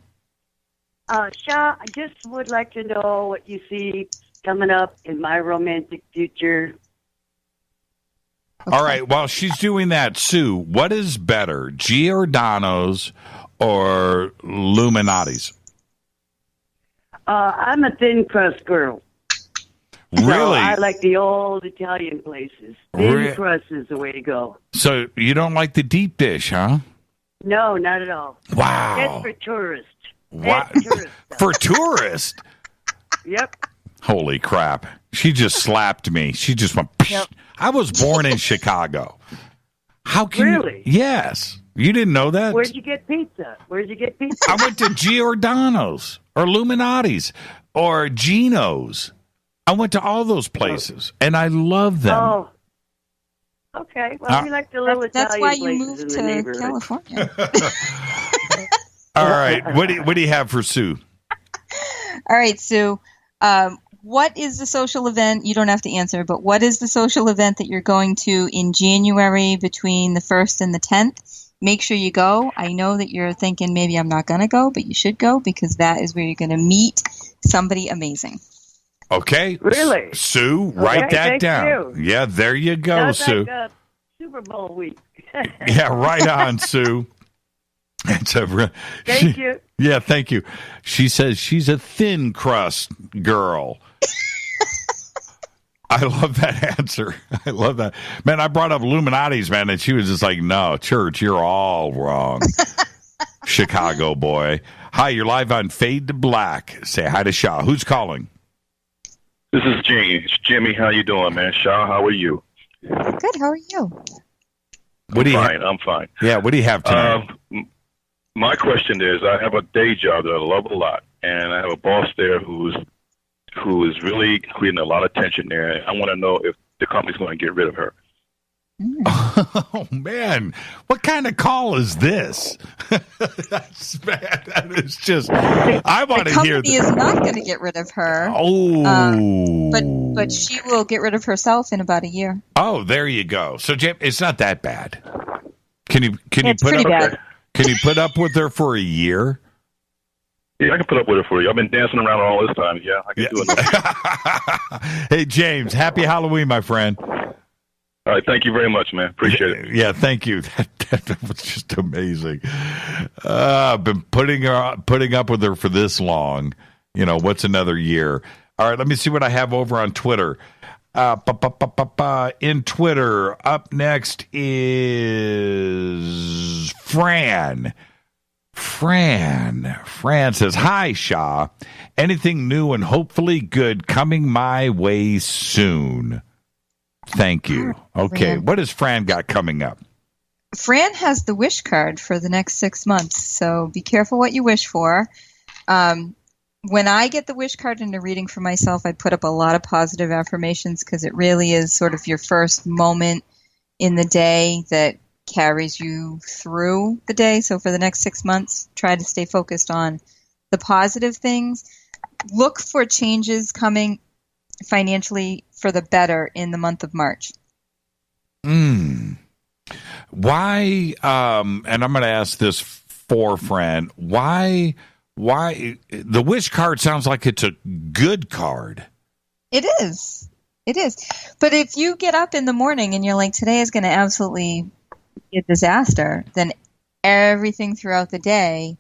Sha, I just would like to know what you see coming up in my romantic future. Okay. All right, while she's doing that, Sue, what is better, Giordano's or Illuminati's? I'm a thin crust girl. Really? So I like the old Italian places. Thin crust is the way to go. So you don't like the deep dish, huh? No, not at all. Wow. That's for tourists. Wow. For tourists? Yep. Holy crap. She just slapped me. She just went, yep. I was born in Chicago. How can Really? You? Yes. You didn't know that? Where'd you get pizza? I went to Giordano's or Illuminati's or Gino's. I went to all those places, and I love them. Oh, Okay. Well, we like the little That's Italian why you places moved in the to neighborhood. California. All right. What do you have for Sue? All right, Sue. What is the social event? You don't have to answer, but what is the social event that you're going to in January between the 1st and the 10th? Make sure you go. I know that you're thinking maybe I'm not going to go, but you should go because that is where you're going to meet somebody amazing. Okay. Really? Sue, write that thank down. you. Yeah, there you go, Sounds Sue. like Super Bowl week. Yeah, right on, Sue. Thank you. Yeah, thank you. She says she's a thin crust girl. I love that answer. I love that. Man, I brought up Illuminati's, man, and she was just like, no, church, you're all wrong. Chicago boy. Hi, you're live on Fade to Black. Say hi to Sha. Who's calling? This is Jimmy. How you doing, man? Sha, how are you? Good. How are you? I'm fine. Yeah, what do you have tonight? My question is, I have a day job that I love a lot, and I have a boss there who is really creating a lot of tension there. And I want to know if the company's going to get rid of her. Oh, man. What kind of call is this? That's bad. That is just, I want to hear The company is not going to get rid of her. Oh. But she will get rid of herself in about a year. Oh, there you go. So, Jim, it's not that bad. Can you It's put pretty up? bad. Can you put up with her for a year? Yeah, I can put up with it for you. I've been dancing around all this time. Yeah, I can do it. Hey, James, happy Halloween, my friend. All right, thank you very much, man. Appreciate it. Yeah, thank you. That was just amazing. I've been putting up with her for this long. You know, what's another year? All right, let me see what I have over on Twitter. In Twitter, up next is Fran. Fran says, hi, Sha. Anything new and hopefully good coming my way soon. Thank you. Okay, Fran. what has Fran got coming up? Fran has the wish card for the next 6 months, so be careful what you wish for. When I get the wish card into reading for myself, I put up a lot of positive affirmations because it really is sort of your first moment in the day that carries you through the day. So for the next 6 months, try to stay focused on the positive things. Look for changes coming financially for the better in the month of March. Why, and I'm going to ask this for Fran, why the wish card sounds like it's a good card? It is. But if you get up in the morning and you're like, today is going to absolutely be a disaster, then everything throughout the day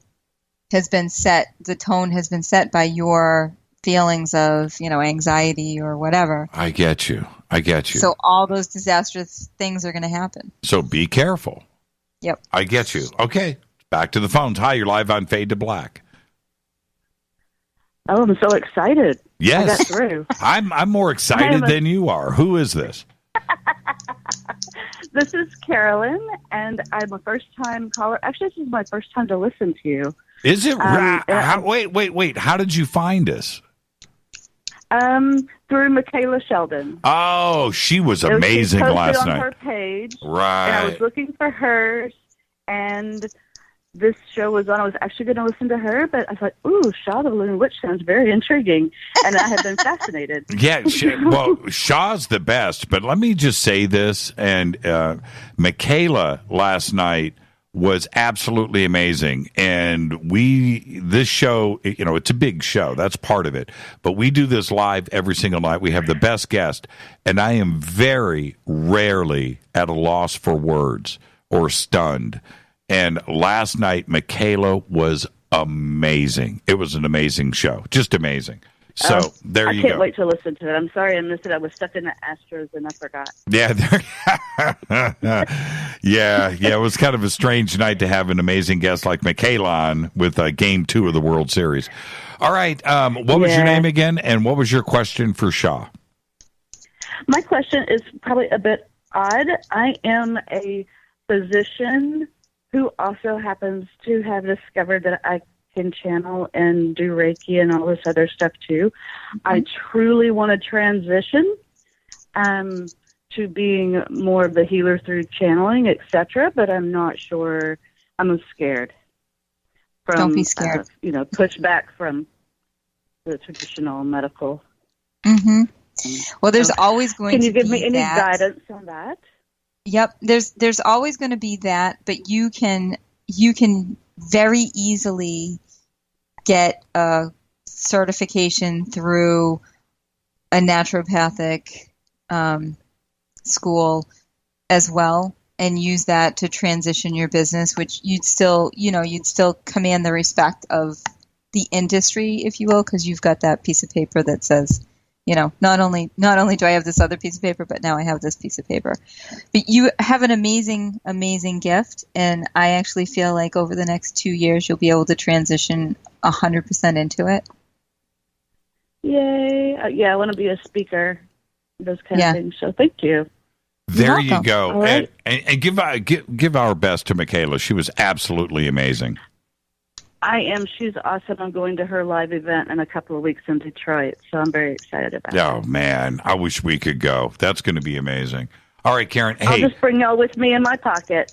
has been set. The tone has been set by your feelings of, anxiety or whatever. I get you. So all those disastrous things are going to happen. So be careful. Yep. I get you. Okay. Back to the phones. Hi, you're live on Fade to Black. Oh, I'm so excited. Yes. I got through. I'm more excited than you are. Who is this? This is Carolyn, and I'm a first-time caller. Actually, this is my first time to listen to you. Is it? Wait. How did you find us? Through Michaela Sheldon. Oh, she was amazing last on night. Her page, right. And I was looking for hers, and this show was on. I was actually going to listen to her, but I thought, ooh, Sha the LoonWitch sounds very intriguing, and I have been fascinated. Yeah, Shaw's the best, but let me just say this, and Michaela last night was absolutely amazing, and this show, it's a big show, that's part of it, but we do this live every single night. We have the best guest, and I am very rarely at a loss for words or stunned. And last night, Michaela was amazing. It was an amazing show. Just amazing. So there you go. I can't wait to listen to it. I'm sorry I missed it. I was stuck in the Astros and I forgot. Yeah. It was kind of a strange night to have an amazing guest like Michaela on with Game 2 of the World Series. All right. What was your name again? And what was your question for Sha? My question is probably a bit odd. I am a physician who also happens to have discovered that I can channel and do Reiki and all this other stuff too. I truly want to transition to being more of the healer through channeling, etc. But I'm not sure. I'm scared. Don't be scared. Pushback from the traditional medical. Mm-hmm. Well, there's always going to be. Can you give me any that. guidance on that? Yep, there's always going to be that, but you can very easily get a certification through a naturopathic school as well, and use that to transition your business, which you'd still command the respect of the industry, if you will, because you've got that piece of paper that says, not only do I have this other piece of paper, but now I have this piece of paper. But you have an amazing, amazing gift, and I actually feel like over the next 2 years you'll be able to transition 100% into it. Yay! I want to be a speaker, those kind of things. So thank you. There you go. All right. And give our best to Michaela. She was absolutely amazing. I am. She's awesome. I'm going to her live event in a couple of weeks in Detroit, so I'm very excited about it. Oh, man. I wish we could go. That's going to be amazing. All right, Karen. Hey, I'll just bring y'all with me in my pocket.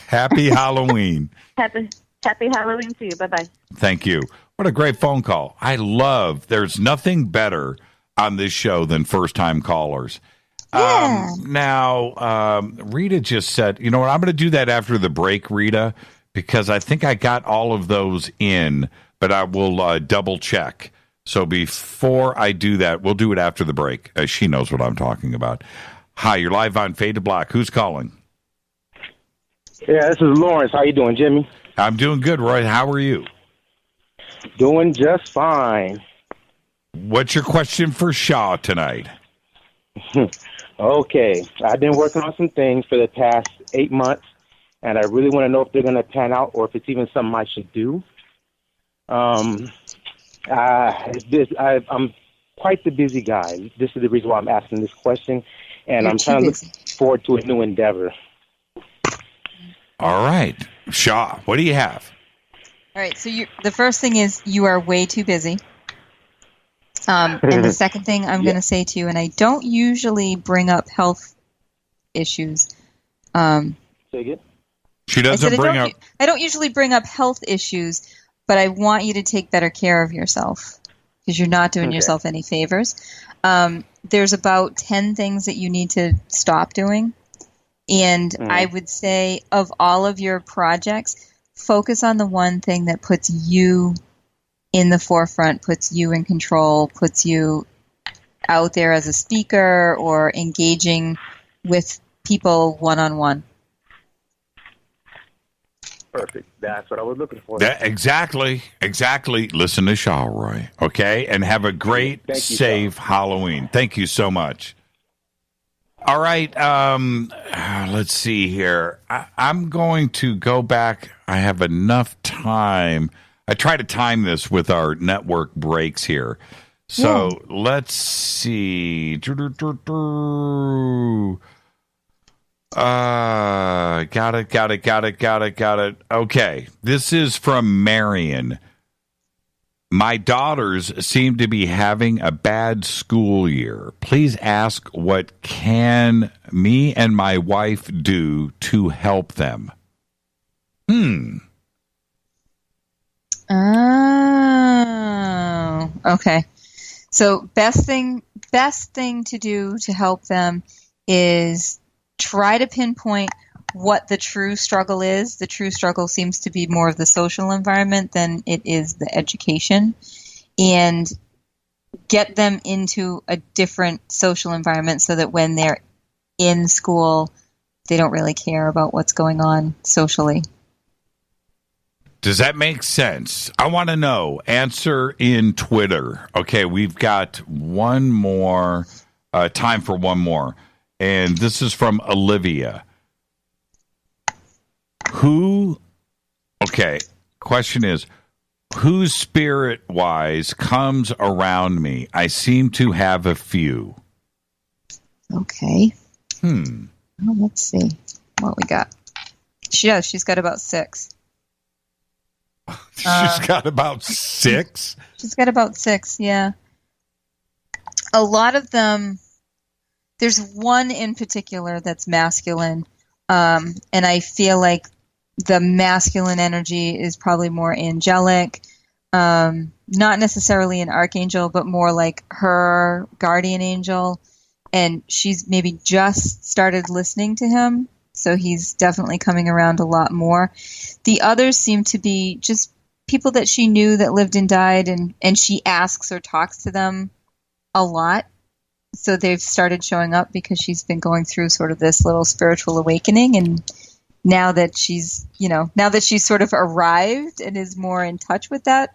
Happy Halloween. Happy Halloween to you. Bye-bye. Thank you. What a great phone call. There's nothing better on this show than first-time callers. Yeah. Now, Rita just said, you know what, I'm going to do that after the break, Rita, because I think I got all of those in, but I will double check. So before I do that, we'll do it after the break. She knows what I'm talking about. Hi, you're live on Fade to Black. Who's calling? Yeah, this is Lawrence. How you doing, Jimmy? I'm doing good, Roy. How are you? Doing just fine. What's your question for Sha tonight? Okay. I've been working on some things for the past 8 months, and I really want to know if they're going to pan out or if it's even something I should do. I'm quite the busy guy. This is the reason why I'm asking this question, and I'm trying to look forward to a new endeavor. All right. Sha, what do you have? All right, so the first thing is you are way too busy. And the second thing I'm going to say to you, and I don't usually bring up health issues. Say again? She doesn't bring up... I don't usually bring up health issues, but I want you to take better care of yourself because you're not doing yourself any favors. There's about 10 things that you need to stop doing. And I would say of all of your projects, focus on the one thing that puts you in the forefront, puts you in control, puts you out there as a speaker or engaging with people one-on-one. Perfect. That's what I was looking for. Exactly. Listen to Sha, Roy. Okay? And have a great, safe Halloween. Thank you so much. All right. Let's see here. I'm going to go back. I have enough time. I try to time this with our network breaks here. So let's see. Got it. Okay. This is from Marion. My daughters seem to be having a bad school year. Please ask what can me and my wife do to help them. Oh, okay. So best thing to do to help them is try to pinpoint what the true struggle is. The true struggle seems to be more of the social environment than it is the education, and get them into a different social environment so that when they're in school, they don't really care about what's going on socially. Does that make sense? I want to know. Answer in Twitter. Okay, we've got one more, time for one more. And this is from Olivia. Question is, who spirit-wise comes around me? I seem to have a few. Okay. Well, let's see what we got. She's got about 6. She's got about 6? She's got about 6, yeah. A lot of them, there's one in particular that's masculine, and I feel like the masculine energy is probably more angelic, not necessarily an archangel, but more like her guardian angel, and she's maybe just started listening to him, so he's definitely coming around a lot more. The others seem to be just people that she knew that lived and died, and she asks or talks to them a lot. So they've started showing up because she's been going through sort of this little spiritual awakening, and now that she's sort of arrived and is more in touch with that,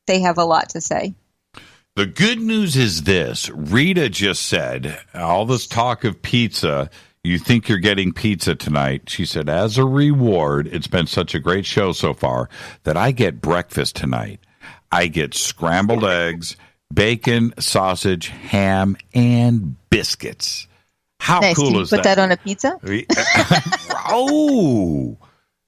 they have a lot to say. The good news is this. Rita just said, all this talk of pizza, you think you're getting pizza tonight. She said, as a reward, it's been such a great show so far that I get breakfast tonight. I get scrambled eggs, bacon, sausage, ham, and biscuits. How nice. cool Can you is put that on a pizza? Oh,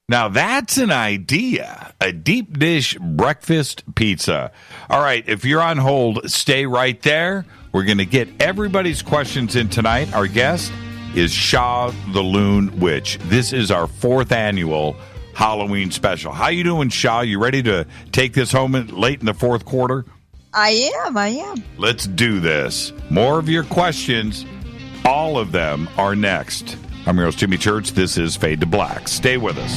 now that's an idea. A deep dish breakfast pizza. All right, if you're on hold, stay right there. We're going to get everybody's questions in tonight. Our guest is Sha the LoonWitch. This is our 4th annual Halloween special. How you doing, Sha? You ready to take this home late in the 4th quarter? I am. Let's do this. More of your questions. All of them are next. I'm your host, Jimmy Church. This is Fade to Black. Stay with us.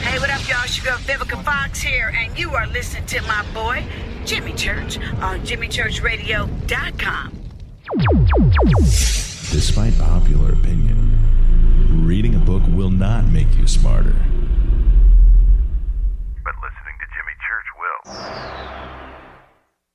Hey, what up, y'all? It's your girl Vivica Fox here, and you are listening to my boy, Jimmy Church, on JimmyChurchRadio.com. Despite popular opinion, reading a book will not make you smarter. But listening to Jimmy Church will.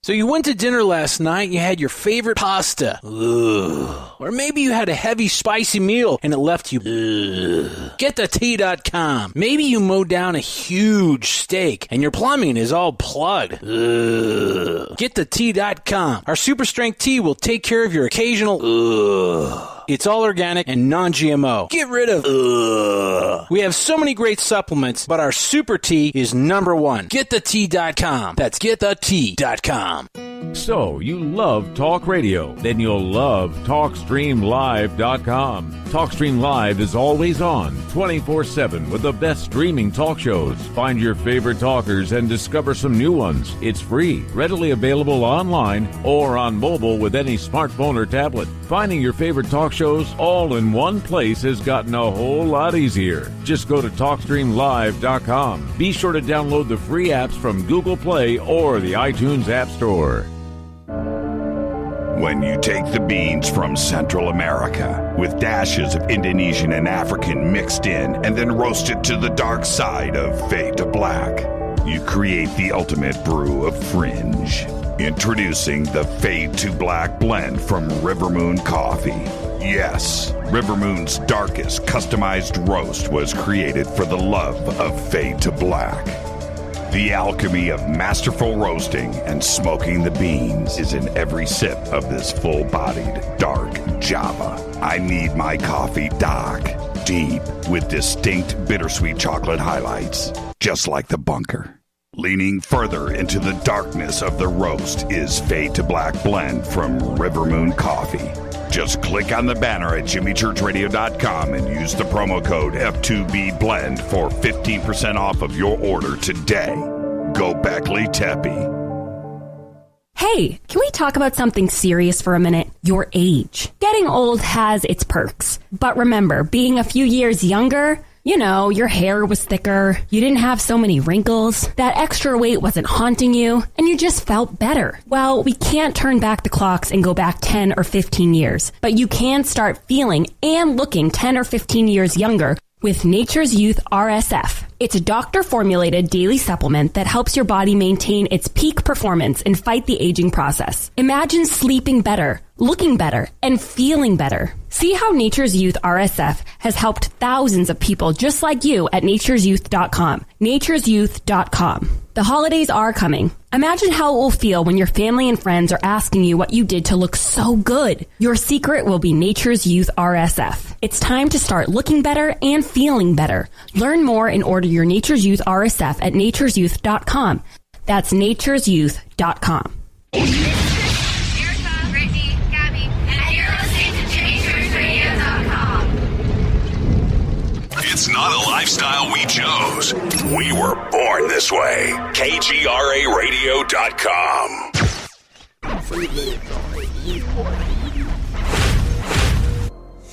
So you went to dinner last night, you had your favorite pasta. Ugh. Or maybe you had a heavy, spicy meal and it left you. Ugh. Get the tea.com. Maybe you mowed down a huge steak and your plumbing is all plugged. Ugh. Get the tea.com. Our super strength tea will take care of your occasional. Ugh. It's all organic and non-GMO. Get rid of ugh. We have so many great supplements, but our super tea is number one. GetTheT.com. That's GetTheT.com. So, you love talk radio? Then you'll love TalkStreamLive.com. TalkStream Live is always on, 24/7 with the best streaming talk shows. Find your favorite talkers and discover some new ones. It's free, readily available online or on mobile with any smartphone or tablet. Finding your favorite talk shows all in one place has gotten a whole lot easier. Just go to TalkStreamLive.com. Be sure to download the free apps from Google Play or the iTunes App Store. When you take the beans from Central America with dashes of Indonesian and African mixed in and then roasted to the dark side of fade to black, you create the ultimate brew of fringe. Introducing the Fade to Black blend from River Moon Coffee. Yes, River Moon's darkest customized roast was created for the love of Fade to Black. The alchemy of masterful roasting and smoking the beans is in every sip of this full-bodied, dark Java. I need my coffee dark, deep, with distinct bittersweet chocolate highlights, just like the bunker. Leaning further into the darkness of the roast is Fade to Black blend from River Moon Coffee. Just click on the banner at JimmyChurchRadio.com and use the promo code F2BBLEND for 15% off of your order today. Go Beckley Teppy. Hey, can we talk about something serious for a minute? Your age. Getting old has its perks. But remember, being a few years younger, you know, your hair was thicker, you didn't have so many wrinkles, that extra weight wasn't haunting you, and you just felt better. Well, we can't turn back the clocks and go back 10 or 15 years, but you can start feeling and looking 10 or 15 years younger with Nature's Youth RSF. It's a doctor-formulated daily supplement that helps your body maintain its peak performance and fight the aging process. Imagine sleeping better, looking better, and feeling better. See how Nature's Youth RSF has helped thousands of people just like you at naturesyouth.com. Naturesyouth.com. The holidays are coming. Imagine how it will feel when your family and friends are asking you what you did to look so good. Your secret will be Nature's Youth RSF. It's time to start looking better and feeling better. Learn more and order your Nature's Youth RSF at naturesyouth.com. That's naturesyouth.com. It's not a lifestyle we chose. We were born this way. KGRARadio.com.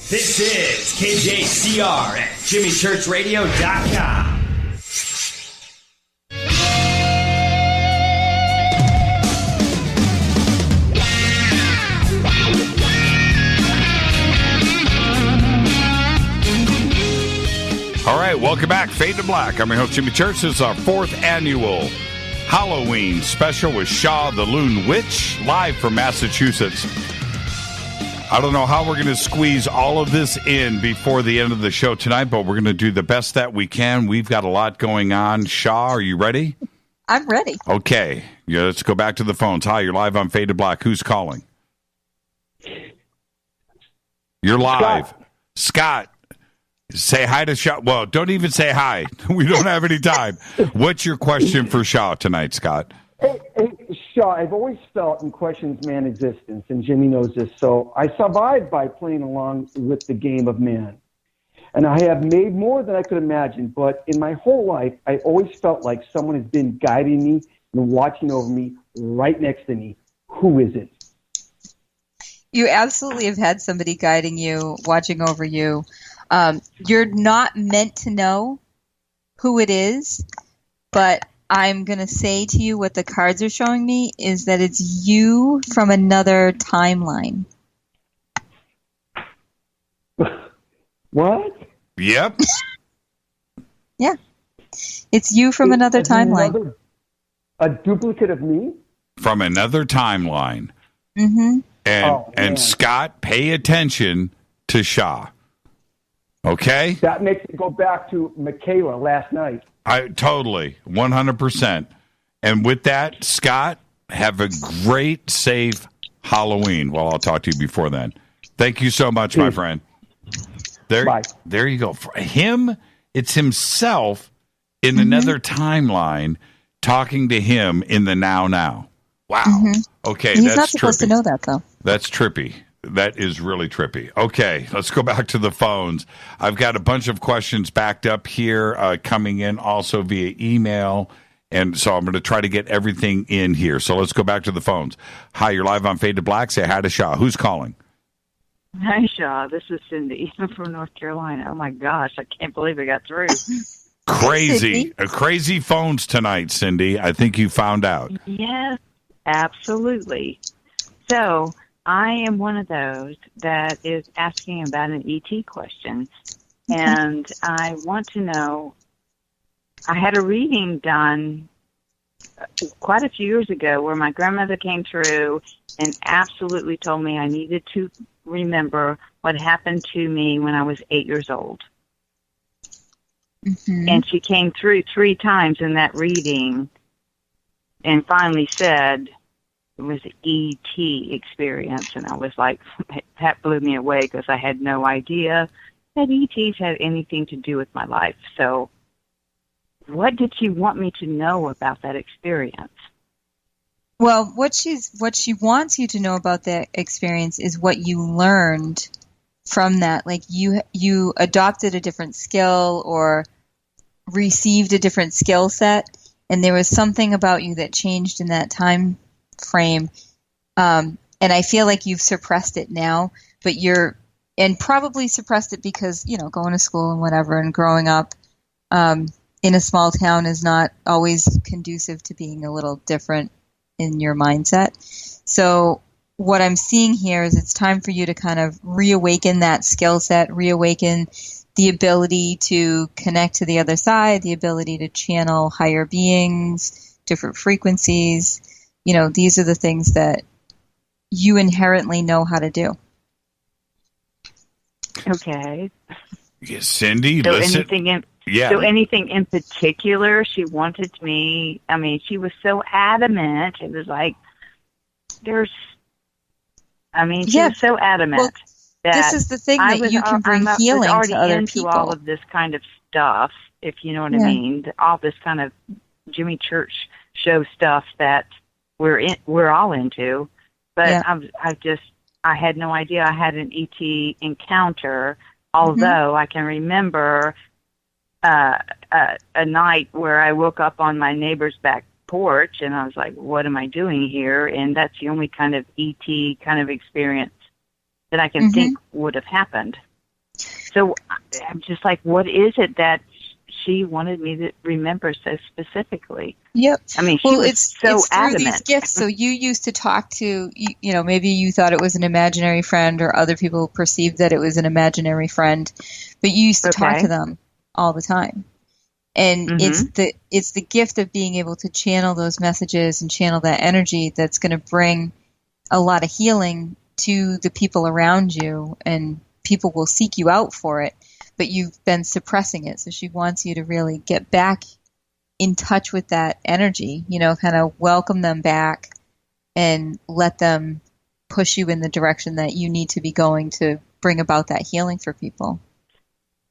This is KJCR at JimmyChurchRadio.com. All right, welcome back. Fade to Black. I'm your host, Jimmy Church. This is our 4th annual Halloween special with Sha the LoonWitch, live from Massachusetts. I don't know how we're going to squeeze all of this in before the end of the show tonight, but we're going to do the best that we can. We've got a lot going on. Sha, are you ready? I'm ready. Okay. Yeah, let's go back to the phones. Hi, you're live on Fade to Black. Who's calling? You're live. Scott. Say hi to Sha. Well, don't even say hi. We don't have any time. What's your question for Sha tonight, Scott? Hey, Sha, I've always felt in questions man's existence, and Jimmy knows this, so I survived by playing along with the game of man. And I have made more than I could imagine, but in my whole life, I always felt like someone has been guiding me and watching over me right next to me. Who is it? You absolutely have had somebody guiding you, watching over you. You're not meant to know who it is, but I'm going to say to you what the cards are showing me is that it's you from another timeline. What? Yep. Yeah. It's you from another timeline. A duplicate of me? From another timeline. Mm-hmm. And Scott, pay attention to Sha. Okay? That makes it go back to Michaela last night. Totally, 100%. And with that, Scott, have a great, safe Halloween. Well, I'll talk to you before then. Thank you so much, my friend. There you go. For him, it's himself in another timeline talking to him in the now. Wow. Mm-hmm. Okay, He's that's not supposed trippy. to know that, though. That's trippy. That is really trippy. Okay, let's go back to the phones. I've got a bunch of questions backed up here coming in also via email, and so I'm going to try to get everything in here. So let's go back to the phones. Hi, you're live on Fade to Black. Say hi to Sha. Who's calling? Hi, Sha. This is Cindy from North Carolina. Oh, my gosh. I can't believe I got through. Crazy phones tonight, Cindy. I think you found out. Yes, absolutely. So I am one of those that is asking about an ET question, and I want to know, I had a reading done quite a few years ago where my grandmother came through and absolutely told me I needed to remember what happened to me when I was 8 years old. Mm-hmm. And she came through 3 times in that reading and finally said, it was an ET experience, and I was like, that blew me away because I had no idea that ETs had anything to do with my life. So what did she want me to know about that experience? Well, what she wants you to know about that experience is what you learned from that. Like you adopted a different skill or received a different skill set, and there was something about you that changed in that time frame, and I feel like you've suppressed it now, but and probably suppressed it because, going to school and whatever and growing up in a small town is not always conducive to being a little different in your mindset. So what I'm seeing here is it's time for you to kind of reawaken that skill set, reawaken the ability to connect to the other side, the ability to channel higher beings, different frequencies. These are the things that you inherently know how to do. Okay. Yes, Cindy, so listen. Anything Yeah. So anything in particular she wanted me? I mean, she was so adamant. It was like she was so adamant. Well, that this is the thing that you can bring healing I was to other into people. all of this kind of stuff, if you know what I mean. All this kind of Jimmy Church show stuff that we're all into. But I had no idea I had an ET encounter, although I can remember a night where I woke up on my neighbor's back porch and I was like, what am I doing here? And that's the only kind of ET kind of experience that I can think would have happened. So I'm just like, what is it that she wanted me to remember so specifically? Yep. I mean, she was so it's through adamant. these gifts. So you used to talk to, maybe you thought it was an imaginary friend, or other people perceived that it was an imaginary friend, but you used to talk to them all the time. And it's the gift of being able to channel those messages and channel that energy that's going to bring a lot of healing to the people around you, and people will seek you out for it, but you've been suppressing it. So she wants you to really get back in touch with that energy, kind of welcome them back and let them push you in the direction that you need to be going to bring about that healing for people.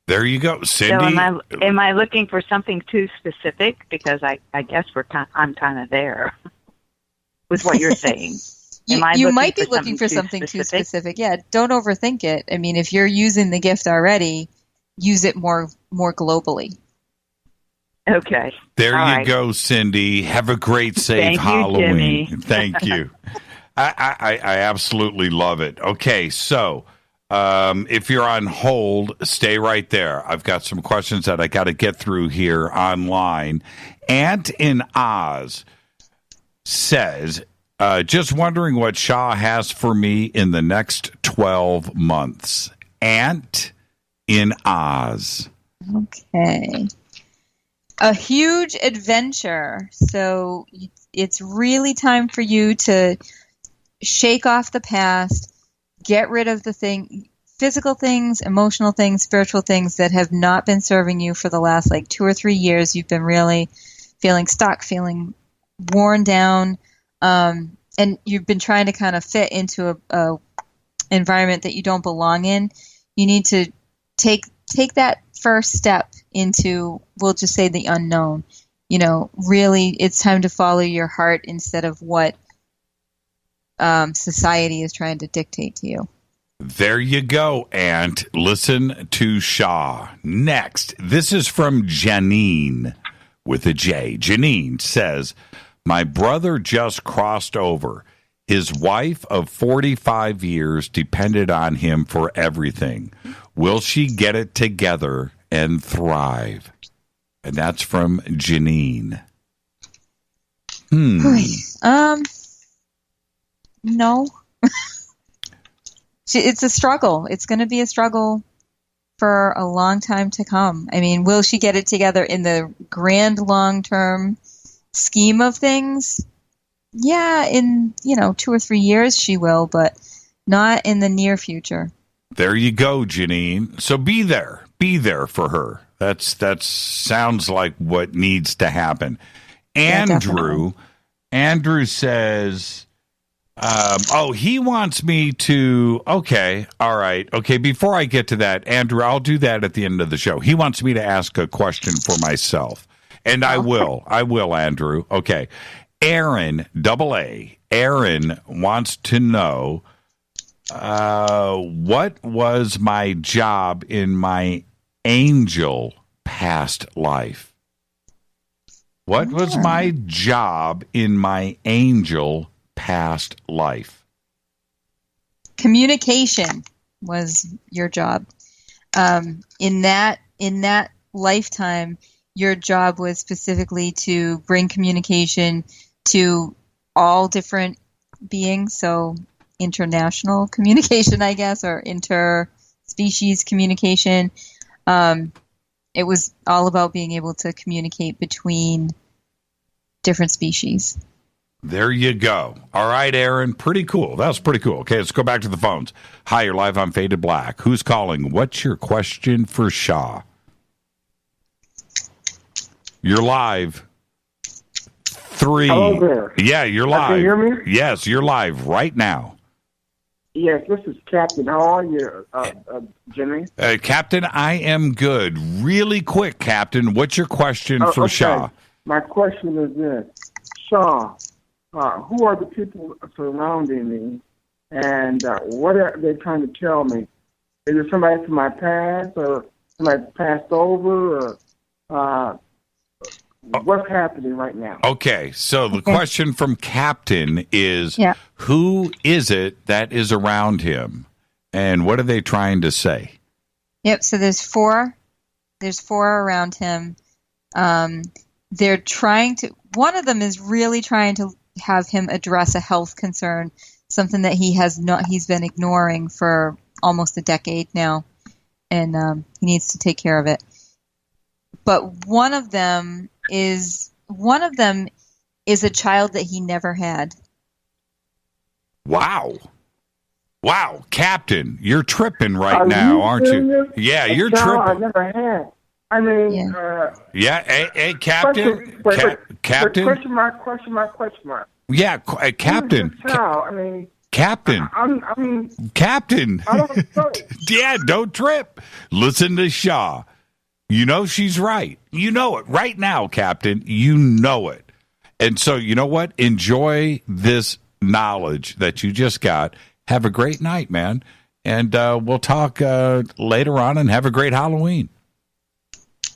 There you go, Cindy. So am I looking for something too specific? Because I guess I'm kind of there with what you're saying. You might be looking for something too specific. Yeah, don't overthink it. I mean, if you're using the gift already, use it more globally. Okay. There you go, Cindy. Have a great, safe Halloween. Jimmy. Thank you. I absolutely love it. Okay, so if you're on hold, stay right there. I've got some questions that I got to get through here online. Ant in Oz says, just wondering what Sha has for me in the next 12 months. Ant in Oz. Okay. A huge adventure. So it's really time for you to shake off the past, get rid of the physical things, emotional things, spiritual things that have not been serving you for the last 2 or 3 years. You've been really feeling stuck, feeling worn down, and you've been trying to kind of fit into a environment that you don't belong in. You need to take that first step into, we'll just say, the unknown. Really, it's time to follow your heart instead of what society is trying to dictate to you. There you go, Ant. Listen to Sha. Next, this is from Janine with a J. Janine says, my brother just crossed over. His wife of 45 years depended on him for everything. Will she get it together and thrive? And that's from Janine. No. It's a struggle. It's going to be a struggle for a long time to come. I mean, will she get it together in the grand long-term scheme of things? Yeah, in 2 or 3 years she will, but not in the near future. There you go, Janine. So be there for her. That sounds like what needs to happen. Andrew says, he wants me to, okay, all right. Okay, before I get to that, Andrew, I'll do that at the end of the show. He wants me to ask a question for myself, and I will, Andrew. Okay. Aaron, AA, Aaron wants to know, what was my job in my angel past life? What was my job in my angel past life? Communication was your job. In that lifetime, your job was specifically to bring communication to all different beings. So international communication, I guess, or interspecies communication. It was all about being able to communicate between different species. There you go. All right, Aaron. Pretty cool. That was pretty cool. Okay, let's go back to the phones. Hi, you're live on Faded Black. Who's calling? What's your question for Sha? You're live. 3. Hello there. Yeah, you're live. Can you hear me? Yes, you're live right now. Yes, this is Captain. How are you, Jimmy? Captain, I am good. Really quick, Captain, what's your question for okay. Sha? My question is this. Sha, who are the people surrounding me, and what are they trying to tell me? Is it somebody from my past, or somebody passed over, or what's happening right now? Okay, so the question from Captain is, who is it that is around him, and what are they trying to say? Yep, so there's 4. There's 4 around him. They're trying to, one of them is really trying to have him address a health concern, something that he's been ignoring for almost a decade now, and he needs to take care of it. But one of them is a child that he never had. Wow, Captain, you're tripping right now, aren't you? Yeah, you're tripping. I never had. I mean, hey, Captain. Captain. Question mark. Yeah, Captain. I mean, Captain. Captain. I don't know. Yeah, don't trip. Listen to Sha. You know she's right. You know it right now, Captain. You know it. And so, you know what? Enjoy this knowledge that you just got. Have a great night, man. And we'll talk later on, and have a great Halloween.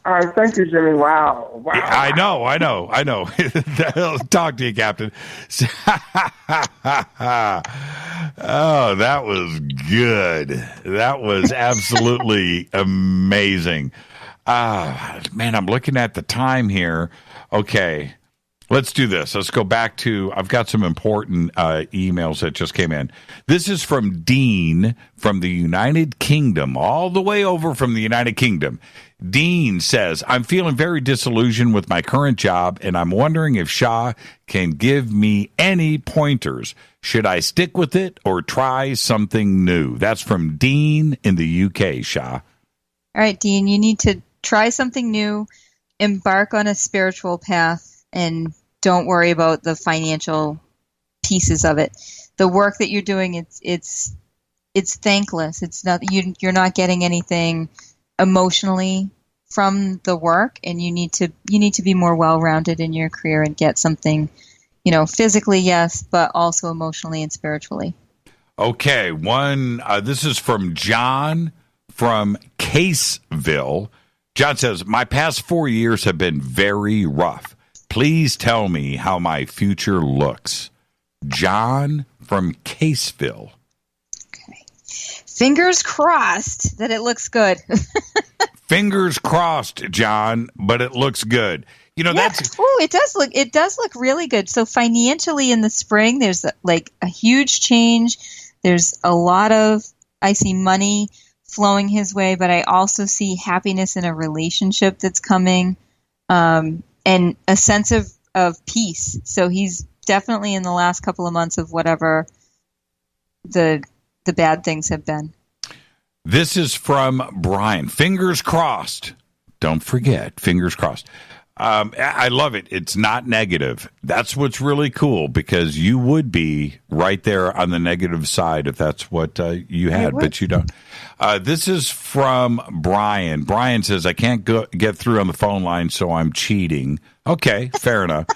All right, thank you, Jimmy. Wow. I know. Talk to you, Captain. Oh, that was good. That was absolutely amazing. Man, I'm looking at the time here. Okay, let's do this. Let's go back to, I've got some important emails that just came in. This is from Dean from the United Kingdom, all the way over from the United Kingdom. Dean says, I'm feeling very disillusioned with my current job, and I'm wondering if Sha can give me any pointers. Should I stick with it or try something new? That's from Dean in the UK, Sha. All right, Dean, you need to try something new, embark on a spiritual path, and don't worry about the financial pieces of it. The work that you're doing, it's thankless. It's not, you're not getting anything emotionally from the work, and you need to be more well-rounded in your career and get something, physically, yes, but also emotionally and spiritually. Okay, this is from John from Caseville. John says, my past 4 years have been very rough. Please tell me how my future looks. John from Caseville. Fingers crossed that it looks good. Fingers crossed, John, but it looks good. That's it does look really good. So financially in the spring, there's like a huge change. There's a lot of, I see money flowing his way, but I also see happiness in a relationship that's coming, and a sense of peace. So he's definitely in the last couple of months of whatever the bad things have been. This is from Brian. Fingers crossed. Don't forget, fingers crossed. I love it. It's not negative. That's what's really cool, because you would be right there on the negative side if that's what you had, but you don't. This is from Brian. Brian says, I can't get through on the phone line, so I'm cheating. Okay, fair enough.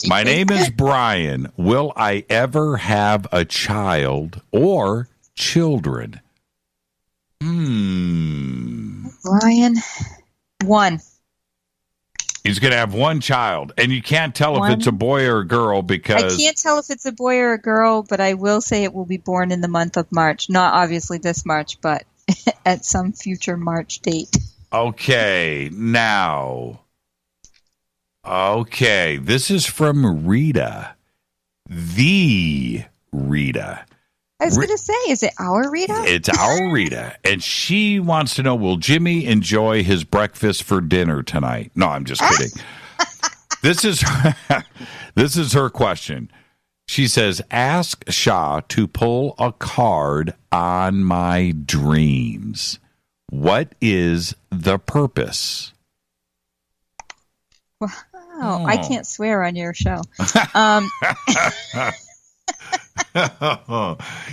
My name is Brian. Will I ever have a child or children? Brian, 1. He's going to have 1 child, and you can't tell if it's a boy or a girl because... I can't tell if it's a boy or a girl, but I will say it will be born in the month of March. Not obviously this March, but at some future March date. Okay, now... Okay, this is from Rita. The Rita. I was going to say, is it our Rita? It's our Rita. And she wants to know, will Jimmy enjoy his breakfast for dinner tonight? No, I'm just kidding. This is her question. She says, ask Sha to pull a card on my dreams. What is the purpose? Wow, I can't swear on your show.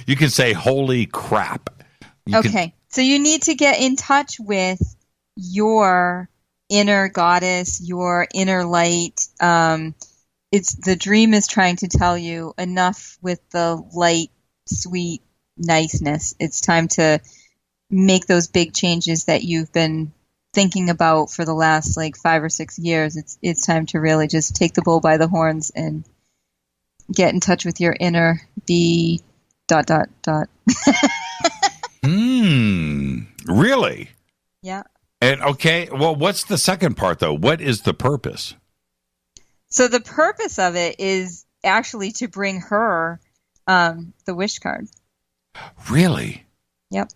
You can say holy crap. So you need to get in touch with your inner goddess, your inner light. It's the dream is trying to tell you enough with the light, sweet niceness. It's time to make those big changes that you've been thinking about for the last 5 or 6 years. It's time to really just take the bull by the horns and get in touch with your inner be ... Really? Yeah. And okay, well, what's the second part though? What is the purpose? So the purpose of it is actually to bring her the wish card. Really? Yep.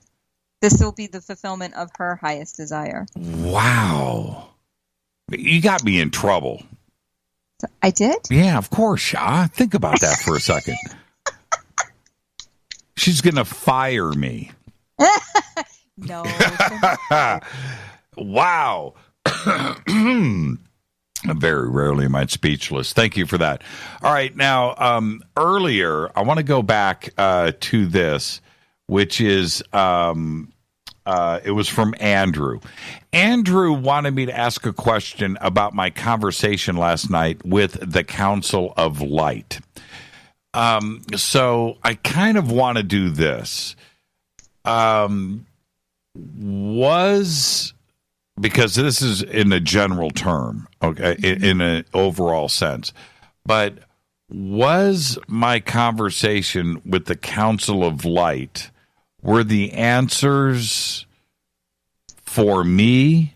This will be the fulfillment of her highest desire. Wow. You got me in trouble. I did? Yeah, of course, Sha. Think about that for a second. She's going to fire me. No. Wow. Very rarely am I speechless. Thank you for that. All right. Now, earlier, I want to go back to this, which is it was from Andrew. Andrew wanted me to ask a question about my conversation last night with the Council of Light. So I kind of want to do this. Because this is in a general term, okay, in an overall sense, but was my conversation with the Council of Light, were the answers for me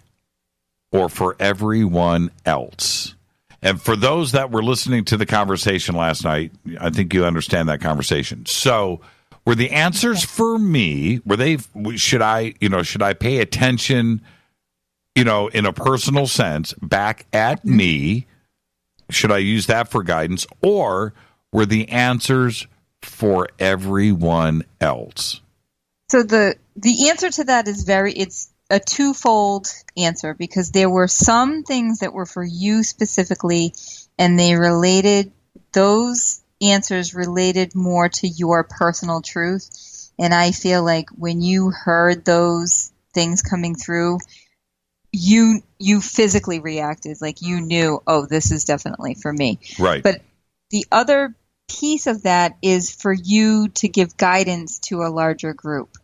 or for everyone else? And for those that were listening to the conversation last night, I think you understand that conversation. So were the answers for me, should I pay attention, in a personal sense back at me? Should I use that for guidance, or were the answers for everyone else? So the answer to that is it's a twofold answer, because there were some things that were for you specifically, and those answers related more to your personal truth. And I feel like when you heard those things coming through, you physically reacted, like you knew, oh, this is definitely for me. Right. But the other piece of that is for you to give guidance to a larger group.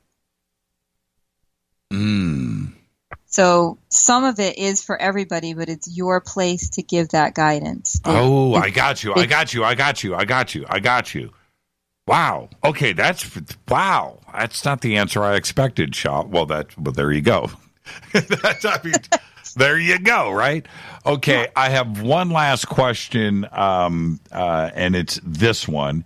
So some of it is for everybody, but it's your place to give that guidance. I got you. Wow. Okay, that's not the answer I expected, Sha. Well, there you go. There you go, right? Okay, I have one last question, and it's this one.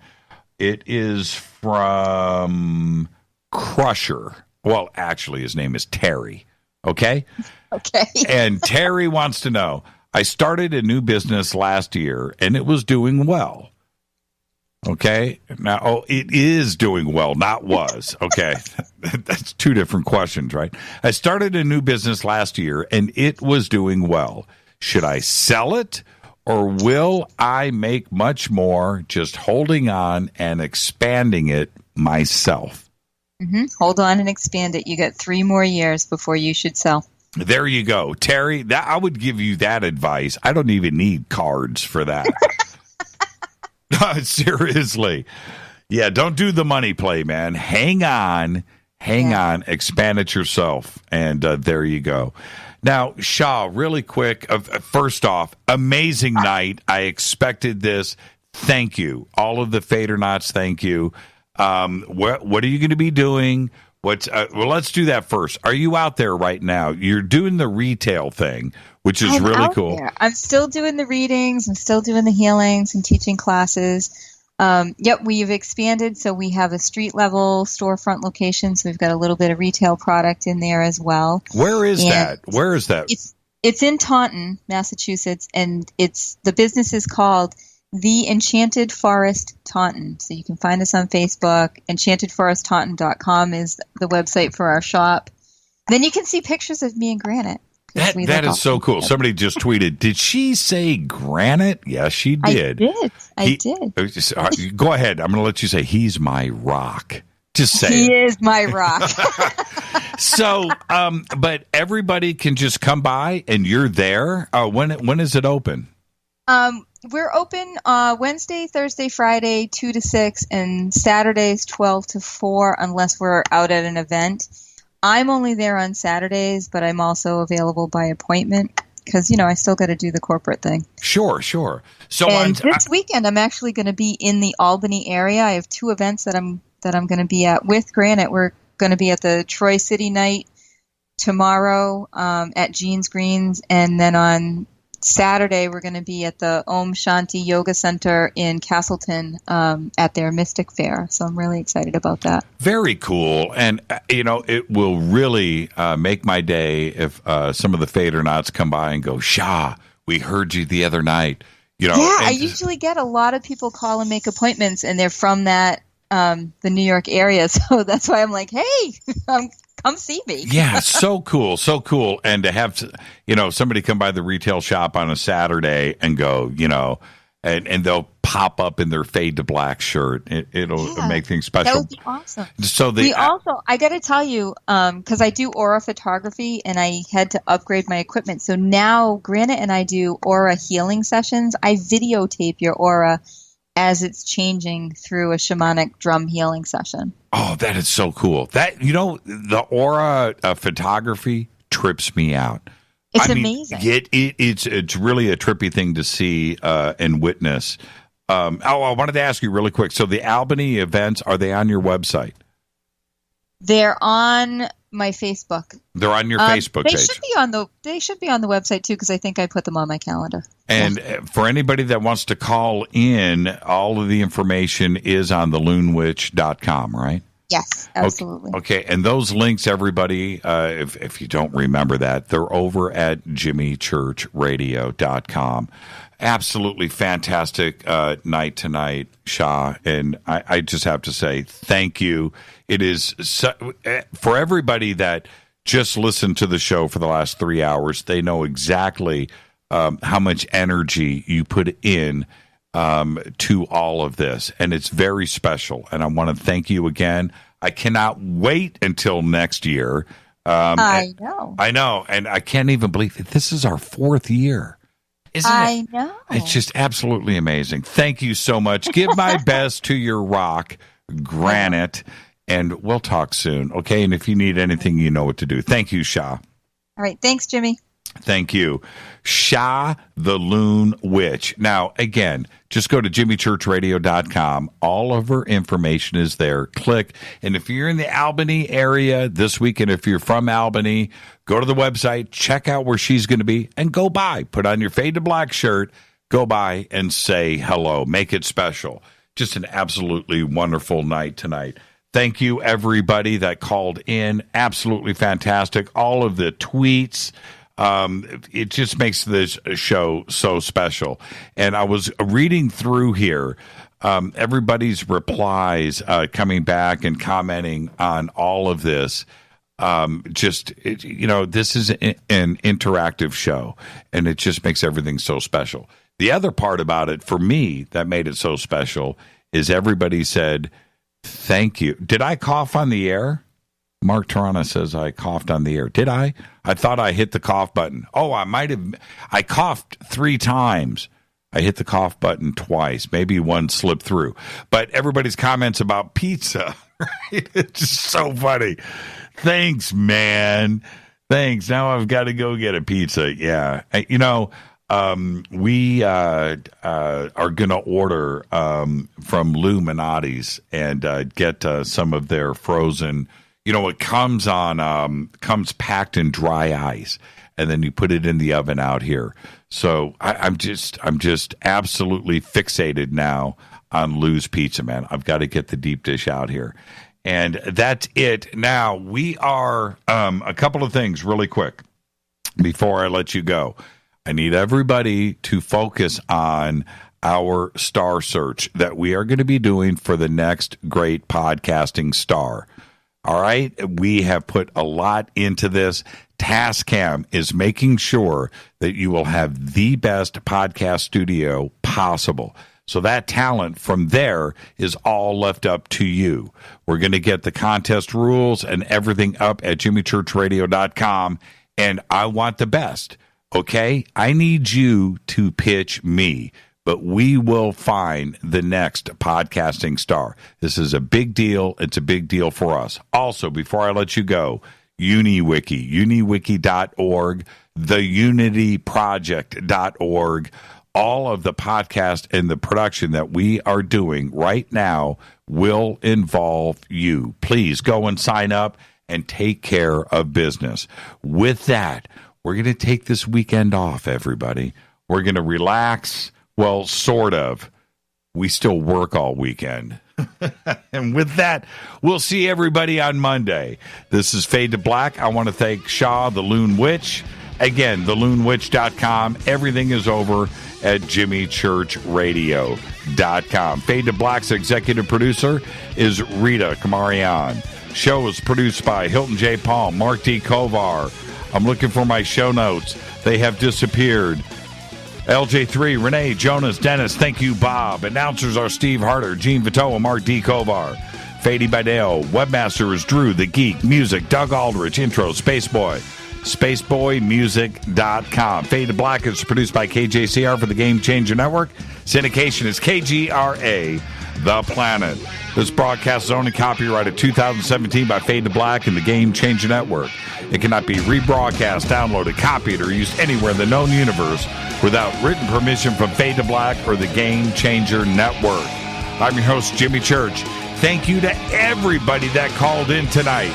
It is from Crusher. Well, actually, his name is Terry. Okay? Okay. And Terry wants to know, I started a new business last year, and it was doing well. Okay? Now, it is doing well, not was. Okay. That's two different questions, right? I started a new business last year, and it was doing well. Should I sell it, or will I make much more just holding on and expanding it myself? Mm-hmm. Hold on and expand it. You got 3 more years before you should sell. There you go. Terry, I would give you that advice. I don't even need cards for that. Seriously. Yeah, don't do the money play, man. Hang on, expand it yourself. And there you go. Now, Sha, really quick, first off, amazing night. I expected this. Thank you. All of the Fadernauts, thank you. What are you going to be doing? Well, let's do that first. Are you out there right now? You're doing the retail thing, which is really cool. There. I'm still doing the readings. I'm still doing the healings and teaching classes. Yep, we've expanded, so we have a street level storefront location. So we've got a little bit of retail product in there as well. Where is that? Where is that? It's in Taunton, Massachusetts, and the business is called The Enchanted Forest Taunton. So you can find us on Facebook. EnchantedForestTaunton.com is the website for our shop. Then you can see pictures of me and Granite. That is so cool. Somebody just tweeted, did she say granite? Yes, she did. I did. Go ahead. I'm going to let you say, he's my rock. Just say he it. is my rock. So, but everybody can just come by and you're there. When is it open? We're open Wednesday, Thursday, Friday, 2 to 6, and Saturdays 12 to 4, unless we're out at an event. I'm only there on Saturdays, but I'm also available by appointment because, I still got to do the corporate thing. Sure. So this weekend, I'm actually going to be in the Albany area. I have 2 events that I'm going to be at with Granite. We're going to be at the Troy City Night tomorrow at Jeans Greens, and then on Saturday we're going to be at the Om Shanti Yoga Center in Castleton at their Mystic Fair. So I'm really excited about that. Very cool. And, it will really make my day if some of the Fadernauts come by and go, Sha, we heard you the other night. I usually get a lot of people call and make appointments, and they're from the New York area. So that's why I'm like, hey, come see me. Yeah, so cool. And to have, somebody come by the retail shop on a Saturday and go, and they'll pop up in their fade to black shirt. It'll make things special. That would be awesome. So I got to tell you, because I do aura photography and I had to upgrade my equipment. So now Granite and I do aura healing sessions. I videotape your aura as it's changing through a shamanic drum healing session. Oh, that is so cool. That, the aura photography trips me out. It's amazing. It's really a trippy thing to see and witness. I wanted to ask you really quick. So the Albany events, are they on your website? They're on my Facebook. They're on your Facebook page. They should be on the website too, because I think I put them on my calendar. And for anybody that wants to call in, all of the information is on the LoonWitch.com, right? Yes, absolutely. Okay, and those links, everybody, if you don't remember that, they're over at jimmychurchradio.com. Absolutely fantastic night tonight, Sha, and I just have to say thank you. It is for everybody that just listened to the show for the last 3 hours, they know exactly how much energy you put in to all of this, and it's very special, and I want to thank you again. I cannot wait until next year. I know, and I can't even believe it. This is our 4th year. I know. It's just absolutely amazing. Thank you so much. Give my best to your rock, Granite, and we'll talk soon, okay? And if you need anything, you know what to do. Thank you, Sha. All right. Thanks, Jimmy. Thank you. Sha the LoonWitch. Now, again, just go to jimmychurchradio.com. All of her information is there. Click. And if you're in the Albany area this weekend, if you're from Albany, go to the website, check out where she's going to be, and go by. Put on your fade to black shirt, go by and say hello. Make it special. Just an absolutely wonderful night tonight. Thank you, everybody that called in. Absolutely fantastic. All of the tweets. It just makes this show so special. And I was reading through here, everybody's replies coming back and commenting on all of this. This is an interactive show, and it just makes everything so special. The other part about it, for me, that made it so special is everybody said, thank you. Did I cough on the air? Mark Tarana says I coughed on the air. Did I? I thought I hit the cough button. Oh, I might have. I coughed 3 times. I hit the cough button twice. Maybe one slipped through. But everybody's comments about pizza, right? It's just so funny. Thanks, man. Thanks. Now I've got to go get a pizza. Yeah. We are going to order from Illuminati's and get some of their frozen. It comes comes packed in dry ice, and then you put it in the oven out here. So I'm just absolutely fixated now on Lou's Pizza, man. I've got to get the deep dish out here, and that's it. Now we are a couple of things really quick before I let you go. I need everybody to focus on our star search that we are going to be doing for the next great podcasting star. All right? We have put a lot into this. Tascam is making sure that you will have the best podcast studio possible. So that talent from there is all left up to you. We're going to get the contest rules and everything up at jimmychurchradio.com, and I want the best, okay? I need you to pitch me, but we will find the next podcasting star. This is a big deal. It's a big deal for us. Also, before I let you go, uniwiki.org, theunityproject.org, all of the podcast and the production that we are doing right now will involve you. Please go and sign up and take care of business. With that, we're going to take this weekend off, everybody. We're going to relax. Well, sort of. We still work all weekend. And with that, we'll see everybody on Monday. This is Fade to Black. I want to thank Sha, the Loon Witch. Again, theloonwitch.com. Everything is over at jimmychurchradio.com. Fade to Black's executive producer is Rita Kamarian. Show is produced by Hilton J. Palm, Mark D. Kovar. I'm looking for my show notes. They have disappeared. LJ3, Renee, Jonas, Dennis, thank you, Bob. Announcers are Steve Harder, Gene Vitoa, Mark D. Kovar. Fady Bidale. Webmaster is Drew the Geek. Music, Doug Aldrich. Intro, Spaceboy. SpaceboyMusic.com. Fade to Black is produced by KJCR for the Game Changer Network. Syndication is KGRA, The Planet. This broadcast is only copyrighted 2017 by Fade to Black and the Game Changer Network. It cannot be rebroadcast, downloaded, copied, or used anywhere in the known universe without written permission from Fade to Black or the Game Changer Network. I'm your host, Jimmy Church. Thank you to everybody that called in tonight.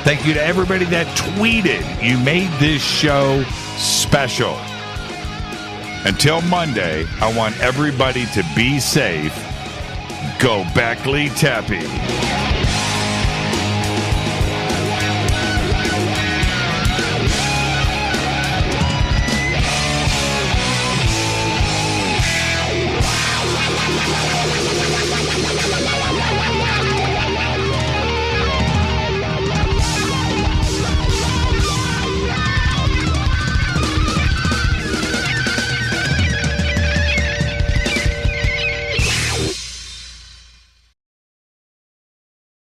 Thank you to everybody that tweeted. You made this show special. Until Monday, I want everybody to be safe. Go Beckley Tepe.